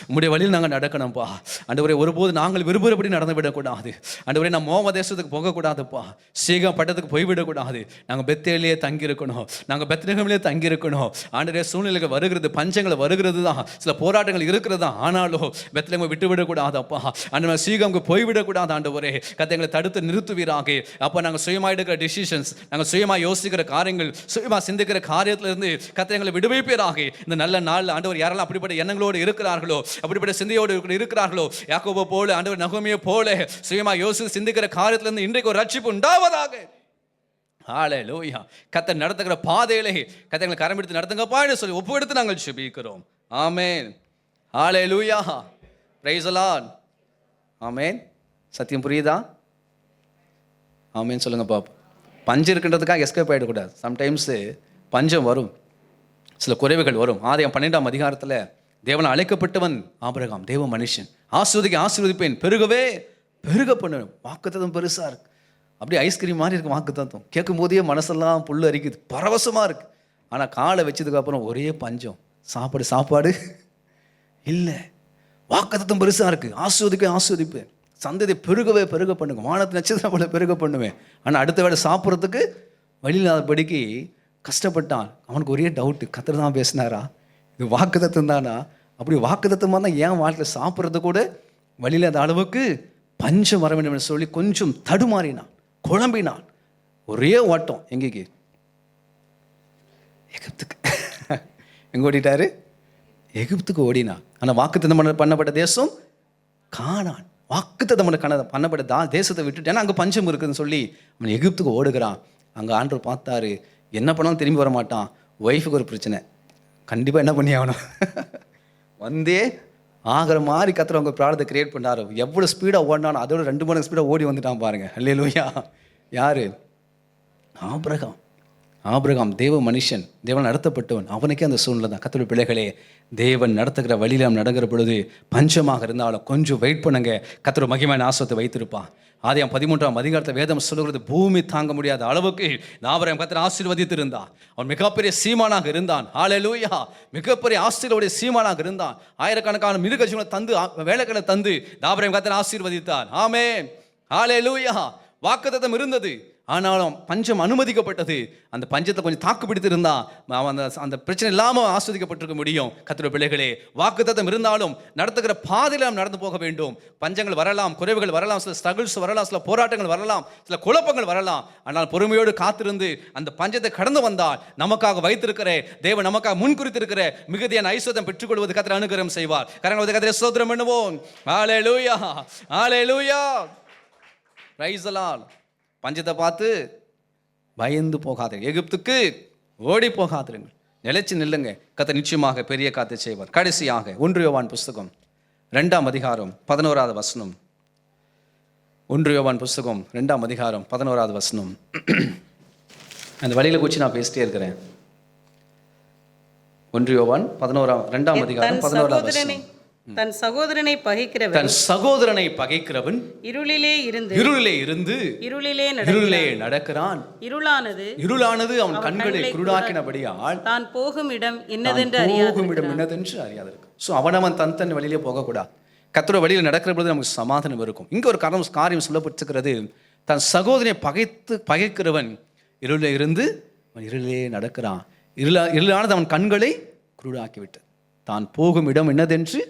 உம்முடைய வழியில் நாங்கள் நடக்கணும்ப்பா. ஆண்டவரே, ஒருபோது நாங்கள் விரும்புகிறபடி நடந்து விடக்கூடாது. ஆண்டவரே, நம்ம மோவாப் தேசத்துக்கு போகக்கூடாதுப்பா, சீகம் பட்டத்துக்கு போய்விடக்கூடாது. நாங்கள் பெத்தேலியே தங்கியிருக்கணும், நாங்கள் பெத்லகேமிலே தங்கியிருக்கணும். ஆண்டவரே, சூழ்நிலைகள் வருகிறது, பஞ்சங்கள் வருகிறது தான், சில போராட்டங்கள் இருக்கிறது தான். ஆனாலும் பெத்லகேமை விட்டு விடக்கூடாதப்பா. ஆண்டவரே, சீகமுக்கு போய்விடக்கூடாது. ஆண்டவரே, கர்த்தரை தடுத்து நிறுத்துவீராக. அப்போ நாங்கள் சுயமாக எடுக்கிற டிசிஷன்ஸ், நாங்கள் சுயமாக யோசிக்கிற காரியங்கள், சுயமாக சிந்திக்கிற காரியத்திலிருந்து கர்த்தரை விடுவிப்பீராக. இந்த நல்ல நாள் ஆண்டவர் யாரெல்லாம் அப்படிப்பட்ட எண்ணங்களோடு இருக்கிறார்களோ, அப்படிப்பட்ட சிந்தையோடு இருக்கிறார்களோ, யாக்கோபு போல, ஆண்டவர் நகோமியை போல சுயமாக யோசித்து சிந்திக்கிற காரியத்திலிருந்து இன்றைக்கு ஒரு ரட்சிப்பு உண்டாவதாக. ஹல்லேலூயா. கர்த்தர் நடத்துகிற பாதையிலே கர்த்தரை கரம் எடுத்து நடத்துங்கப்பான்னு சொல்லி ஒப்பு எடுத்து நாங்கள் ஜெபிக்கிறோம். ஆமென், ஹல்லேலூயா, பிரைஸ் தி லார்ட். ஆமென். சத்தியம் புரியுதா? ஆமேன்னு சொல்லுங்கள் பாப்பா. பஞ்சம் இருக்கின்றதுக்காக எஸ்கேப் ஆகிடக்கூடாது. சம்டைம்ஸு பஞ்சம் வரும், சில குறைவுகள் வரும். ஆதியாகமம் 12ஆம் அதிகாரத்தில் தேவன் அழைக்கப்பட்டவன் ஆபிரகாம், தேவ மனுஷன். ஆசீர்வதிப்பேன், பெருகவே பெருக பண்ணுவேன். வாக்குத்தத்தம் பெருசாக இருக்கு, அப்படியே ஐஸ்கிரீம் மாதிரி இருக்கு வாக்குத்தத்தம். கேட்கும் போதே மனசெல்லாம் புல் அரிக்குது, பரவசமாக இருக்குது. ஆனால் காலை வச்சதுக்கப்புறம் ஒரே பஞ்சம், சாப்பாடு இல்லை. வாக்குத்தத்தம் பெருசாக இருக்குது, ஆசீர்வதிப்பேன், சந்ததி பெருகவே பெருக பண்ணுங்க, வானத்து நட்சத்திரம் போல பெருக பண்ணுவேன். ஆனால் அடுத்த வேளை சாப்பிட்றதுக்கு வழி இல்லாதபடிக்கு கஷ்டப்பட்டான். அவனுக்கு ஒரே டவுட்டு, கர்த்தர் தான் பேசினாரா, இது வாக்குத்தத்தம் தானா? அப்படி வாக்குத்தத்தமாக தான் ஏன் வாழ்க்கையில் சாப்பிட்றது கூட வழி இல்லாத அளவுக்கு பஞ்சம் வர வேண்டும் என்று சொல்லி கொஞ்சம் தடுமாறினான், குழம்பினான். ஒரே ஓட்டம் எங்கேக்கு? எகிப்துக்கு. எங்கே ஓடிட்டாரு? எகிப்துக்கு ஓடினான். ஆனால் வாக்குத்தத்தம் பண்ணப்பட்ட தேசம் கானான். வாக்குத்தத்தம் பண்ணப்பட்ட தேசத்தை விட்டுட்டு, ஏன்னா அங்கே பஞ்சம் இருக்குதுன்னு சொல்லி அவன் எகிப்துக்கு ஓடுகிறான். அங்கே ஆண்டவர் பார்த்தாரு, என்ன பண்ணாலும் திரும்பி வர மாட்டான். ஒய்ஃபுக்கு ஒரு பிரச்சனை, கண்டிப்பாக என்ன பண்ணி ஆகணும், வந்தே ஆகிற மாதிரி கர்த்தர் அவங்க பிரார்த்தத்தை கிரியேட் பண்ணாரு. எவ்வளோ ஸ்பீடாக ஓடினாலும் அதோட 2 மடங்கு ஸ்பீடாக ஓடி வந்துட்டான் பாருங்க. அல்லேலூயா. யார்? ஆபிரகாம் தேவ மனுஷன், தேவன் நடத்தப்பட்டவன். அவனுக்கே அந்த சூழ்நிலை தான். கர்த்தருடைய பிள்ளைகளே, தேவன் நடத்துகிற வழியில் நாம் நடக்கிற பொழுது பஞ்சமாக இருந்தாலும் கொஞ்சம் வெயிட் பண்ணுங்க, கர்த்தர் மகிமையான ஆசீர்வாதத்தை வைத்திருப்பான். ஆதியாகமம் 13ஆம் அதிகாரத்தில் வேதம் சொல்லுகிறது, பூமி தாங்க முடியாத அளவுக்கு ஆபிரகாம் கர்த்தர் ஆசீர்வதித்திருந்தான். அவன் மிகப்பெரிய சீமானாக இருந்தான். ஹல்லேலூயா. மிகப்பெரிய ஆசீர்வாதடைய சீமானாக இருந்தான். ஆயிரக்கணக்கான மிருகஜீவனை தந்து, வேலைகளை தந்து ஆபிரகாம் கர்த்தர் ஆசீர்வதித்தார். ஆமென். ஹல்லேலூயா. வாக்குத்தத்தம் இருந்தது, ஆனாலும் பஞ்சம் அனுமதிக்கப்பட்டது. அந்த பஞ்சத்தை கொஞ்சம் தாக்கு பிடித்திருந்தா அவன் அந்த பிரச்சனை இல்லாமல் ஆஸ்வதிக்கப்பட்டிருக்க முடியும். கர்த்தருடைய பிள்ளைகளே, வாக்குத்தத்தம் இருந்தாலும் நடத்துகிற பாதையில் நாம் நடந்து போக வேண்டும். பஞ்சங்கள் வரலாம், குறைவுகள் வரலாம், சில ஸ்ட்ரகிள்ஸ் வரலாம், சில போராட்டங்கள் வரலாம், சில குழப்பங்கள் வரலாம். ஆனால் பொறுமையோடு காத்திருந்து அந்த பஞ்சத்தை கடந்து வந்தால் நமக்காக வைத்திருக்கிற தேவன், நமக்காக முன்குறித்திருக்கிற மிகுதியான ஐஸ்வர்யம் பெற்றுக்கொள்வது கர்த்தர் அனுகிரகம் செய்வார். கரங்களை கர்த்தரை ஸ்தோத்திரம் பண்ணுவோம். Hallelujah, hallelujah. Praise the Lord. பஞ்சத்தை பார்த்து பயந்து போகாதீர்கள், எகிப்துக்கு ஓடி போகாதீர்கள், நிலைச்சு நில்லுங்க. கர்த்தர் நிச்சயமாக பெரிய காரியத்தை செய்வார். கடைசியாக 1 யோவான் புஸ்தகம் 2ஆம் அதிகாரம் 11வது வசனம். 1 யோவான் புஸ்தகம் 2ஆம் அதிகாரம் 11வது வசனம். அந்த வழியில் குறித்து நான் பேசிட்டே இருக்கிறேன். 1 யோவான் 2ஆம் அதிகாரம் 11வது வசனம். தன் சகோதரனை பகைக்கிறவன் இருளிலே இருந்து இருளிலே நடக்கிறான். இருளானது அவன் கண்களை குருடாக்கினபடியால் தான் போகும் இடம் இன்னதென்று அறியாதிருக்கு. ஸோ அவனவன் தன் வழியிலே போகக்கூடாது. கர்த்தருடைய வழியில் நடக்கிற பொழுது நமக்கு சமாதானம் இருக்கும். இங்கே ஒரு காரியம் சொல்லப்பட்டிருக்கிறது. தன் சகோதரனை பகைக்கிறவன் இருளிலே இருந்து இருளிலே நடக்கிறான். இருளானது அவன் கண்களை குருடாக்கிவிட்டு தான் போகும் இடம் என்னதென்று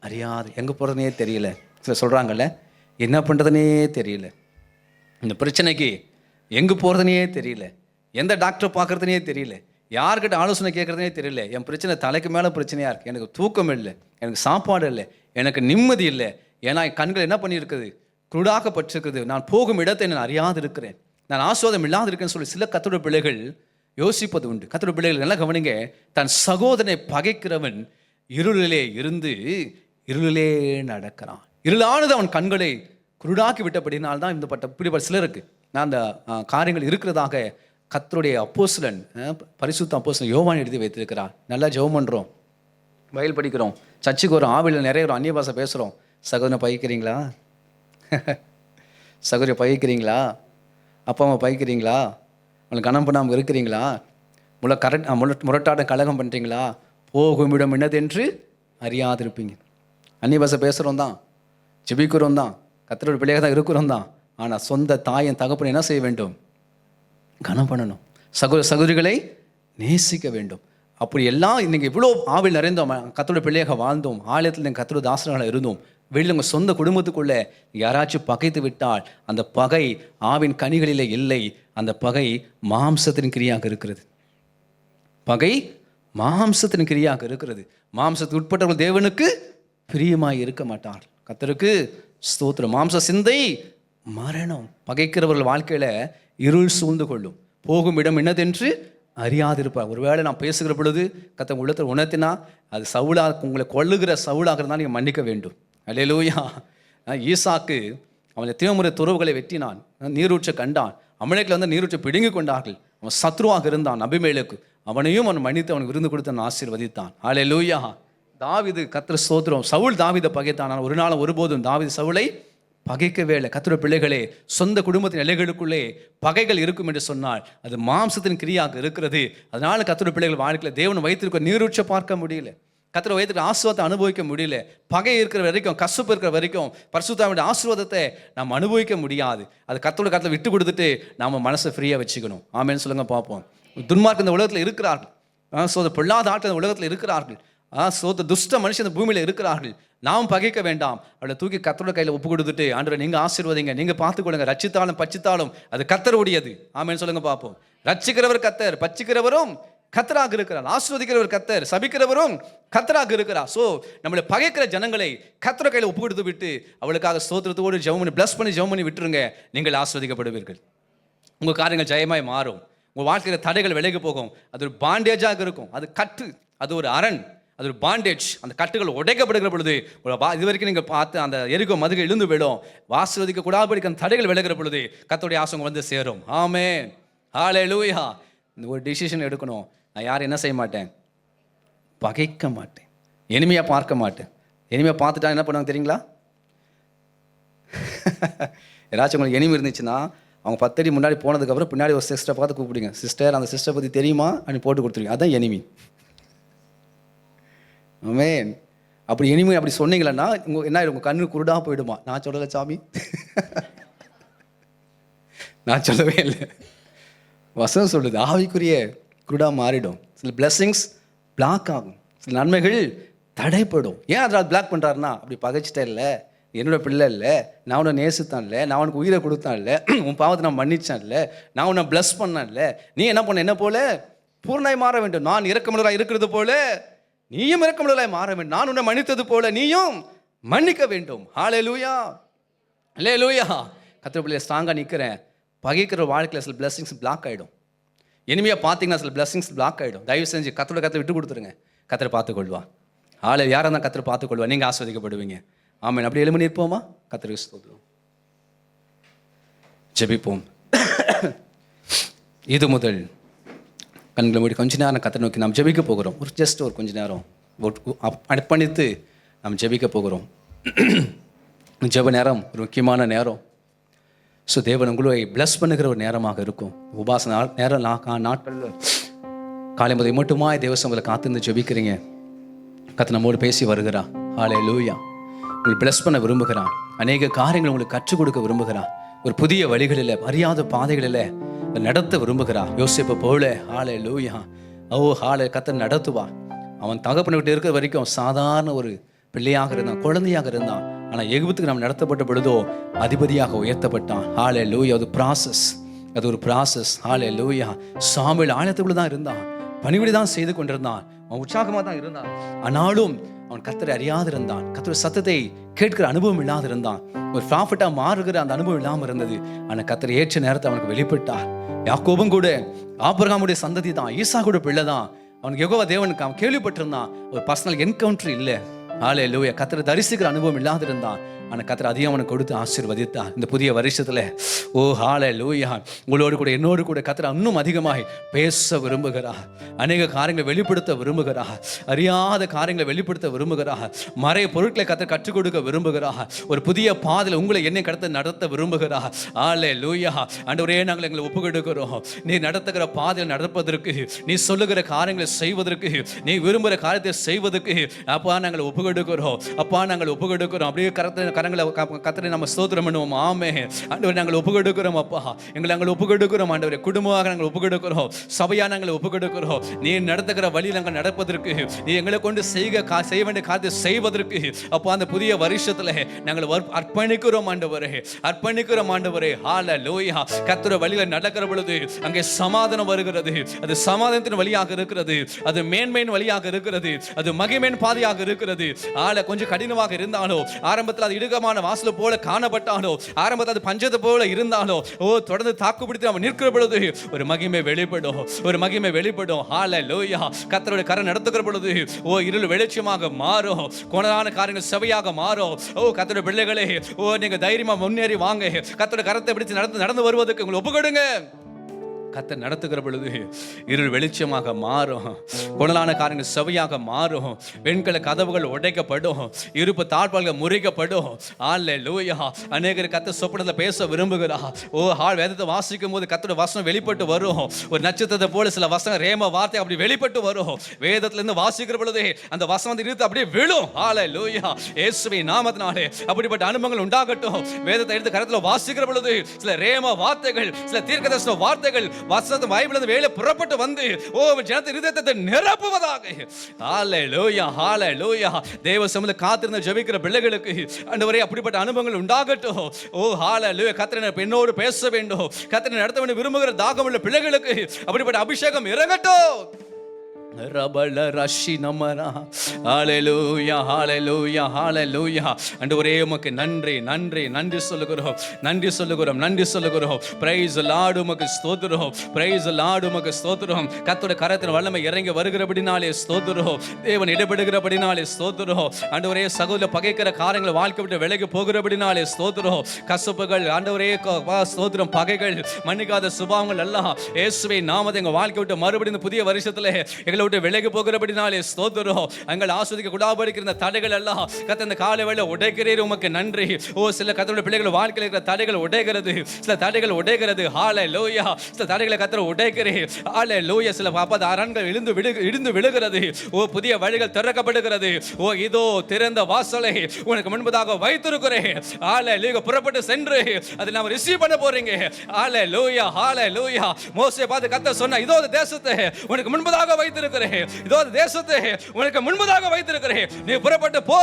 அறியாது. எங்கே போகிறதுனே தெரியல. சில சொல்கிறாங்கல்ல, என்ன பண்ணுறதுனே தெரியல, இந்த பிரச்சனைக்கு எங்கே போகிறதுனே தெரியல, எந்த டாக்டரை பார்க்குறதுனே தெரியல, யார்கிட்ட ஆலோசனை கேட்குறதுனே தெரியல, என் பிரச்சனை தலைக்கு மேலே பிரச்சனையாக இருக்குது, எனக்கு தூக்கம் இல்லை, எனக்கு சாப்பாடு இல்லை, எனக்கு நிம்மதி இல்லை, ஏன்னா என் கண்கள் என்ன பண்ணியிருக்குது, குருடாக்கப்பட்டிருக்குது, நான் போகும் இடத்தை நான் அறியாது இருக்கிறேன், நான் ஆஸ்வாதம் இல்லாது இருக்கேன்னு சொல்லி சில கர்த்தருடைய பிள்ளைகள் யோசிப்பது உண்டு. கர்த்தருடைய பிள்ளைகள் நல்லா கவனிங்க. தன் சகோதரனை பகைக்கிறவன் இருளிலே இருந்து இருளிலே நடக்கிறான். இருளானது அவன் கண்களை குருடாக்கி விட்டபடினால்தான் இந்த இப்படிப்பட்ட சிலருக்கு நான் அந்த காரியங்கள் இருக்கிறதாக கர்த்தருடைய அப்போஸ்தலன், பரிசுத்த அப்போஸ்தலன் யோவான் எழுதி வைத்திருக்கிறார். நல்லா ஜெபம் பண்ணுறோம், பைபிள் படிக்கிறோம், சர்ச்சுக்கு வரோம், ஆவியில் நிறைய ஒரு அந்நிய பாஷை பேசுகிறோம். சகோதரனை பகைக்கிறீங்களா? சகோதரியை பகைக்கிறீங்களா? அப்பா அம்மா பகைக்கிறீங்களா? உங்களுக்கு கனம் பண்ணாமல் இருக்கிறீங்களா? முரட்டாட்டம் கலகம் பண்ணுறீங்களா? போகும் இடம் என்னதென்று அறியாதிருப்பீங்க. அந்நிய பாஷை பேசுகிறோம் தான், ஜெபிக்கிறோம் தான், கர்த்தருடைய பிள்ளையாக தான் இருக்கிறோம் தான். ஆனால் சொந்த தாயன் தகப்பனை என்ன செய்ய வேண்டும்? கனம் பண்ணணும். சகோதரிகளை நேசிக்க வேண்டும். அப்படி எல்லாம் நீங்கள் இவ்வளோ ஆவில் நிறைந்தோம், கர்த்தருடைய பிள்ளையாக வாழ்ந்தோம், ஆலயத்தில் நீங்கள் கர்த்தருடைய தாசர்களாக இருந்தோம், வெளியில் உங்கள் சொந்த குடும்பத்துக்குள்ளே யாராச்சும் பகைத்து விட்டால் அந்த பகை ஆவின் கனிகளிலே இல்லை, அந்த பகை மாம்சத்தின் கிரியாக இருக்கிறது. பகை மாம்சத்தின் கிரியாக இருக்கிறது. மாம்சத்துக்கு உட்பட்டவர்கள் தேவனுக்கு பிரியமாய் இருக்க மாட்டார். கர்த்தருக்கு ஸ்தோத்திரம். மாம்ச சிந்தை மரணம். பகைக்கிறவர்கள் வாழ்க்கையில இருள் சூழ்ந்து கொள்ளும். போகும் இடம் என்னதென்று அறியாதிருப்பார். ஒருவேளை நான் பேசுகிற பொழுது கர்த்தர் உள்ளத்தில் உணர்த்தினா அது சவுலாக, உங்களை கொள்ளுகிற சவுலாக இருந்தால் நீங்கள் மன்னிக்க வேண்டும். அல்லேலூயா. ஈசாக்கு அவன் எத்தனையோ முறை துறவுகளை வெட்டினான், நீரூற்றை கண்டான், அமலேக்கில் வந்து நீரூற்றை பிடுங்கி கொண்டார்கள். அவன் சத்ருவாக இருந்தான் அபிமெலேக்கு, அவனையும் அவன் மன்னித்து அவனுக்கு விருந்து கொடுத்து அவன் ஆசீர்வதித்தான். அல்லேலூயா. தாவீது கர்த்தர் ஸ்தோத்திரம், சவுல் தாவீதை பகைத்தான், ஆனால் ஒரு நாளும் ஒருபோதும் தாவீது சவுலை பகைக்கவே இல்லை. கர்த்தருடைய பிள்ளைகளே, சொந்த குடும்பத்தின் எல்லைகளுக்குள்ளே பகைகள் இருக்கும் என்று சொன்னால் அது மாம்சத்தின் கிரியாக இருக்கிறது. அதனால கர்த்தருடைய பிள்ளைகள் வாழ்க்கையில் தேவன் வைத்திருக்க நீரூற்றை பார்க்க முடியல, கர்த்தரை வைத்திருக்க ஆசீர்வாதத்தை அனுபவிக்க முடியல. பகை இருக்கிற வரைக்கும், கசப்பு இருக்கிற வரைக்கும் பரிசுத்தாவின் ஆசீர்வாதத்தை நாம் அனுபவிக்க முடியாது. அது கர்த்தருடைய கருத்தில் விட்டு கொடுத்துட்டு நாம் மனசை ஃப்ரீயாக வச்சுக்கணும். ஆமேன்னு சொல்லுங்க பார்ப்போம். துன்மார்க்கு இந்த உலகத்தில் இருக்கிறார்கள், பொல்லாத ஆட்கள் இந்த உலகத்தில் இருக்கிறார்கள், துஷ்ட மனுஷன் இந்த பூமியில் இருக்கிறார்கள். நாம் பகைக்க வேண்டாம். அவளை தூக்கி கர்த்தரோட கையில் ஒப்பு கொடுத்துட்டு, ஆண்டவரே நீங்க ஆசீர்வதிங்க, நீங்க பார்த்துக்கொள்ளுங்க, ரட்சித்தாலும் பச்சித்தாலும் அது கர்த்தருடையது. ஆமென் சொல்லுங்க பார்ப்போம். ரட்சிக்கிறவர் கர்த்தர், பச்சிக்கிறவரும் கர்த்தராக இருக்கிறார், ஆசீர்வதிக்கிறவர் கர்த்தர், சபிக்கிறவரும் கர்த்தராக இருக்கிறார். ஸோ நம்மளை பகைக்கிற ஜனங்களை கர்த்தர் கையில் ஒப்பு கொடுத்து விட்டு அவளுக்காக ஸ்தோத்திரத்தோடு ஜெபம் பண்ணி பிளஸ் பண்ணி ஜெபம் பண்ணி விட்டுருங்க. நீங்கள் ஆசீர்வதிக்கப்படுவீர்கள். உங்கள் காரியங்கள் ஜெயமாய் மாறும். உங்கள் வாழ்க்கையில் தடைகள் விலகி போகும். அது ஒரு பாண்டேஜாக இருக்கும், அது கட்டு. அது ஒரு அரண், அது ஒரு பாண்டேஜ். அந்த கட்டுகள் உடைக்கப்படுகிற பொழுது இது வரைக்கும் நீங்கள் பார்த்து அந்த எரிகோ மதுகை இழுந்து விடும். ஆசீர்வதிக்க கூடாது அந்த தடைகள் விலகிற பொழுது கர்த்தருடைய ஆசீர்வாதம் வந்து சேரும். ஆமென், ஹல்லேலூயா. இந்த ஒரு டிசிஷன் எடுக்கணும். நான் யாரும் என்ன செய்ய மாட்டேன், பகைக்க மாட்டேன், எளிமையாக பார்க்க மாட்டேன். எளிமையாக பார்த்துட்டா என்ன பண்ணுவாங்க தெரியுங்களா? யாராச்சும் உங்களுக்கு எனிமி இருந்துச்சுன்னா அவங்க 10 அடி முன்னாடி போனதுக்கப்புறம் பின்னாடி ஒரு சிஸ்டரை பார்த்து கூப்பிடுங்க, சிஸ்டர் அந்த சிஸ்டரை பற்றி தெரியுமா அப்படின்னு போட்டு கொடுத்துருவீங்க. அதுதான் எனிமி. ஆமென். அப்படி எனிமி அப்படி சொன்னீங்களன்னா என்ன ஆயிடும், உங்கள் கண்ணு குருடாக போயிடுமா? நான் சொல்லலை சாமி, நான் சொல்லவே இல்லை, வசனம் சொல்லுது. ஆவிக்குரிய குருடாக மாறிடும். சில பிளெஸ்ஸிங்ஸ் பிளாக் ஆகும், சில நன்மைகள் தடைப்படும். ஏன் அதனால் பிளாக் பண்ணுறாருன்னா, அப்படி பகைச்சிட்டே இல்லை, என்னோட பிள்ளை இல்லை, நான் உன்னை நேசித்தான் இல்லை, நான் உனக்கு உயிரை கொடுத்தான் இல்லை, உன் பாவத்தை நான் மன்னிச்சான் இல்லை, நான் உன்னை பிளஸ் பண்ணேன் இல்லை, நீ என்ன பண்ண, என்ன போல பூர்ணாய் மாற வேண்டும், நான் இரக்கமுள்ளவராய் இருக்கிறது போல நீயும் இரக்கமுள்ளவராய் மாற வேண்டும், நான் உன்னை மன்னித்தது போல நீயும் மன்னிக்க வேண்டும். ஹல்லேலூயா, ஹல்லேலூயா. கர்த்தர் பிள்ளையை ஸ்ட்ராங்காக நிற்கிறேன். பகைக்கிற வாழ்க்கையில் சில பிளெஸிங்ஸ் பிளாக் ஆகிடும். இனிமையாக பார்த்தீங்கன்னா சில பிளெஸிங்ஸ் பிளாக் ஆகிடும். தயவு செஞ்சு கர்த்தரை விட்டு கொடுத்துருங்க. கர்த்தரை பார்த்துக்கொள்வா. ஆளை யாராக இருந்தால் கர்த்தரை பார்த்துக்கொள்வா. நீங்கள் ஆஸ்வதிக்கப்படுவீங்க. ஆமென். அப்படி எழுமணி இருப்போமா? கர்த்தருக்கு ஸ்தோத்திரம். ஜெபிப்போம். இது முதல் கண்களை மூடி கொஞ்ச நேரம் கர்த்தரை நோக்கி நாம் ஜெபிக்க போகிறோம். ஒரு கொஞ்ச நேரம் அர்ப்பணித்து நாம் ஜெபிக்க போகிறோம். ஜெப நேரம் ஒரு முக்கியமான நேரம். ஸோ தேவன் உங்களை பிளஸ் பண்ணுகிற ஒரு நேரமாக இருக்கும். உபாச நேரம் நாட்களில் காலை முதல் மட்டுமாய் தேவசம் உங்களை காத்திருந்து ஜெபிக்கிறீங்க. கர்த்தர் நம்மோடு பேசி வருகிறார். ஹல்லேலூயா. உங்களை பிளஸ் பண்ண விரும்புகிறான். அநேக காரியங்களை உங்களுக்கு கற்றுக் கொடுக்க விரும்புகிறான். ஒரு புதிய வழிகளில், அறியாத பாதைகளில் நடத்த விரும்புகிறான். யோசிப்பை போல. ஹல்லேலூயா. கர்த்தர் நடத்துவா. அவன் தகப்பனை விட்டு இருக்கிற வரைக்கும் சாதாரண ஒரு பிள்ளையாக இருந்தான், குழந்தையாக இருந்தான். ஆனால் எகிப்துக்கு நாம் நடத்தப்பட்ட பொழுதோ அதிபதியாக உயர்த்தப்பட்டான். ஹல்லேலூயா. அது ப்ராசஸ், அது ஒரு ப்ராசஸ். ஹல்லேலூயா. சாமுவேல் ஆலயத்துக்குள்ள தான் இருந்தான், பணிவிடை தான் செய்து கொண்டிருந்தான், அவன் உற்சாகமாக தான் இருந்தான். ஆனாலும் அவன் கர்த்தரை அறியாதிருந்தான், கர்த்தருடைய சத்தத்தை கேட்கிற அனுபவம் இல்லாதிருந்தான். ஒரு ப்ராஃபிட்டாக மாறுகிற அந்த அனுபவம் இல்லாமல் இருந்தது. ஆனால் கர்த்தர் ஏற்ற நேரத்தை அவனுக்கு வெளிப்பட்டார். யாக்கோபும் கூட ஆபிரகாமுடைய சந்ததி தான், ஈசாக்கோட பிள்ளை தான். அவனுக்கு யெகோவா தேவனுக்கு அவன் கேள்விப்பட்டிருந்தான். ஒரு பர்சனல் என்கவுண்டர் இல்லை. ஹல்லேலூயா. கர்த்தரை தரிசிக்கிற அனுபவம் இல்லாதிருந்தான். ஆனால் கர்த்தர் அதிகம் அவனுக்கு கொடுத்து ஆசீர்வதித்தார். இந்த புதிய வருஷத்தில் ஹல்லேலூயா உங்களோடு கூட என்னோடு கூட கர்த்தர் இன்னும் அதிகமாக பேச விரும்புகிறார். அநேக காரியங்களை வெளிப்படுத்த விரும்புகிறார். அறியாத காரியங்களை வெளிப்படுத்த விரும்புகிறார். மறைய பொருட்களை கர்த்தர் கற்றுக் கொடுக்க விரும்புகிறார். ஒரு புதிய பாதையில் உங்களை என்னை கடத்த நடத்த விரும்புகிறார். ஹல்லேலூயா. ஆண்டவரே, நாங்கள் எங்களை ஒப்புக்கொடுக்கிறோம். நீ நடத்துகிற பாதையில் நடப்பதற்கு, நீ சொல்லுகிற காரியங்களை செய்வதற்கு, நீ விரும்புகிற காரியத்தை செய்வதற்கு அப்பா நாங்கள் ஒப்புக்கொடுக்கிறோம். அப்பா நாங்கள் ஒப்புக்கொடுக்கிறோம். அப்படியே கரங்களை கர்த்தரை நம்ம ஸ்தோத்திரம் பண்ணுவோம். ஆமென். ஆண்டவரே, நாங்கள் ஒப்புக்கொடுக்கிறோம். அப்பா எங்களை நாங்கள் ஒப்புக்கொடுக்கிறோம். ஆண்டவரே, குடும்பமாக நாங்கள் ஒப்புக்கொடுக்கிறோம். சபையாக நாங்கள் ஒப்புக்கொடுக்கிறோம். நீ நடத்துகிற வழியில் நாங்கள் நடப்பதற்கு, நீ எங்களை கொண்டு செய்ய வேண்டிய காரியத்தை செய்வதற்கு அப்பா அந்த புதிய வருஷத்தில் நாங்கள் அர்ப்பணிக்கிறோம். ஆண்டவரே, அர்ப்பணிக்கிறோம். ஆண்டவரே, ஹல்லேலூயா. கர்த்தருடைய வழியில் நடக்கிற பொழுது அங்கே சமாதானம் வருகிறது. அது சமாதானத்தின் வழியாக இருக்கிறது, அது மேன்மையின் வழியாக இருக்கிறது, அது மகிமையின் பாதையாக இருக்கிறது. கொஞ்சம் கடினமாக இருந்தாலும், ஆரம்பத்தில் அது இடுகமான வாசல் போல காணப்பட்டாலோ, ஆரம்பத்தில் அது பஞ்சத்தை போல இருந்தாலோ, தொடர்ந்து தாக்கு பிடித்து நம்ம நிற்கிற பொழுது ஒரு மகிமை வெளிப்படும், ஒரு மகிமை வெளிப்படும். ஹல்லேலூயா. கர்த்தருடைய கரம் நடத்துகிற பொழுது இருள் வெளிச்சமாக மாறும், கோணலான காரியங்கள் செவையாக மாறும். கர்த்தருடைய பிள்ளைகளே, நீங்க தைரியமா முன்னேறி வாங்க. கர்த்தருடைய கரத்தை பிடித்து நடந்து வருவதற்கு உங்களை ஒப்புக்கொடுங்க. கர்த்தர் நடத்துகிற பொழுது இருள் வெளிச்சமாக மாறும், குணலான காரியங்கள் செவையாக மாறும், பெண்களை கதவுகள் உடைக்கப்படும், இருப்பு தாழ்பால்கள் முறிக்கப்படும். ஹல்லேலூயா. அநேகர் கர்த்தர் சொப்பனத்தில் பேச விரும்புகிறார். வேதத்தை வாசிக்கும் போது கர்த்தருடைய வசனம் வெளிப்பட்டு வரும். ஒரு நட்சத்திரத்தை போல சில வசனம் ரேம வார்த்தை அப்படி வெளிப்பட்டு வரும். வேதத்திலிருந்து வாசிக்கிற பொழுது அந்த வசனம் இருந்து அப்படியே விழும். ஹல்லேலூயா. இயேசுவின் நாமத்தினாலே அப்படிப்பட்ட அனுபவங்கள் உண்டாகட்டும். வேதத்தை எடுத்து கரத்தில் வாசிக்கிற பொழுது சில ரேம வார்த்தைகள், சில தீர்க்கதரிசன வார்த்தைகள் வசனத்தை பைபிளிலிருந்து வெளியே புறப்பட்டு வந்து ஜனத்தின் இருதயத்தை நிரப்புவதாக. ஹல்லேலூயா. ஹல்லேலூயா. தேவ சமூகத்தில் காத்திருந்த ஜெபிக்கிற பிள்ளைகளுக்கு ஆண்டவரே அப்படிப்பட்ட அனுபவங்கள் உண்டாகட்டும். ஹல்லேலூயா. கர்த்தர் என்னோடு பேச வேண்டும், கர்த்தர் நடத்த வேண்டும் விரும்புகிற தாகமுள்ள பிள்ளைகளுக்கு அப்படிப்பட்ட அபிஷேகம் இறங்கட்டும். ரபல ரஷி நமரா. ஹalleluya ஹalleluya ஹalleluya. ஆண்டவரே உமக்கு நன்றி நன்றி நன்றி சொல்லுகிறோம் நன்றி சொல்லுகிறோம் நன்றி சொல்லுகிறோம். பிரைஸ் தி லார்ட், உமக்கு ஸ்தோத்திரம். பிரைஸ் தி லார்ட், உமக்கு ஸ்தோத்திரம். கர்த்தருடைய கரத்தின் வல்லமை இறங்கி வருகிறபடினாலே ஸ்தோத்திரம். தேவன் இடைபடுகிறபடினாலே ஸ்தோத்திரம். ஆண்டவரே சகோதர பகைக்கிற காரியங்களை வாழ்க்கை விட்டு விலகி போகிறபடினாலே ஸ்தோத்திரம். கசப்புகள் ஆண்டவரே ஸ்தோத்திரம், பகைகள், மன்னிக்காத சுபாவங்கள் எல்லாம் இயேசுவின் நாமத்தை எங்க வாழ்க்கை விட்டு மறுபடியும் புதிய வருஷத்துல எங்களை விட்டு விலகி போகிறபடினாலே ஸ்தோத்திரம். எங்கள் ஆஸ்வதிக்க கூடாபடிக்கிற இந்த தடைகள் எல்லாம் கர்த்தர் இந்த காலை வேளை உடைக்கிறீர், உமக்கு நன்றி. ஓ சில கர்த்தருடைய பிள்ளைகள் வாழ்க்கையில் இருக்கிற தடைகள் உடைகிறது, சில தடைகள் உடைகிறது. ஹalleluya. சில தடைகளை கர்த்தர் உடைக்கிறீர். ஹalleluya. சில பாப்பா அரண்கள் இடிந்து விழுகிறது. ஓ புதிய வழிகள் திறக்கப்படுகிறது. ஓ இதோ திறந்த வாசலை உனக்கு முன்பதாக வைத்திருக்கிறேன். ஹalleluya. புறப்பட்டு சென்று அதை நாம ரிசீவ் பண்ண போறீங்க. ஹalleluya ஹalleluya. மோசே பார்த்து கர்த்தர் சொன்னா, இதோ தேசத்தை உனக்கு முன்பதாக வைத்திருக்கிறேன், இதோ தேசத்தை உனக்கு முன்பதாக வைத்திருக்கிறேன், நீ புறப்பட்டு போ,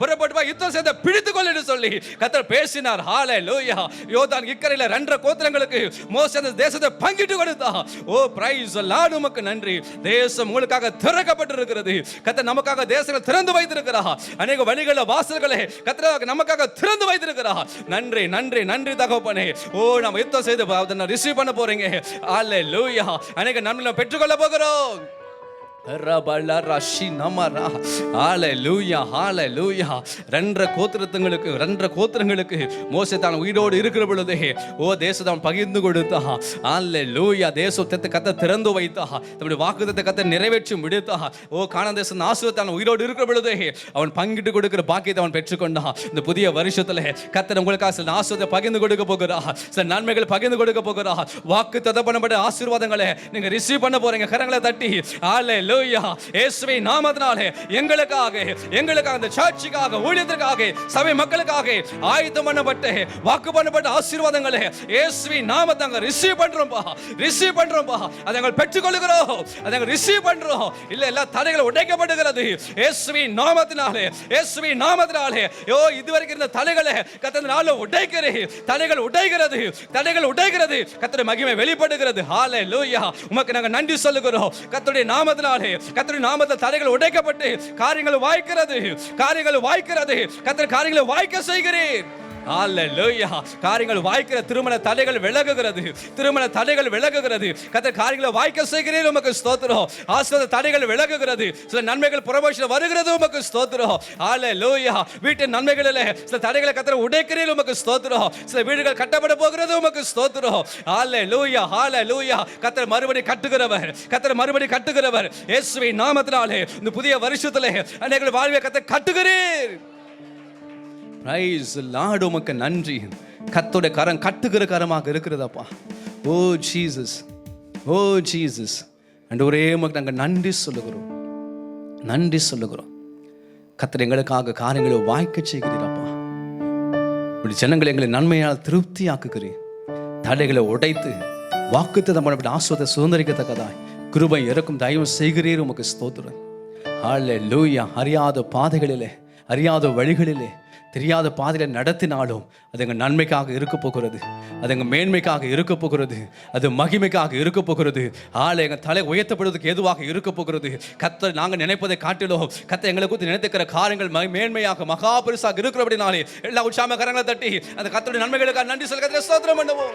புறப்பட்டு போ, யுத்தம் செய்து பிடித்துக் கொள் என்று சொல்லி கர்த்தர் பேசினார். ஹalleluya. யோர்தான் இக்கரையில 2 கோத்திரங்களுக்கு மோசே அந்த தேசத்தை பங்கிட்டு கொடுத்தார். ஓ பிரைஸ் தி லார்ட், உமக்கு நன்றி. தேசம் உங்களுக்காக திறக்கப்பட்டிருக்கிறது. கர்த்தர் நமக்காக தேசங்களை திறந்து வைத்திருக்கிறார். अनेक வழிகள வாசல்களை கர்த்தர் நமக்காக திறந்து வைத்திருக்கிறார். நன்றி நன்றி நன்றி தகப்பனே. ஓ நாம யுத்தம் செய்து அதை ரிசீவ் பண்ண போறீங்க. ஹalleluya. अनेक நன்மைகளை பெற்றுக்கொள்ள போகிறோம். ரபல ரஷி நமரா. ஹalleluya ஹalleluya. 2 கோத்திரங்களுக்கு மோசே தான் உயிரோடு இருக்கிற பொழுது ஓ தேசத்தை பகிர்ந்து கொடுத்தா. ஹalleluya. தேசத்தை கர்த்தர் திறந்து வைத்தா. தம்முடைய வாக்குத்தத்தத்தை கர்த்தர் நிறைவேற்றி முடித்தா. ஓ கானான் தேசத்தின் ஆசீர்வாதத்தை உயிரோடு இருக்கிற பொழுது அவன் பங்கிட்டு கொடுக்கிற பாக்கியத்தை அவன் பெற்றுக்கொண்டான். இந்த புதிய வருஷத்துல கர்த்தர் உங்களுக்காக சில ஆசீர்வாதத்தை பகிர்ந்து கொடுக்க போகிறார், சில நன்மைகள் பகிர்ந்து கொடுக்க போகிறார். வாக்குத்தத்தம் பண்ணப்பட்ட ஆசீர்வாதங்களை நீங்க ரிசீவ் பண்ண போறீங்க. கரங்களை தட்டி ஹalleluya. இயேசுவின் நாமத்தினாலே எங்களுக்காக இந்த சர்ச்சுக்காக, ஊழியத்திற்காக, சபை மக்களுக்காக ஆயத்தம் பண்ணப்பட்ட வாக்கு பண்ணப்பட்ட ஆசீர்வாதங்களை இயேசுவின் நாமத்தாங்க ரிசீவ் பண்றோம்பா. அதை நாங்கள் பெற்றுக்கொள்கிறோம், அதை நாங்கள் ரிசீவ் பண்றோம். இல்ல எல்லா தடைகளும் உடைக்கப்படுகிறது இயேசுவின் நாமத்தினாலே. இதுவரைக்கும் இருந்த தடைகளை கர்த்தர் நாள உடைக்கிறேன். தடைகள் உடைகிறது. கர்த்தருடைய மகிமை வெளிப்படுகிறது. ஹalleluya. உமக்கு நாங்கள் நன்றி சொல்லுகிறோம். கர்த்தருடைய நாமத்தினாலே, கர்த்தருடைய நாமத்தில் தடைகள் உடைக்கப்பட்டு காரியங்கள் வாய்க்கிறது. கர்த்தர் காரியங்களை வாய்க்க செய்கிறீர். ஹalleluya. காரியங்கள் வாய்க்கிற திருமண தடைகள் விலகுகிறது. கர்த்தர் காரியங்களை வாய்க்க செய்கிறீர், உமக்கு ஸ்தோத்திரம். ஆசீர்வாத தடைகள் விலகுகிறது. சில நன்மைகள் புறப்பட்டு வருகிறது, உமக்கு ஸ்தோத்திரம். ஹalleluya. வீட்டின் நன்மைகளிலே சில தடைகளை கர்த்தர் உடைக்கிறீர், உமக்கு ஸ்தோத்திரம். சில வீடுகள் கட்டப்பட போகிறது, உமக்கு ஸ்தோத்திரம். ஹalleluya. கர்த்தர் மறுபடி கட்டுகிறவர். இயேசுவின் நாமத்தினாலே இந்த புதிய வருஷத்திலே அநேகர் வாழ்வை கர்த்தர் கட்டுகிறீர். பிரைஸ் தி லார்ட், உமக்கு நன்றி. கர்த்தருடைய கரம் கட்டுகிற கரமாக இருக்கிறதப்பா. ஓ ஜீசஸ் ஆண்டவரே, உமக்கு நாங்கள் நன்றி சொல்லுகிறோம். கர்த்தர் எங்களுக்காக காரியங்களை வாய்க்க செய்கிறீரப்பா. இப்படி ஜனங்களை எங்களை நன்மையால் திருப்தி ஆக்குகிறீர். தடைகளை உடைத்து வாக்குத்தத்தம் பண்ணப்பட்ட ஆசீர்வாதத்தை சுதந்திரிக்கத்தக்கதாய் கிருபை இறக்கும் தயவு செய்கிறீர், உமக்கு ஸ்தோத்திரம். ஹalleluya. அறியாத பாதைகளிலே, அறியாத வழிகளிலே, தெரியாத பாதையில் நடத்தினாலும் அது எங்கள் நன்மைக்காக இருக்க போகிறது, அது எங்கள் மேன்மைக்காக இருக்க போகிறது, அது மகிமைக்காக இருக்க போகிறது. எங்கள் தலை உயர்த்தப்படுவதற்கு எதுவாக இருக்க போகிறது. கர்த்தர் நாங்கள் நினைப்பதை காட்டிலும் கர்த்தர் எங்களை குறித்து நினைத்துக்கிற காரியங்கள் மேன்மையாக மகா பெருசாக இருக்கிறபடினாலே எல்லா உற்சாக கரங்களை தட்டி அந்த கர்த்தருடைய நன்மைகளுக்காக நன்றி சொல்ல ஸ்தோத்திரம் பண்ணுவோம்.